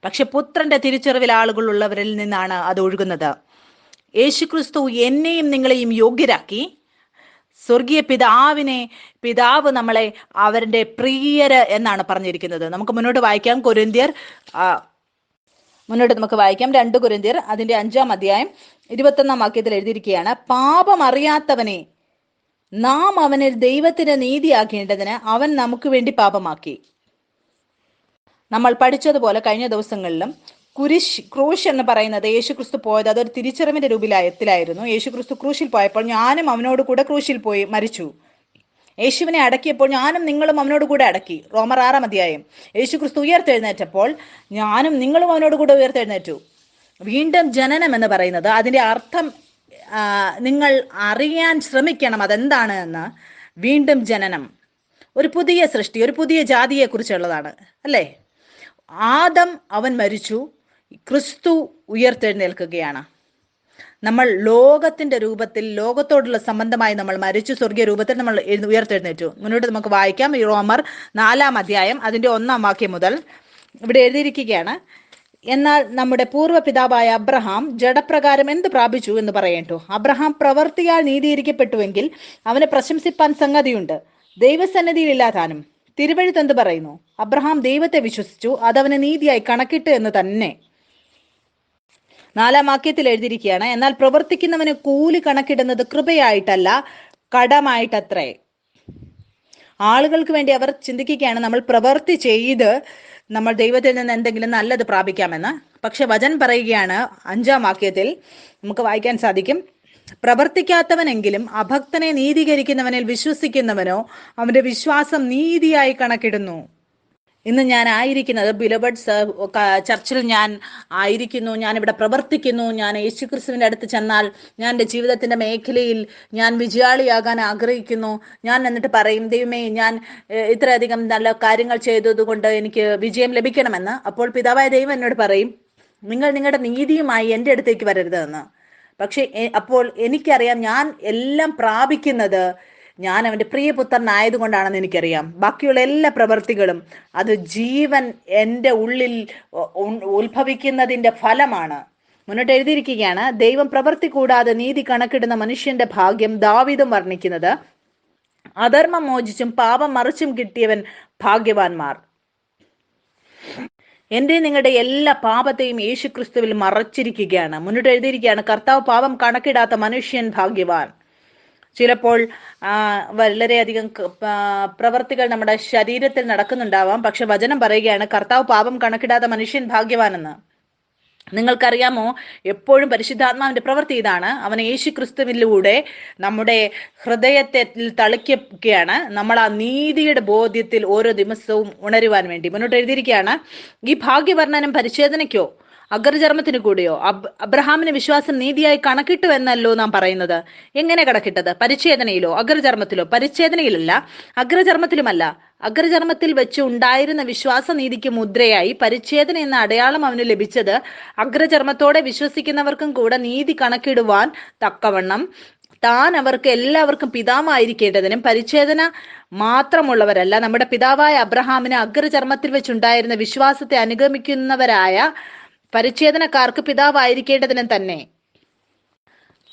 പക്ഷെ പുത്രന്റെ തിരിച്ചറിവിൽ ആളുകളുള്ളവരിൽ നിന്നാണ് അത് ഒഴുകുന്നത്. യേശുക്രിസ്തു എന്നെയും നിങ്ങളെയും യോഗ്യരാക്കി. സ്വർഗീയ പിതാവ് നമ്മളെ അവരുടെ പ്രിയര് എന്നാണ് പറഞ്ഞിരിക്കുന്നത്. നമുക്ക് മുന്നോട്ട് വായിക്കാം. നമുക്ക് വായിക്കാം 2 കൊരിന്ത്യർ അതിന്റെ 5-ാം അധ്യായം 21-ാം വാക്യത്തിൽ എഴുതിയിരിക്കുകയാണ്, പാപം അറിയാത്തവനെ നാം അവനിൽ ദൈവത്തിന്റെ നീതിയാക്കേണ്ടതിന് അവൻ നമുക്ക് വേണ്ടി പാപമാക്കി. നമ്മൾ പഠിച്ചതുപോലെ കഴിഞ്ഞ ദിവസങ്ങളിലും ക്രൂശ് എന്ന് പറയുന്നത് യേശുക്രിസ്തു പോയത് അതൊരു തിരിച്ചറിവിന്റെ രൂപത്തിലായിരുന്നു. യേശുക്രിസ്തു ക്രൂശിൽ പോയപ്പോൾ ഞാനും അവനോട് കൂടെ ക്രൂശിൽ പോയി മരിച്ചു. യേശുവിനെ അടക്കിയപ്പോൾ ഞാനും നിങ്ങളും അവനോട് കൂടെ അടക്കി. റോമർ 6-ാം അധ്യായം. യേശുക്രിസ്തു ഉയർത്തെഴുന്നേറ്റപ്പോൾ ഞാനും നിങ്ങളും അവനോട് കൂടെ ഉയർത്തെഴുന്നേറ്റു. വീണ്ടും ജനനം എന്ന് പറയുന്നത് അതിന്റെ അർത്ഥം നിങ്ങൾ അറിയാൻ ശ്രമിക്കണം അതെന്താണ് എന്ന്. വീണ്ടും ജനനം ഒരു പുതിയ സൃഷ്ടി, ഒരു പുതിയ ജാതിയെ കുറിച്ചുള്ളതാണ്, അല്ലേ? ആദം അവൻ മരിച്ചു, ക്രിസ്തു ഉയർത്തെഴുന്നേൽക്കുകയാണ്. നമ്മൾ ലോകത്തിന്റെ രൂപത്തിൽ, ലോകത്തോടുള്ള സംബന്ധമായി നമ്മൾ മരിച്ചു, സ്വർഗീയ രൂപത്തിൽ നമ്മൾ ഉയർത്തെഴുന്നേറ്റു. മുന്നോട്ട് നമുക്ക് വായിക്കാം. ഈ റോമർ 4-ാം അധ്യായം അതിന്റെ 1-ാം വാക്യം മുതൽ ഇവിടെ എഴുതിയിരിക്കുകയാണ്. എന്നാൽ നമ്മുടെ പൂർവ്വ പിതാവായ അബ്രഹാം ജഡപ്രകാരം എന്ത് പ്രാപിച്ചു എന്ന് പറയേണ്ടു? അബ്രഹാം പ്രവർത്തിയാൽ നീതീകരിക്കപ്പെട്ടുവെങ്കിൽ അവനെ പ്രശംസിപ്പാൻ സംഗതിയുണ്ട്, ദൈവസന്നിധിയിലില്ലാതാനും. തിരുവെഴുത്ത് എന്ത് പറയുന്നു? അബ്രഹാം ദൈവത്തെ വിശ്വസിച്ചു, അതവന് നീതിയായി കണക്കിട്ട് എന്ന് തന്നെ. 4-ാം വാക്യത്തിൽ എഴുതിയിരിക്കുകയാണ്, എന്നാൽ പ്രവർത്തിക്കുന്നവന് കൂലി കണക്കിടുന്നത് കൃപയായിട്ടല്ല, കടമായിട്ടത്രേ. ആളുകൾക്ക് വേണ്ടി അവർ ചിന്തിക്കുകയാണ് നമ്മൾ പ്രവൃത്തി ചെയ്ത് നമ്മൾ ദൈവത്തിൽ നിന്ന് എന്തെങ്കിലും നല്ലത് പ്രാപിക്കാമെന്ന്. പക്ഷെ വചനം പറയുകയാണ് 5-ാം വാക്യത്തിൽ നമുക്ക് വായിക്കാൻ സാധിക്കും, പ്രവർത്തിക്കാത്തവനെങ്കിലും അഭക്തനെ നീതീകരിക്കുന്നവനിൽ വിശ്വസിക്കുന്നവനോ അവന്റെ വിശ്വാസം നീതിയായി കണക്കിടുന്നു. ഇന്ന് ഞാൻ ആയിരിക്കുന്നത് ബിലബഡ്സ് ചർച്ചിൽ ഞാൻ ആയിരിക്കുന്നു, ഞാനിവിടെ പ്രവർത്തിക്കുന്നു. ഞാൻ യേശുക്രിസ്തുവിൻ്റെ അടുത്ത് ചെന്നാൽ ഞാൻ എൻ്റെ ജീവിതത്തിൻ്റെ മേഖലയിൽ ഞാൻ വിജയാളിയാകാൻ ആഗ്രഹിക്കുന്നു. ഞാൻ എന്നിട്ട് പറയും, ദൈവമേ ഞാൻ ഇത്രയധികം നല്ല കാര്യങ്ങൾ ചെയ്തതുകൊണ്ട് എനിക്ക് വിജയം ലഭിക്കണമെന്ന്. അപ്പോൾ പിതാവായ ദൈവം എന്നോട് പറയും, നിങ്ങൾ നിങ്ങളുടെ നീതിയുമായി എൻ്റെ അടുത്തേക്ക് വരരുതെന്ന്. പക്ഷെ അപ്പോൾ എനിക്കറിയാം ഞാൻ എല്ലാം പ്രാപിക്കുന്നത് ഞാൻ അവൻ്റെ പ്രിയപുത്രനായതുകൊണ്ടാണെന്ന് എനിക്കറിയാം. ബാക്കിയുള്ള എല്ലാ പ്രവൃത്തികളും അത് ജീവൻ എൻ്റെ ഉള്ളിൽ ഉത്ഭവിക്കുന്നതിൻ്റെ ഫലമാണ്. മുന്നോട്ട് എഴുതിയിരിക്കുകയാണ്, ദൈവം പ്രവൃത്തി കൂടാതെ നീതി കണക്കിടുന്ന മനുഷ്യന്റെ ഭാഗ്യം ദാവീദും വർണ്ണിക്കുന്നത്, അധർമ്മം മോചിച്ചും പാപം മറിച്ചും കിട്ടിയവൻ ഭാഗ്യവാന്മാർ. എൻ്റെ നിങ്ങളുടെ എല്ലാ പാപത്തെയും യേശുക്രിസ്തുവിൽ മറച്ചിരിക്കുകയാണ്. മുന്നോട്ട് എഴുതിയിരിക്കുകയാണ്, കർത്താവ് പാപം കണക്കിടാത്ത മനുഷ്യൻ ഭാഗ്യവാൻ. ചിലപ്പോൾ വളരെയധികം പ്രവർത്തികൾ നമ്മുടെ ശരീരത്തിൽ നടക്കുന്നുണ്ടാവാം, പക്ഷെ വചനം പറയുകയാണ് കർത്താവ് പാപം കണക്കിടാത്ത മനുഷ്യൻ ഭാഗ്യവാനെന്ന്. നിങ്ങൾക്കറിയാമോ, എപ്പോഴും പരിശുദ്ധാത്മാവിന്റെ പ്രവൃത്തി ഇതാണ്. അവൻ യേശു ക്രിസ്തുവിലൂടെ നമ്മുടെ ഹൃദയത്തിൽ തളിക്കുകയാണ്, നമ്മൾ ആ നീതിയുടെ ബോധ്യത്തിൽ ഓരോ ദിവസവും ഉണരുവാൻ വേണ്ടി. മുന്നോട്ട് എഴുതിയിരിക്കുകയാണ്, ഈ ഭാഗ്യവർണ്ണനം പരിച്ഛേദനയ്ക്കോ അഗ്രചർമ്മത്തിന് കൂടിയോ? അബ്രഹാമിന് വിശ്വാസം നീതിയായി കണക്കിട്ടു എന്നല്ലോ നാം പറയുന്നത്. എങ്ങനെ കണക്കിട്ടത്? പരിച്ഛേദനയിലോ അഗ്രചർമ്മത്തിലോ? പരിച്ഛേദനയിലല്ല, അഗ്രചർമ്മത്തിലുമല്ല. അഗ്രചർമ്മത്തിൽ വെച്ച് ഉണ്ടായിരുന്ന വിശ്വാസനീതിക്ക് മുദ്രയായി പരിച്ഛേദന എന്ന അടയാളം അവന് ലഭിച്ചത് അഗ്രചർമ്മത്തോടെ വിശ്വസിക്കുന്നവർക്കും കൂടെ നീതി കണക്കിടുവാൻ തക്കവണ്ണം താൻ അവർക്ക് എല്ലാവർക്കും പിതാവായിരിക്കേണ്ടതിനും പരിച്ഛേദന മാത്രമുള്ളവരല്ല, നമ്മുടെ പിതാവായ അബ്രഹാമിന് അഗ്രചർമ്മത്തിൽ വെച്ചുണ്ടായിരുന്ന വിശ്വാസത്തെ അനുഗമിക്കുന്നവരായ പരിച്ഛേദനക്കാർക്ക് പിതാവായിരിക്കേണ്ടതിനും തന്നെ.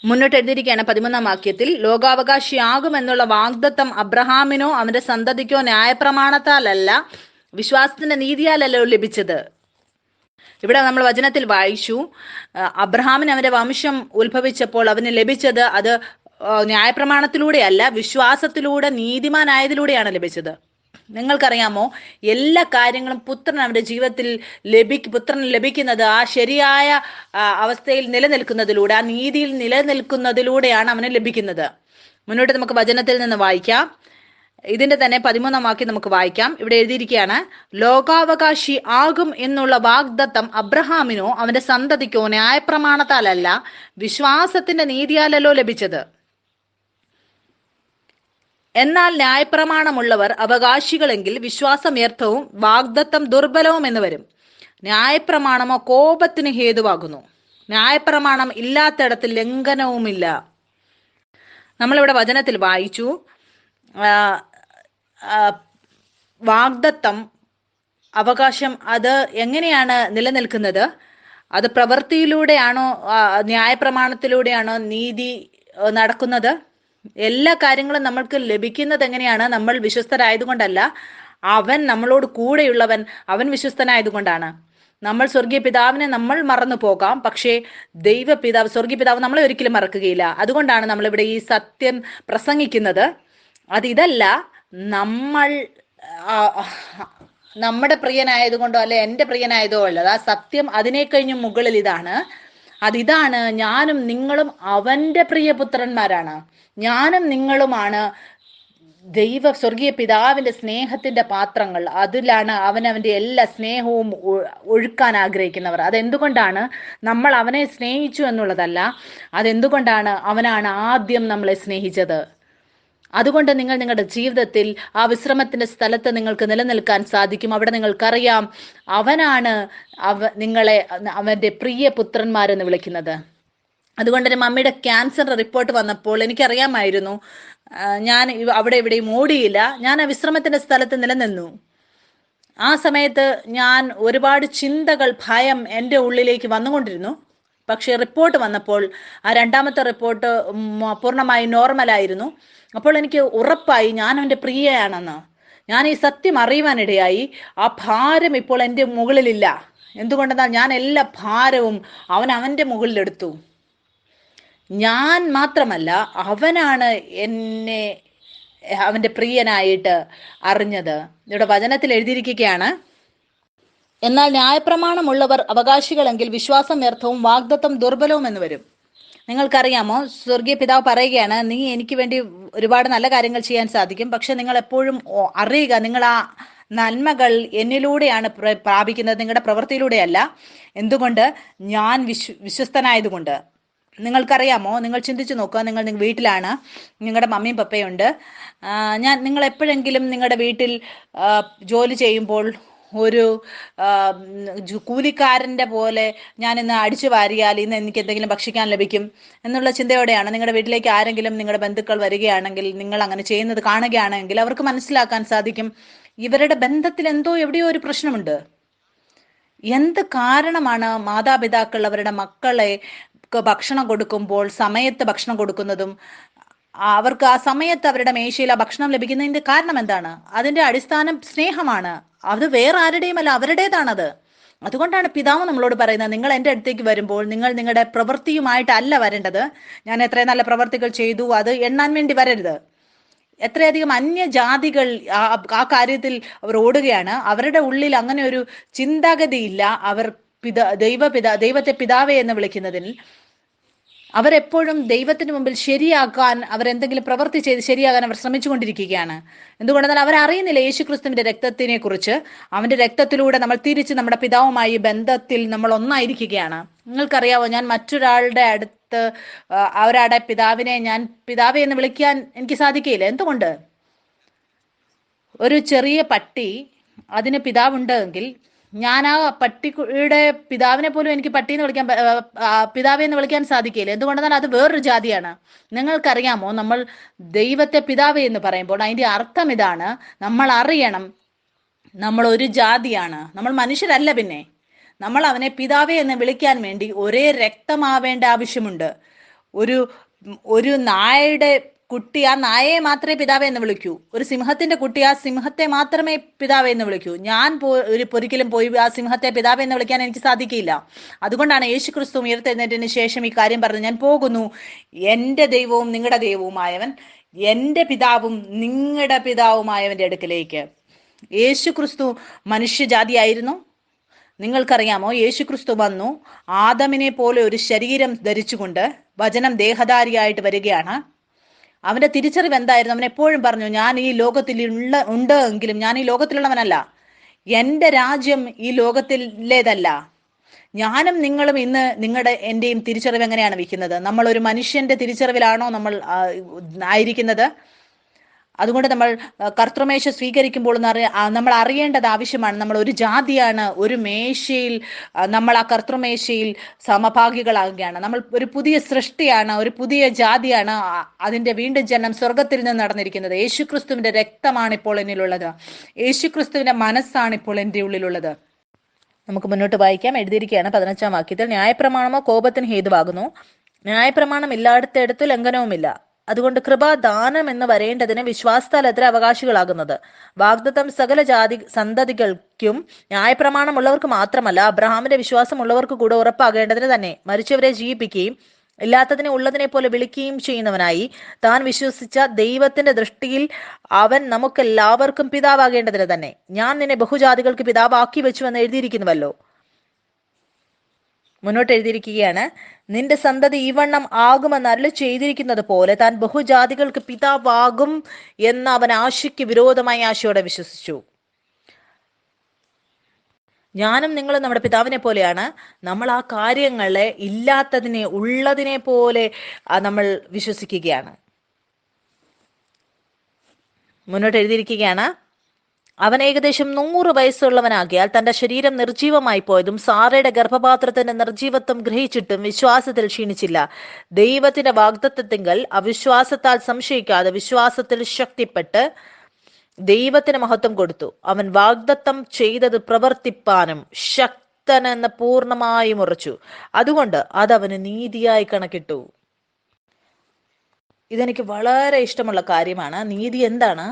മുന്നോട്ട് എഴുതിയിരിക്കുകയാണ് 13-ാം വാക്യത്തിൽ, ലോകാവകാശിയാകുമെന്നുള്ള വാഗ്ദത്തം അബ്രഹാമിനോ അവന്റെ സന്തതിക്കോ ന്യായപ്രമാണത്താലല്ല വിശ്വാസത്തിന്റെ നീതിയാലല്ലോ ലഭിച്ചത്. ഇവിടെ നമ്മൾ വചനത്തിൽ വായിച്ചു, അബ്രഹാമിന് അവന്റെ വംശം ഉത്ഭവിച്ചപ്പോൾ അവന് ലഭിച്ചത് അത് ന്യായപ്രമാണത്തിലൂടെയല്ല, വിശ്വാസത്തിലൂടെ നീതിമാനായതിലൂടെയാണ് ലഭിച്ചത്. നിങ്ങൾക്കറിയാമോ, എല്ലാ കാര്യങ്ങളും പുത്രൻ അവന്റെ ജീവിതത്തിൽ പുത്രന് ലഭിക്കുന്നത് ആ ശരിയായ അവസ്ഥയിൽ നിലനിൽക്കുന്നതിലൂടെ, ആ നീതിയിൽ നിലനിൽക്കുന്നതിലൂടെയാണ് അവന് ലഭിക്കുന്നത്. മുന്നോട്ട് നമുക്ക് വചനത്തിൽ നിന്ന് വായിക്കാം. ഇതിന്റെ തന്നെ 13-ാം വാക്യം നമുക്ക് വായിക്കാം. ഇവിടെ എഴുതിയിരിക്കുകയാണ്, ലോകാവകാശി ആകും എന്നുള്ള വാഗ്ദത്തം അബ്രഹാമിനോ അവന്റെ സന്തതിക്കോ ന്യായപ്രമാണത്താലല്ല വിശ്വാസത്തിന്റെ നീതിയാലല്ലോ ലഭിച്ചത്. എന്നാൽ ന്യായപ്രമാണമുള്ളവർ അവകാശികളെങ്കിൽ വിശ്വാസം വ്യർത്ഥവും വാഗ്ദത്തം ദുർബലവും എന്ന് വരും. ന്യായപ്രമാണമോ കോപത്തിന് ഹേതുവാകുന്നു. ന്യായപ്രമാണം ഇല്ലാത്തിടത്ത് ലംഘനവുമില്ല. നമ്മളിവിടെ വചനത്തിൽ വായിച്ചു, വാഗ്ദത്തം, അവകാശം അത് എങ്ങനെയാണ് നിലനിൽക്കുന്നത്? അത് പ്രവൃത്തിയിലൂടെയാണോ ന്യായപ്രമാണത്തിലൂടെയാണോ നീതി നടക്കുന്നത്? എല്ലാ കാര്യങ്ങളും നമ്മൾക്ക് ലഭിക്കുന്നത് എങ്ങനെയാണ്? നമ്മൾ വിശ്വസ്തരായതുകൊണ്ടല്ല, അവൻ നമ്മളോട് കൂടെയുള്ളവൻ, അവൻ വിശ്വസ്തനായതുകൊണ്ടാണ്. നമ്മൾ സ്വർഗീയ പിതാവിനെ നമ്മൾ മറന്നു പോകാം, പക്ഷേ ദൈവപിതാവ്, സ്വർഗീയ പിതാവ് നമ്മളെ ഒരിക്കലും മറക്കുകയില്ല. അതുകൊണ്ടാണ് നമ്മളിവിടെ ഈ സത്യം പ്രസംഗിക്കുന്നത്. അതിതല്ല, നമ്മൾ നമ്മുടെ പ്രിയനായതുകൊണ്ടോ അല്ലെ എൻ്റെ പ്രിയനായതോ അല്ല, ആ സത്യം അതിനെ കഴിഞ്ഞും മുകളിൽ ഇതാണ്. അതിതാണ്, ഞാനും നിങ്ങളും അവന്റെ പ്രിയപുത്രന്മാരാണ്. ഞാനും നിങ്ങളുമാണ് സ്വർഗീയ പിതാവിന്റെ സ്നേഹത്തിന്റെ പാത്രങ്ങൾ. അതിലാണ് അവന്റെ എല്ലാ സ്നേഹവും ഒഴുക്കാൻ ആഗ്രഹിക്കുന്നവർ. അതെന്തുകൊണ്ടാണ്? നമ്മൾ അവനെ സ്നേഹിച്ചു എന്നുള്ളതല്ല, അതെന്തുകൊണ്ടാണ്? അവനാണ് ആദ്യം നമ്മളെ സ്നേഹിച്ചത്. അതുകൊണ്ട് നിങ്ങൾ നിങ്ങളുടെ ജീവിതത്തിൽ ആ വിശ്രമത്തിന്റെ സ്ഥലത്ത് നിങ്ങൾക്ക് നിലനിൽക്കാൻ സാധിക്കും. അവിടെ നിങ്ങൾക്കറിയാം അവനാണ് നിങ്ങളെ അവന്റെ പ്രിയ പുത്രന്മാരെന്ന് വിളിക്കുന്നത്. അതുകൊണ്ട് തന്നെ മമ്മിയുടെ ക്യാൻസർ റിപ്പോർട്ട് വന്നപ്പോൾ എനിക്കറിയാമായിരുന്നു. ഞാൻ അവിടെ ഇവിടെയും ഓടിയില്ല. ഞാൻ ആ വിശ്രമത്തിന്റെ സ്ഥലത്ത് നിലനിന്നു. ആ സമയത്ത് ഞാൻ ഒരുപാട് ചിന്തകൾ, ഭയം എൻ്റെ ഉള്ളിലേക്ക് വന്നുകൊണ്ടിരുന്നു. പക്ഷേ റിപ്പോർട്ട് വന്നപ്പോൾ ആ രണ്ടാമത്തെ റിപ്പോർട്ട് പൂർണ്ണമായി നോർമലായിരുന്നു. അപ്പോൾ എനിക്ക് ഉറപ്പായി ഞാൻ അവൻ്റെ പ്രിയയാണെന്ന്. ഞാൻ ഈ സത്യം അറിയുവാനിടയായി. ആ ഭാരം ഇപ്പോൾ എൻ്റെ മുകളിലില്ല. എന്തുകൊണ്ടെന്നാൽ ഞാൻ എല്ലാ ഭാരവും അവൻ്റെ മുകളിലെടുത്തു. ഞാൻ മാത്രമല്ല, അവനാണ് എന്നെ അവൻ്റെ പ്രിയനായിട്ട് അറിഞ്ഞത്. ഇവിടെ വചനത്തിൽ എഴുതിയിരിക്കുകയാണ്, എന്നാൽ ന്യായപ്രമാണമുള്ളവർ അവകാശികളെങ്കിൽ വിശ്വാസം വ്യർത്ഥവും വാഗ്ദത്തം ദുർബലവും എന്ന് വരും. നിങ്ങൾക്കറിയാമോ, സ്വർഗീയ പിതാവ് പറയുകയാണ്, നീ എനിക്ക് വേണ്ടി ഒരുപാട് നല്ല കാര്യങ്ങൾ ചെയ്യാൻ സാധിക്കും. പക്ഷെ നിങ്ങൾ എപ്പോഴും അറിയുക, നിങ്ങൾ ആ നന്മകൾ എന്നിലൂടെയാണ് പ്രാപിക്കുന്നത്, നിങ്ങളുടെ പ്രവൃത്തിയിലൂടെയല്ല. എന്തുകൊണ്ട്? ഞാൻ വിശ്വസ്തനായതുകൊണ്ട്. നിങ്ങൾക്കറിയാമോ, നിങ്ങൾ ചിന്തിച്ചു നോക്കുക, നിങ്ങൾ വീട്ടിലാണ്, നിങ്ങളുടെ മമ്മിയും പപ്പയും ഉണ്ട്. നിങ്ങൾ എപ്പോഴെങ്കിലും നിങ്ങളുടെ വീട്ടിൽ ജോലി ചെയ്യുമ്പോൾ ഒരു കൂലിക്കാരൻ്റെ പോലെ ഞാൻ ഇന്ന് അടിച്ചു വാരിയാൽ ഇന്ന് എനിക്ക് എന്തെങ്കിലും ഭക്ഷിക്കാൻ ലഭിക്കും എന്നുള്ള ചിന്തയോടെയാണ് നിങ്ങളുടെ വീട്ടിലേക്ക് ആരെങ്കിലും നിങ്ങളുടെ ബന്ധുക്കൾ വരികയാണെങ്കിൽ, നിങ്ങൾ അങ്ങനെ ചെയ്യുന്നത് കാണുകയാണെങ്കിൽ അവർക്ക് മനസ്സിലാക്കാൻ സാധിക്കും, ഇവരുടെ ബന്ധത്തിൽ എവിടെയോ ഒരു പ്രശ്നമുണ്ട്. എന്ത് കാരണമാണ് മാതാപിതാക്കൾ അവരുടെ മക്കളെ ഭക്ഷണം കൊടുക്കുമ്പോൾ സമയത്ത് ഭക്ഷണം കൊടുക്കുന്നതും അവർക്ക് ആ സമയത്ത് അവരുടെ മേശയിൽ ആ ഭക്ഷണം ലഭിക്കുന്നതിന്റെ കാരണം എന്താണ്? അതിന്റെ അടിസ്ഥാനം സ്നേഹമാണ്. അത് വേറെ ആരുടെയുമല്ല, അവരുടേതാണത്. അതുകൊണ്ടാണ് പിതാവ് നമ്മളോട് പറയുന്നത്, നിങ്ങൾ എൻ്റെ അടുത്തേക്ക് വരുമ്പോൾ നിങ്ങൾ നിങ്ങളുടെ പ്രവൃത്തിയുമായിട്ടല്ല വരേണ്ടത്. ഞാൻ എത്ര നല്ല പ്രവൃത്തികൾ ചെയ്തു അത് എണ്ണാൻ വേണ്ടി വരരുത്. എത്രയധികം അന്യജാതികൾ ആ കാര്യത്തിൽ അവർ ഓടുകയാണ്. അവരുടെ ഉള്ളിൽ അങ്ങനെ ഒരു ചിന്താഗതിയില്ല. അവർ ദൈവത്തെ പിതാവേ എന്ന് വിളിക്കുന്നതിൽ അവരെപ്പോഴും ദൈവത്തിന് മുമ്പിൽ ശരിയാക്കാൻ, അവരെന്തെങ്കിലും പ്രവൃത്തി ചെയ്ത് ശരിയാകാൻ അവർ ശ്രമിച്ചുകൊണ്ടിരിക്കുകയാണ്. എന്തുകൊണ്ടെന്നാൽ അവരറിയുന്നില്ല യേശുക്രിസ്തുവിന്റെ രക്തത്തിനെ കുറിച്ച്. അവന്റെ രക്തത്തിലൂടെ നമ്മൾ തിരിച്ച് നമ്മുടെ പിതാവുമായി ബന്ധത്തിൽ നമ്മൾ ഒന്നായിരിക്കുകയാണ്. നിങ്ങൾക്കറിയാവോ, ഞാൻ മറ്റൊരാളുടെ അടുത്ത് അവരുടെ പിതാവിനെ ഞാൻ പിതാവേ എന്ന് വിളിക്കാൻ എനിക്ക് സാധിക്കുകയില്ല. എന്തുകൊണ്ട്? ഒരു ചെറിയ പട്ടി, അതിന് പിതാവുണ്ടെങ്കിൽ ഞാൻ ആ പട്ടിയുടെ പിതാവിനെ പോലും എനിക്ക് പട്ടിയെന്ന് വിളിക്കാൻ, പിതാവെ എന്ന് വിളിക്കാൻ സാധിക്കില്ല. എന്തുകൊണ്ടെന്നാൽ അത് വേറൊരു ജാതിയാണ്. നിങ്ങൾക്കറിയാമോ, നമ്മൾ ദൈവത്തെ പിതാവേ എന്ന് പറയുമ്പോൾ അതിന്റെ അർത്ഥം ഇതാണ്, നമ്മൾ അറിയണം നമ്മൾ ഒരു ജാതിയാണ്, നമ്മൾ മനുഷ്യരല്ല. പിന്നെ നമ്മൾ അവനെ പിതാവേ എന്ന് വിളിക്കാൻ വേണ്ടി ഒരേ രക്തമാവേണ്ട ആവശ്യമുണ്ട്. ഒരു നായയുടെ കുട്ടി ആ നായയെ മാത്രമേ പിതാവേ എന്ന് വിളിക്കൂ. ഒരു സിംഹത്തിന്റെ കുട്ടി ആ സിംഹത്തെ മാത്രമേ പിതാവേ എന്ന് വിളിക്കൂ. ഞാൻ ഒരിക്കലും പോയി ആ സിംഹത്തെ പിതാവേ എന്ന് വിളിക്കാൻ എനിക്ക് സാധിക്കില്ല. അതുകൊണ്ടാണ് യേശുക്രിസ്തു ഉയർത്തെഴുന്നേറ്റതിന് ശേഷം ഈ കാര്യം പറഞ്ഞത്, ഞാൻ പോകുന്നു, എൻ്റെ ദൈവവും നിങ്ങളുടെ ദൈവവുമായവൻ, എൻ്റെ പിതാവും നിങ്ങളുടെ പിതാവുമായവന്റെ അടുക്കലേക്ക്. യേശുക്രിസ്തു മനുഷ്യജാതിയായിരുന്നു. നിങ്ങൾക്കറിയാമോ, യേശുക്രിസ്തു വന്നു ആദമിനെ പോലെ ഒരു ശരീരം ധരിച്ചുകൊണ്ട് വചനം ദേഹധാരിയായിട്ട് വരികയാണ്. അവന്റെ തിരിച്ചറിവ് എന്തായിരുന്നു? അവൻ എപ്പോഴും പറഞ്ഞു, ഞാൻ ഈ ലോകത്തിൽ ഉണ്ട് എങ്കിലും ഞാൻ ഈ ലോകത്തിലുള്ളവനല്ല, എൻ്റെ രാജ്യം ഈ ലോകത്തിലേതല്ല. ഞാനും നിങ്ങളും ഇന്ന് എൻ്റെയും തിരിച്ചറിവ് എങ്ങനെയാണ് വയ്ക്കുന്നത്? നമ്മൾ ഒരു മനുഷ്യന്റെ തിരിച്ചറിവിലാണോ നമ്മൾ ആയിരിക്കുന്നത്? അതുകൊണ്ട് നമ്മൾ കർത്തൃമേശ സ്വീകരിക്കുമ്പോൾ നമ്മൾ അറിയേണ്ടത് ആവശ്യമാണ്. നമ്മൾ ഒരു ജാതിയാണ്. ഒരു മേശയിൽ നമ്മൾ ആ കർത്തൃമേശയിൽ സമഭാഗികളാകുകയാണ്. നമ്മൾ ഒരു പുതിയ സൃഷ്ടിയാണ്, ഒരു പുതിയ ജാതിയാണ്. അതിന്റെ വീണ്ടും ജനനം സ്വർഗത്തിൽ നിന്ന് നടന്നിരിക്കുന്നത്. യേശുക്രിസ്തുവിന്റെ രക്തമാണ് ഇപ്പോൾ എന്നിലുള്ളത്. യേശുക്രിസ്തുവിന്റെ മനസ്സാണ് ഇപ്പോൾ എൻ്റെ ഉള്ളിലുള്ളത്. നമുക്ക് മുന്നോട്ട് വായിക്കാം. എഴുതിയിരിക്കുകയാണ് 15-ാം വാക്യത്തിൽ, ന്യായപ്രമാണമോ കോപത്തിന് ഹേതുവാകുന്നു, ന്യായപ്രമാണം ഇല്ലാത്തടത്ത് ലംഘനവുമില്ല. അതുകൊണ്ട് കൃപാദാനം എന്ന് വരേണ്ടതിന് വിശ്വാസത്താൽ എത്ര അവകാശികളാകുന്നത്. വാഗ്ദത്തം സകല ജാതി സന്തതികൾക്കും ന്യായപ്രമാണമുള്ളവർക്ക് മാത്രമല്ല, അബ്രഹാമിന്റെ വിശ്വാസമുള്ളവർക്ക് കൂടെ ഉറപ്പാകേണ്ടതിന് തന്നെ. മരിച്ചവരെ ജീവിപ്പിക്കുകയും ഇല്ലാത്തതിനെ ഉള്ളതിനെ പോലെ വിളിക്കുകയും ചെയ്യുന്നവനായി താൻ വിശ്വസിച്ച ദൈവത്തിന്റെ ദൃഷ്ടിയിൽ അവൻ നമുക്കെല്ലാവർക്കും പിതാവാകേണ്ടതിന് തന്നെ. ഞാൻ നിന്നെ ബഹുജാതികൾക്ക് പിതാവാക്കി വെച്ചു എന്ന് എഴുതിയിരിക്കുന്നുവല്ലോ. മുന്നോട്ട് എഴുതിയിരിക്കുകയാണ്, നിന്റെ സന്തതി ഈവണ്ണം ആകുമെന്ന് അരുളി ചെയ്തിരിക്കുന്നത് പോലെ താൻ ബഹുജാതികൾക്ക് പിതാവാകും എന്ന് അവൻ ആശയ്ക്ക് വിരോധമായി ആശയോടെ വിശ്വസിച്ചു. ഞാനും നിങ്ങളും നമ്മുടെ പിതാവിനെ പോലെയാണ്. നമ്മൾ ആ കാര്യങ്ങളെ ഇല്ലാത്തതിനെ ഉള്ളതിനെ പോലെ നമ്മൾ വിശ്വസിക്കുകയാണ്. മുന്നോട്ട് എഴുതിയിരിക്കുകയാണ്, അവൻ ഏകദേശം 100 വയസ്സുള്ളവനാകിയാൽ തന്റെ ശരീരം നിർജീവമായി പോയതും സാറയുടെ ഗർഭപാത്രത്തിന്റെ നിർജീവത്വം ഗ്രഹിച്ചിട്ടും വിശ്വാസത്തിൽ ക്ഷീണിച്ചില്ല. ദൈവത്തിന്റെ വാഗ്ദത്തത്തിങ്കൽ അവിശ്വാസത്താൽ സംശയിക്കാതെ വിശ്വാസത്തിൽ ശക്തിപ്പെട്ട് ദൈവത്തിന് മഹത്വം കൊടുത്തു. അവൻ വാഗ്ദത്തം ചെയ്തത് പ്രവർത്തിപ്പാനും ശക്തനെന്ന് പൂർണ്ണമായും ഉറച്ചു. അതുകൊണ്ട് അതവന് നീതിയായി കണക്കിട്ടു. ഇതെനിക്ക് വളരെ ഇഷ്ടമുള്ള കാര്യമാണ്. നീതി എന്താണ്?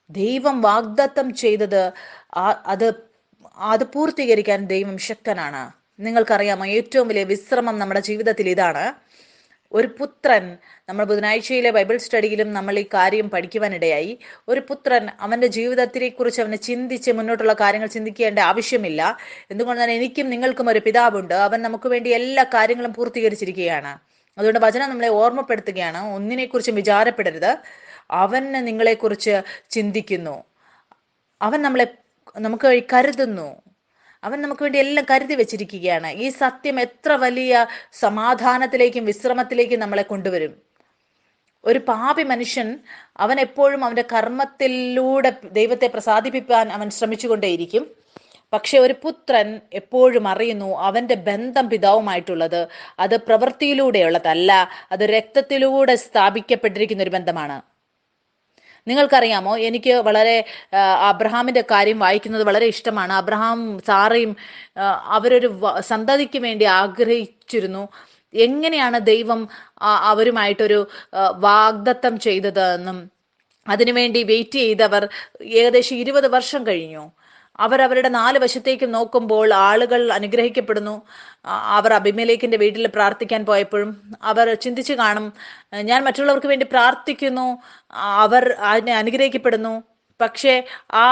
ദൈവം വാഗ്ദത്തം ചെയ്തത് അത് അത് പൂർത്തീകരിക്കാൻ ദൈവം ശക്തനാണ്. നിങ്ങൾക്കറിയാമോ, ഏറ്റവും വലിയ വിശ്രമം നമ്മുടെ ജീവിതത്തിൽ ഇതാണ്. ഒരു പുത്രൻ, നമ്മൾ ബുധനാഴ്ചയിലെ ബൈബിൾ സ്റ്റഡിയിലും നമ്മൾ ഈ കാര്യം പഠിക്കുവാനിടയായി. ഒരു പുത്രൻ അവൻ്റെ ജീവിതത്തിനെ കുറിച്ച് അവന് ചിന്തിച്ച് മുന്നോട്ടുള്ള കാര്യങ്ങൾ ചിന്തിക്കേണ്ട ആവശ്യമില്ല. എന്തുകൊണ്ടാണ്? എനിക്കും നിങ്ങൾക്കും ഒരു പിതാവുണ്ട്. അവൻ നമുക്ക് വേണ്ടി എല്ലാ കാര്യങ്ങളും പൂർത്തീകരിച്ചിരിക്കുകയാണ്. അതുകൊണ്ട് വചനം നമ്മളെ ഓർമ്മപ്പെടുത്തുകയാണ്, ഒന്നിനെക്കുറിച്ചും വിചാരപ്പെടരുത്. അവന് നിങ്ങളെക്കുറിച്ച് ചിന്തിക്കുന്നു. അവൻ നമുക്ക് വേണ്ടി കരുതുന്നു. അവൻ നമുക്ക് വേണ്ടി എല്ലാം കരുതി വെച്ചിരിക്കുകയാണ്. ഈ സത്യം എത്ര വലിയ സമാധാനത്തിലേക്കും വിശ്രമത്തിലേക്കും നമ്മളെ കൊണ്ടുവരും. ഒരു പാപി മനുഷ്യൻ അവൻ എപ്പോഴും അവന്റെ കർമ്മത്തിലൂടെ ദൈവത്തെ പ്രസാദിപ്പിക്കാൻ അവൻ ശ്രമിച്ചുകൊണ്ടേയിരിക്കും. പക്ഷെ ഒരു പുത്രൻ എപ്പോഴും അറിയുന്നു അവന്റെ ബന്ധം പിതാവുമായിട്ടുള്ളത് അത് പ്രവൃത്തിയിലൂടെയുള്ളതല്ല, അത് രക്തത്തിലൂടെ സ്ഥാപിക്കപ്പെട്ടിരിക്കുന്ന ഒരു ബന്ധമാണ്. നിങ്ങൾക്കറിയാമോ, എനിക്ക് വളരെ അബ്രഹാമിന്റെ കാര്യം വായിക്കുന്നത് വളരെ ഇഷ്ടമാണ്. അബ്രഹാം സാറയും അവരൊരു സന്തതിക്ക് വേണ്ടി ആഗ്രഹിച്ചിരുന്നു. എങ്ങനെയാണ് ദൈവം അവരുമായിട്ടൊരു വാഗ്ദത്തം ചെയ്തത് എന്നും അതിനുവേണ്ടി വെയിറ്റ് ചെയ്തവർ ഏകദേശം 20 വർഷം കഴിഞ്ഞു. അവരുടെ 4 വശത്തേക്കും നോക്കുമ്പോൾ ആളുകൾ അനുഗ്രഹിക്കപ്പെടുന്നു. അവർ അബിമേലെക്കിന്റെ വീട്ടിൽ പ്രാർത്ഥിക്കാൻ പോയപ്പോഴും അവർ ചിന്തിച്ചു കാണും, ഞാൻ മറ്റുള്ളവർക്ക് വേണ്ടി പ്രാർത്ഥിക്കുന്നു, അവർ അതിനെ അനുഗ്രഹിക്കപ്പെടുന്നു. പക്ഷേ ആ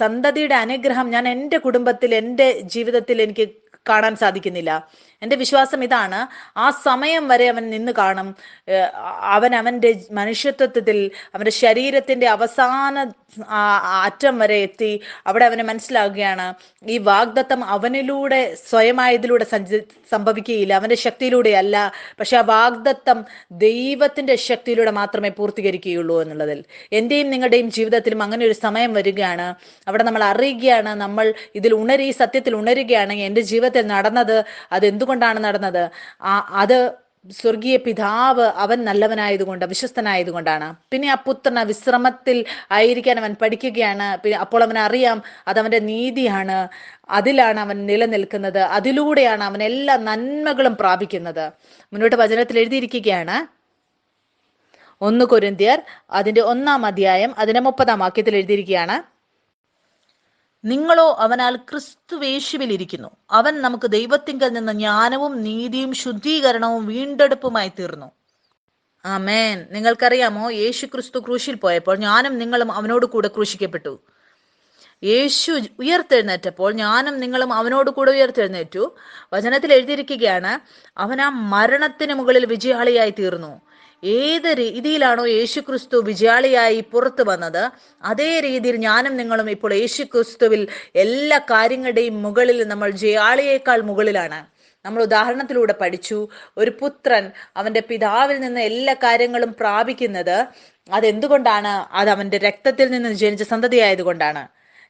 സന്തതിയുടെ അനുഗ്രഹം ഞാൻ എൻ്റെ കുടുംബത്തിൽ, എൻ്റെ ജീവിതത്തിൽ എനിക്ക് കാണാൻ സാധിക്കുന്നില്ല. എൻ്റെ വിശ്വാസം ഇതാണ്, ആ സമയം വരെ അവൻ നിന്ന് കാണും. അവൻ്റെ മനുഷ്യത്വത്തിൽ അവൻ്റെ ശരീരത്തിൻ്റെ അവസാന അറ്റം വരെ എത്തി. അവിടെ അവന് മനസ്സിലാകുകയാണ് ഈ വാഗ്ദത്തം അവനിലൂടെ സ്വയമായതിലൂടെ സംഭവിക്കുകയില്ല, അവൻ്റെ ശക്തിയിലൂടെയല്ല. പക്ഷെ ആ വാഗ്ദത്തം ദൈവത്തിൻ്റെ ശക്തിയിലൂടെ മാത്രമേ പൂർത്തീകരിക്കുകയുള്ളൂ എന്നുള്ളതിൽ എൻ്റെയും നിങ്ങളുടെയും ജീവിതത്തിലും അങ്ങനെ ഒരു സമയം വരികയാണ്. അവിടെ നമ്മൾ അറിയുകയാണ്, നമ്മൾ ഇതിൽ ഈ സത്യത്തിൽ ഉണരുകയാണ്. എൻ്റെ ജീവിതത്തിൽ നടന്നത് അതെന്തുകൊണ്ടാണ് നടന്നത്? അത് സ്വർഗീയ പിതാവ് അവൻ നല്ലവനായതുകൊണ്ട്, വിശ്വസ്തനായതുകൊണ്ടാണ്. പിന്നെ ആ പുത്രന് വിശ്രമത്തിൽ ആയിരിക്കാൻ അവൻ പഠിക്കുകയാണ്. അപ്പോൾ അവൻ അറിയാം അതവന്റെ നീതിയാണ്, അതിലാണ് അവൻ നിലനിൽക്കുന്നത്, അതിലൂടെയാണ് അവൻ എല്ലാ നന്മകളും പ്രാപിക്കുന്നത്. മുന്നോട്ട് വചനത്തിൽ എഴുതിയിരിക്കുകയാണ്, 1 കൊരിന്ത്യർ അതിന്റെ 1-ാം അധ്യായം അതിന്റെ 30-ാം വാക്യത്തിൽ എഴുതിയിരിക്കുകയാണ്, നിങ്ങളോ അവനാൽ ക്രിസ്തുവേശുവിൽ ഇരിക്കുന്നു. അവൻ നമുക്ക് ദൈവത്തിങ്കൽ നിന്ന് ജ്ഞാനവും നീതിയും ശുദ്ധീകരണവും വീണ്ടെടുപ്പുമായി തീർന്നു. ആമേൻ. നിങ്ങൾക്കറിയാമോ, യേശു ക്രിസ്തു ക്രൂശിൽ പോയപ്പോൾ ഞാനും നിങ്ങളും അവനോട് കൂടെ ക്രൂശിക്കപ്പെട്ടു. യേശു ഉയർത്തെഴുന്നേറ്റപ്പോൾ ഞാനും നിങ്ങളും അവനോട് കൂടെ ഉയർത്തെഴുന്നേറ്റു. വചനത്തിൽ എഴുതിയിരിക്കുകയാണ്, അവൻ ആ മരണത്തിന് മുകളിൽ വിജയാളിയായി തീർന്നു. ഏത് രീതിയിലാണോ യേശു ക്രിസ്തു വിജയാളിയായി പുറത്തു വന്നത്, അതേ രീതിയിൽ ഞാനും നിങ്ങളും ഇപ്പോൾ യേശു ക്രിസ്തുവിൽ എല്ലാ കാര്യങ്ങളുടെയും മുകളിൽ നമ്മൾ ജയാളിയേക്കാൾ മുകളിലാണ്. നമ്മൾ ഉദാഹരണത്തിലൂടെ പഠിച്ചു, ഒരു പുത്രൻ അവന്റെ പിതാവിൽ നിന്ന് എല്ലാ കാര്യങ്ങളും പ്രാപിക്കുന്നത് അതെന്തുകൊണ്ടാണ്? അത് അവന്റെ രക്തത്തിൽ നിന്ന് ജനിച്ച സന്തതിയായതുകൊണ്ടാണ്.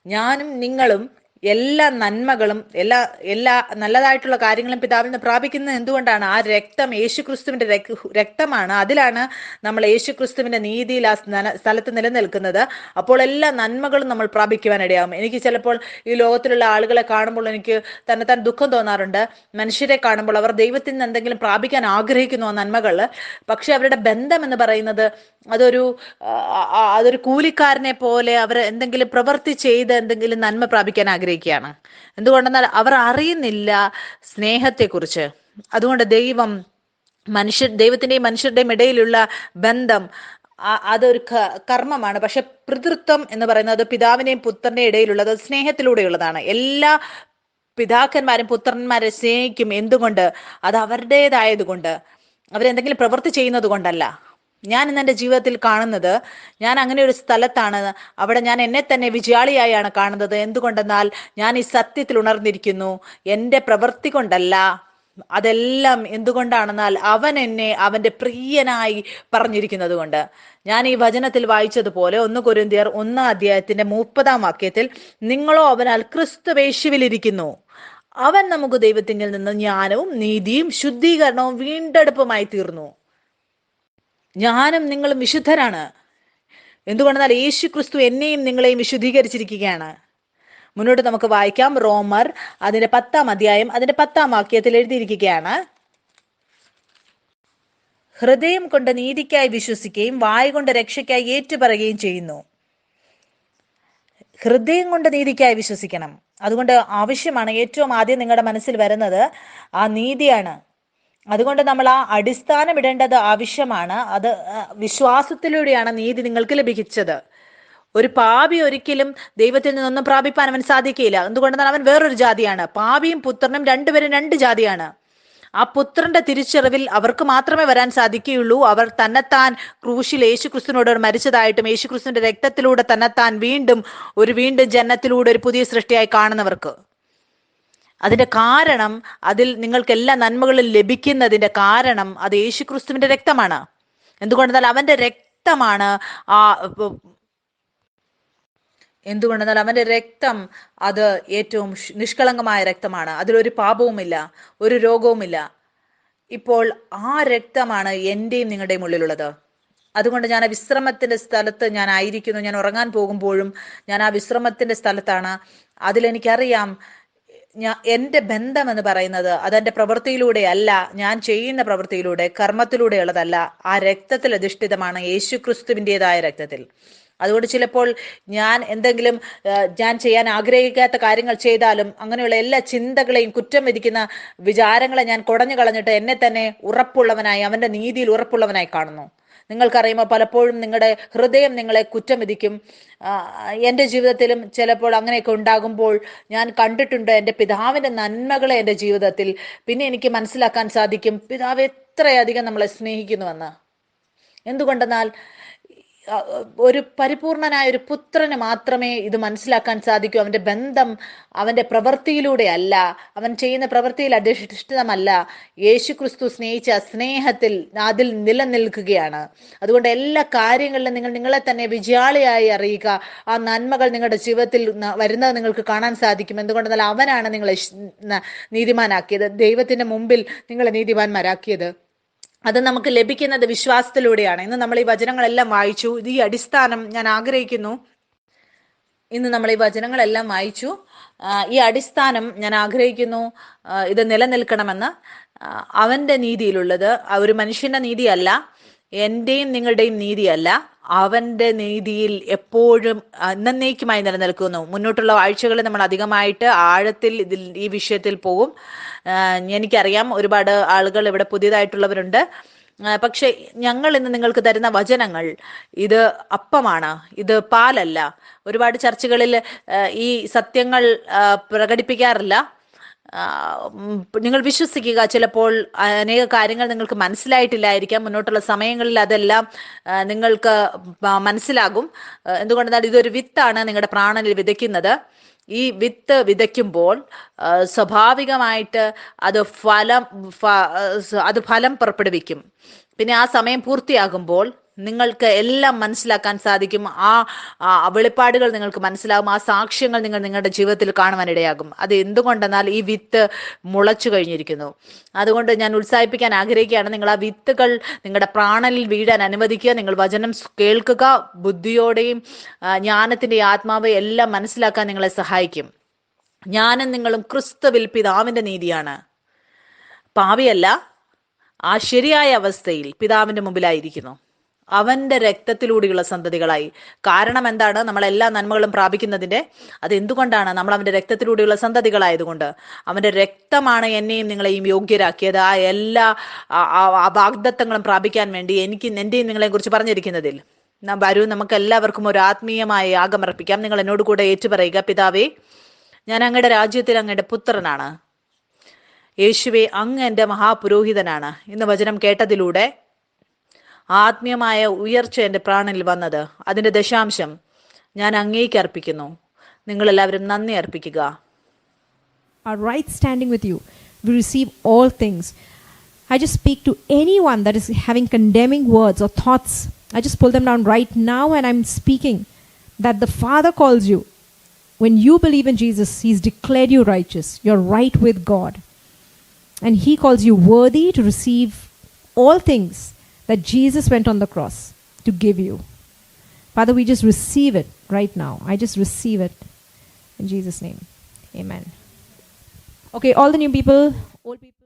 ഞാനും നിങ്ങളും എല്ലാ നന്മകളും എല്ലാ നല്ലതായിട്ടുള്ള കാര്യങ്ങളും പിതാവിൽ നിന്ന് പ്രാപിക്കുന്നത് എന്തുകൊണ്ടാണ്? ആ രക്തം യേശുക്രിസ്തുവിന്റെ രക്തമാണ്. അതിലാണ് നമ്മൾ യേശുക്രിസ്തുവിന്റെ നീതിയിൽ ആ സ്ഥലത്ത് നിലനിൽക്കുന്നത്. അപ്പോൾ എല്ലാ നന്മകളും നമ്മൾ പ്രാപിക്കുവാനിടയാകും. എനിക്ക് ചിലപ്പോൾ ഈ ലോകത്തിലുള്ള ആളുകളെ കാണുമ്പോൾ എനിക്ക് തന്നെത്താൻ ദുഃഖം തോന്നാറുണ്ട്. മനുഷ്യരെ കാണുമ്പോൾ അവർ ദൈവത്തിൽ നിന്ന് എന്തെങ്കിലും പ്രാപിക്കാൻ ആഗ്രഹിക്കുന്നു ആ നന്മകൾ. പക്ഷെ അവരുടെ ബന്ധം എന്ന് പറയുന്നത് അതൊരു കൂലിക്കാരനെ പോലെ അവർ എന്തെങ്കിലും പ്രവൃത്തി ചെയ്ത് എന്തെങ്കിലും നന്മ പ്രാപിക്കാൻ ആഗ്രഹിക്കുകയാണ്. എന്തുകൊണ്ടെന്നാൽ അവർ അറിയുന്നില്ല സ്നേഹത്തെക്കുറിച്ച്. അതുകൊണ്ട് ദൈവത്തിന്റെയും മനുഷ്യരുടെയും ഇടയിലുള്ള ബന്ധം അതൊരു കർമ്മമാണ്. പക്ഷെ പിതൃത്വം എന്ന് പറയുന്നത് പിതാവിനെയും പുത്രന്റെയും ഇടയിലുള്ളത് സ്നേഹത്തിലൂടെയുള്ളതാണ്. എല്ലാ പിതാക്കന്മാരും പുത്രന്മാരെ സ്നേഹിക്കും. എന്തുകൊണ്ട്? അത് അവരുടേതായതുകൊണ്ട്, അവരെന്തെങ്കിലും പ്രവൃത്തി ചെയ്യുന്നത് കൊണ്ടല്ല. ഞാൻ ഇന്ന് എൻ്റെ ജീവിതത്തിൽ കാണുന്നത്, ഞാൻ അങ്ങനെ ഒരു സ്ഥലത്താണ്. അവിടെ ഞാൻ എന്നെ തന്നെ വിജയാളിയായാണ് കാണുന്നത്. എന്തുകൊണ്ടെന്നാൽ ഞാൻ ഈ സത്യത്തിൽ ഉണർന്നിരിക്കുന്നു. എൻ്റെ പ്രവൃത്തി കൊണ്ടല്ല, അതെല്ലാം എന്തുകൊണ്ടാണെന്നാൽ അവൻ എന്നെ അവന്റെ പ്രിയനായി പറഞ്ഞിരിക്കുന്നത് കൊണ്ട്. ഞാൻ ഈ വചനത്തിൽ വായിച്ചതുപോലെ 1 കൊരിന്ത്യർ 1:30 നിങ്ങളോ അവനാൽ ക്രിസ്തുവേശുവിലിരിക്കുന്നു, അവൻ നമുക്ക് ദൈവത്തിങ്കിൽ നിന്ന് ജ്ഞാനവും നീതിയും ശുദ്ധീകരണവും വീണ്ടെടുപ്പുമായി തീർന്നു. ഞാനും നിങ്ങളും വിശുദ്ധരാണ്. എന്തുകൊണ്ടെന്നാൽ യേശു ക്രിസ്തു എന്നെയും നിങ്ങളെയും വിശുദ്ധീകരിച്ചിരിക്കുകയാണ്. മുന്നോട്ട് നമുക്ക് വായിക്കാം. റോമർ 10 എഴുതിയിരിക്കുകയാണ്, ഹൃദയം കൊണ്ട് നീതിക്കായി വിശ്വസിക്കുകയും വായ കൊണ്ട് രക്ഷയ്ക്കായി ഏറ്റുപറയുകയും ചെയ്യുന്നു. ഹൃദയം കൊണ്ട് നീതിക്കായി വിശ്വസിക്കണം. അതുകൊണ്ട് ആവശ്യമാണ്, ഏറ്റവും ആദ്യം നിങ്ങളുടെ മനസ്സിൽ വരുന്നത് ആ നീതിയാണ്. അതുകൊണ്ട് നമ്മൾ ആ അടിസ്ഥാനം ഇടേണ്ടത് ആവശ്യമാണ്. അത് വിശ്വാസത്തിലൂടെയാണ് നീതി നിങ്ങൾക്ക് ലഭിച്ചത്. ഒരു പാപി ഒരിക്കലും ദൈവത്തിൽ നിന്നൊന്നും പ്രാപിപ്പാൻ അവൻ സാധിക്കുകയില്ല. എന്തുകൊണ്ടെന്നാൽ അവൻ വേറൊരു ജാതിയാണ്. പാപിയും പുത്രനും രണ്ടുപേരും 2 ജാതിയാണ്. ആ പുത്രന്റെ തിരിച്ചറിവിൽ അവർക്ക് മാത്രമേ വരാൻ സാധിക്കുകയുള്ളൂ. അവർ തന്നെത്താൻ ക്രൂശിൽ യേശുക്രിസ്തുവിനോട് മരിച്ചതായിട്ടും യേശുക്രിസ്തുവിന്റെ രക്തത്തിലൂടെ തന്നെത്താൻ വീണ്ടും ജനനത്തിലൂടെ ഒരു പുതിയ സൃഷ്ടിയായി കാണുന്നവർക്ക്. അതിന്റെ കാരണം, അതിൽ നിങ്ങൾക്ക് എല്ലാ നന്മകളും ലഭിക്കുന്നതിന്റെ കാരണം അത് യേശുക്രിസ്തുവിന്റെ രക്തമാണ്. എന്തുകൊണ്ടെന്നാൽ അവന്റെ രക്തം അത് ഏറ്റവും നിഷ്കളങ്കമായ രക്തമാണ്. അതിലൊരു പാപവുമില്ല, ഒരു രോഗവുമില്ല. ഇപ്പോൾ ആ രക്തമാണ് എന്റെയും നിങ്ങളുടെയും ഉള്ളിലുള്ളത്. അതുകൊണ്ട് ഞാൻ ആ വിശ്രമത്തിന്റെ സ്ഥലത്ത് ഞാൻ ആയിരിക്കുന്നു. ഞാൻ ഉറങ്ങാൻ പോകുമ്പോഴും ഞാൻ ആ വിശ്രമത്തിന്റെ സ്ഥലത്താണ്. അതിലെനിക്കറിയാം, എന്റെ ബന്ധം എന്ന് പറയുന്നത് അതെന്റെ പ്രവൃത്തിയിലൂടെ അല്ല, ഞാൻ ചെയ്യുന്ന പ്രവൃത്തിയിലൂടെ കർമ്മത്തിലൂടെ ഉള്ളതല്ല, ആ രക്തത്തിൽ അധിഷ്ഠിതമാണ്, യേശുക്രിസ്തുവിൻ്റെതായ രക്തത്തിൽ. അതുകൊണ്ട് ചിലപ്പോൾ ഞാൻ എന്തെങ്കിലും ഞാൻ ചെയ്യാൻ ആഗ്രഹിക്കാത്ത കാര്യങ്ങൾ ചെയ്താലും അങ്ങനെയുള്ള എല്ലാ ചിന്തകളെയും കുറ്റം വിധിക്കുന്ന വിചാരങ്ങളെ ഞാൻ കുടഞ്ഞു കളഞ്ഞിട്ട് എന്നെ തന്നെ ഉറപ്പുള്ളവനായി, അവന്റെ നീതിയിൽ ഉറപ്പുള്ളവനായി കാണുന്നു. നിങ്ങൾക്കറിയുമോ, പലപ്പോഴും നിങ്ങളുടെ ഹൃദയം നിങ്ങളെ കുറ്റം വിധിക്കും. എൻ്റെ ജീവിതത്തിലും ചിലപ്പോൾ അങ്ങനെയൊക്കെ ഉണ്ടാകുമ്പോൾ ഞാൻ കണ്ടിട്ടുണ്ട് എൻ്റെ പിതാവിൻ്റെ നന്മകളെ എൻ്റെ ജീവിതത്തിൽ. പിന്നെ എനിക്ക് മനസ്സിലാക്കാൻ സാധിക്കും പിതാവ് എത്രയധികം നമ്മളെ സ്നേഹിക്കുന്നുവെന്ന്. എന്തുകൊണ്ടെന്നാൽ ഒരു പരിപൂർണനായ ഒരു പുത്രന് മാത്രമേ ഇത് മനസ്സിലാക്കാൻ സാധിക്കൂ. അവന്റെ ബന്ധം അവന്റെ പ്രവൃത്തിയിലൂടെ അല്ല, അവൻ ചെയ്യുന്ന പ്രവൃത്തിയിൽ അധിഷ്ഠിതമല്ല, യേശുക്രിസ്തു സ്നേഹിച്ച സ്നേഹത്തിൽ അതിൽ നിലനിൽക്കുകയാണ്. അതുകൊണ്ട് എല്ലാ കാര്യങ്ങളിലും നിങ്ങൾ നിങ്ങളെ തന്നെ വിജയാളിയായി അറിയുക. ആ നന്മകൾ നിങ്ങളുടെ ജീവിതത്തിൽ വരുന്നത് നിങ്ങൾക്ക് കാണാൻ സാധിക്കും. എന്തുകൊണ്ടെന്നാൽ അവനാണ് നിങ്ങളെ നീതിമാനാക്കിയത്, ദൈവത്തിന്റെ മുമ്പിൽ നിങ്ങളെ നീതിമാന്മാരാക്കിയത്. അത് നമുക്ക് ലഭിക്കുന്നത് വിശ്വാസത്തിലൂടെയാണ്. ഇന്ന് നമ്മൾ ഈ വചനങ്ങളെല്ലാം വായിച്ചു. ഇത് ഈ അടിസ്ഥാനം ഞാൻ ആഗ്രഹിക്കുന്നു. ഇന്ന് നമ്മൾ ഈ വചനങ്ങളെല്ലാം വായിച്ചു. ഈ അടിസ്ഥാനം ഞാൻ ആഗ്രഹിക്കുന്നു ഇത് നിലനിൽക്കണമെന്ന്. അവന്റെ നീതിയിലുള്ളത് ഒരു മനുഷ്യന്റെ നീതിയല്ല, എന്റെയും നിങ്ങളുടെയും നീതിയല്ല, അവന്റെ നീതിയിൽ എപ്പോഴും എന്നേക്കുമായി നിലനിൽക്കുന്നു. മുന്നോട്ടുള്ള ആഴ്ചകളിൽ നമ്മൾ അധികമായിട്ട് ആഴത്തിൽ ഈ വിഷയത്തിൽ പോകും. എനിക്കറിയാം ഒരുപാട് ആളുകൾ ഇവിടെ പുതിയതായിട്ടുള്ളവരുണ്ട്. പക്ഷെ ഞങ്ങൾ ഇന്ന് നിങ്ങൾക്ക് തരുന്ന വചനങ്ങൾ ഇത് അപ്പമാണ്, ഇത് പാലല്ല. ഒരുപാട് ചർച്ചകളിൽ ഈ സത്യങ്ങൾ പ്രകടിപ്പിക്കാറില്ല. നിങ്ങൾ വിശ്വസിക്കുക, ചിലപ്പോൾ അനേക കാര്യങ്ങൾ നിങ്ങൾക്ക് മനസ്സിലായിട്ടില്ലായിരിക്കാം. മുന്നോട്ടുള്ള സമയങ്ങളിൽ അതെല്ലാം നിങ്ങൾക്ക് മനസ്സിലാകും. എന്തുകൊണ്ടെന്നാൽ ഇതൊരു വിത്താണ് നിങ്ങളുടെ പ്രാണനിൽ വിതയ്ക്കുന്നത്. ഈ വിത്ത് വിതയ്ക്കുമ്പോൾ സ്വാഭാവികമായിട്ട് അത് ഫലം പുറപ്പെടുവിക്കും. പിന്നെ ആ സമയം പൂർത്തിയാകുമ്പോൾ നിങ്ങൾക്ക് എല്ലാം മനസ്സിലാക്കാൻ സാധിക്കും. ആ വെളിപ്പാടുകൾ നിങ്ങൾക്ക് മനസ്സിലാകും. ആ സാക്ഷ്യങ്ങൾ നിങ്ങളുടെ ജീവിതത്തിൽ കാണുവാനിടയാകും. അത് എന്തുകൊണ്ടെന്നാൽ ഈ വിത്ത് മുളച്ചു കഴിഞ്ഞിരിക്കുന്നു. അതുകൊണ്ട് ഞാൻ ഉത്സാഹിപ്പിക്കാൻ ആഗ്രഹിക്കുകയാണ്, നിങ്ങൾ ആ വിത്തുകൾ നിങ്ങളുടെ പ്രാണനിൽ വീഴാൻ അനുവദിക്കുക. നിങ്ങൾ വചനം കേൾക്കുക, ബുദ്ധിയോടെയും ജ്ഞാനത്തിന്റെ ആത്മാവ് എല്ലാം മനസ്സിലാക്കാൻ നിങ്ങളെ സഹായിക്കും. ഞാനും നിങ്ങളും ക്രിസ്തുവിൽ പിതാവിന്റെ നീതിയാണ്, പാപിയല്ല. ആ ശരിയായ അവസ്ഥയിൽ പിതാവിന്റെ മുമ്പിലായിരിക്കുന്നു, അവന്റെ രക്തത്തിലൂടെയുള്ള സന്തതികളായി. കാരണം എന്താണ്? നമ്മളെല്ലാ നന്മകളും പ്രാപിക്കുന്നതിന്റെ അത് എന്തുകൊണ്ടാണ്? നമ്മൾ അവന്റെ രക്തത്തിലൂടെയുള്ള സന്തതികളായതുകൊണ്ട്. അവന്റെ രക്തമാണ് എന്നെയും നിങ്ങളെയും യോഗ്യരാക്കിയത് ആ എല്ലാ വാഗ്ദത്തങ്ങളും പ്രാപിക്കാൻ വേണ്ടി എന്റെയും നിങ്ങളെയും കുറിച്ച് പറഞ്ഞിരിക്കുന്നതിൽ. വരൂ, നമുക്ക് എല്ലാവർക്കും ഒരു ആത്മീയമായ യാഗമർപ്പിക്കാം. നിങ്ങൾ എന്നോട് കൂടെ ഏറ്റുപറയുക, പിതാവേ, ഞാൻ അങ്ങയുടെ രാജ്യത്തിൽ അങ്ങയുടെ പുത്രനാണ്. യേശുവേ, അങ്ങ് എൻ്റെ മഹാപുരോഹിതനാണ്. ഇന്ന് വചനം കേട്ടതിലൂടെ ആത്മീയമായ ഉയർച്ച എൻ്റെ പ്രാണനിൽ വന്നത്, അതിൻ്റെ ദശാംശം ഞാൻ അങ്ങേക്ക് അർപ്പിക്കുന്നു. നിങ്ങളെല്ലാവരും നന്ദി അർപ്പിക്കുക. Are right standing with you. We receive all things. I just speak to anyone that is having condemning words or thoughts. I just pull them down right now, and I'm speaking that the Father calls you. When you believe in Jesus, He's declared you righteous. You're right with God. And He calls you worthy to receive all things that Jesus went on the cross to give you. Father, we just receive it right now. I just receive it in Jesus' name. Amen. Okay, all the new people, old people.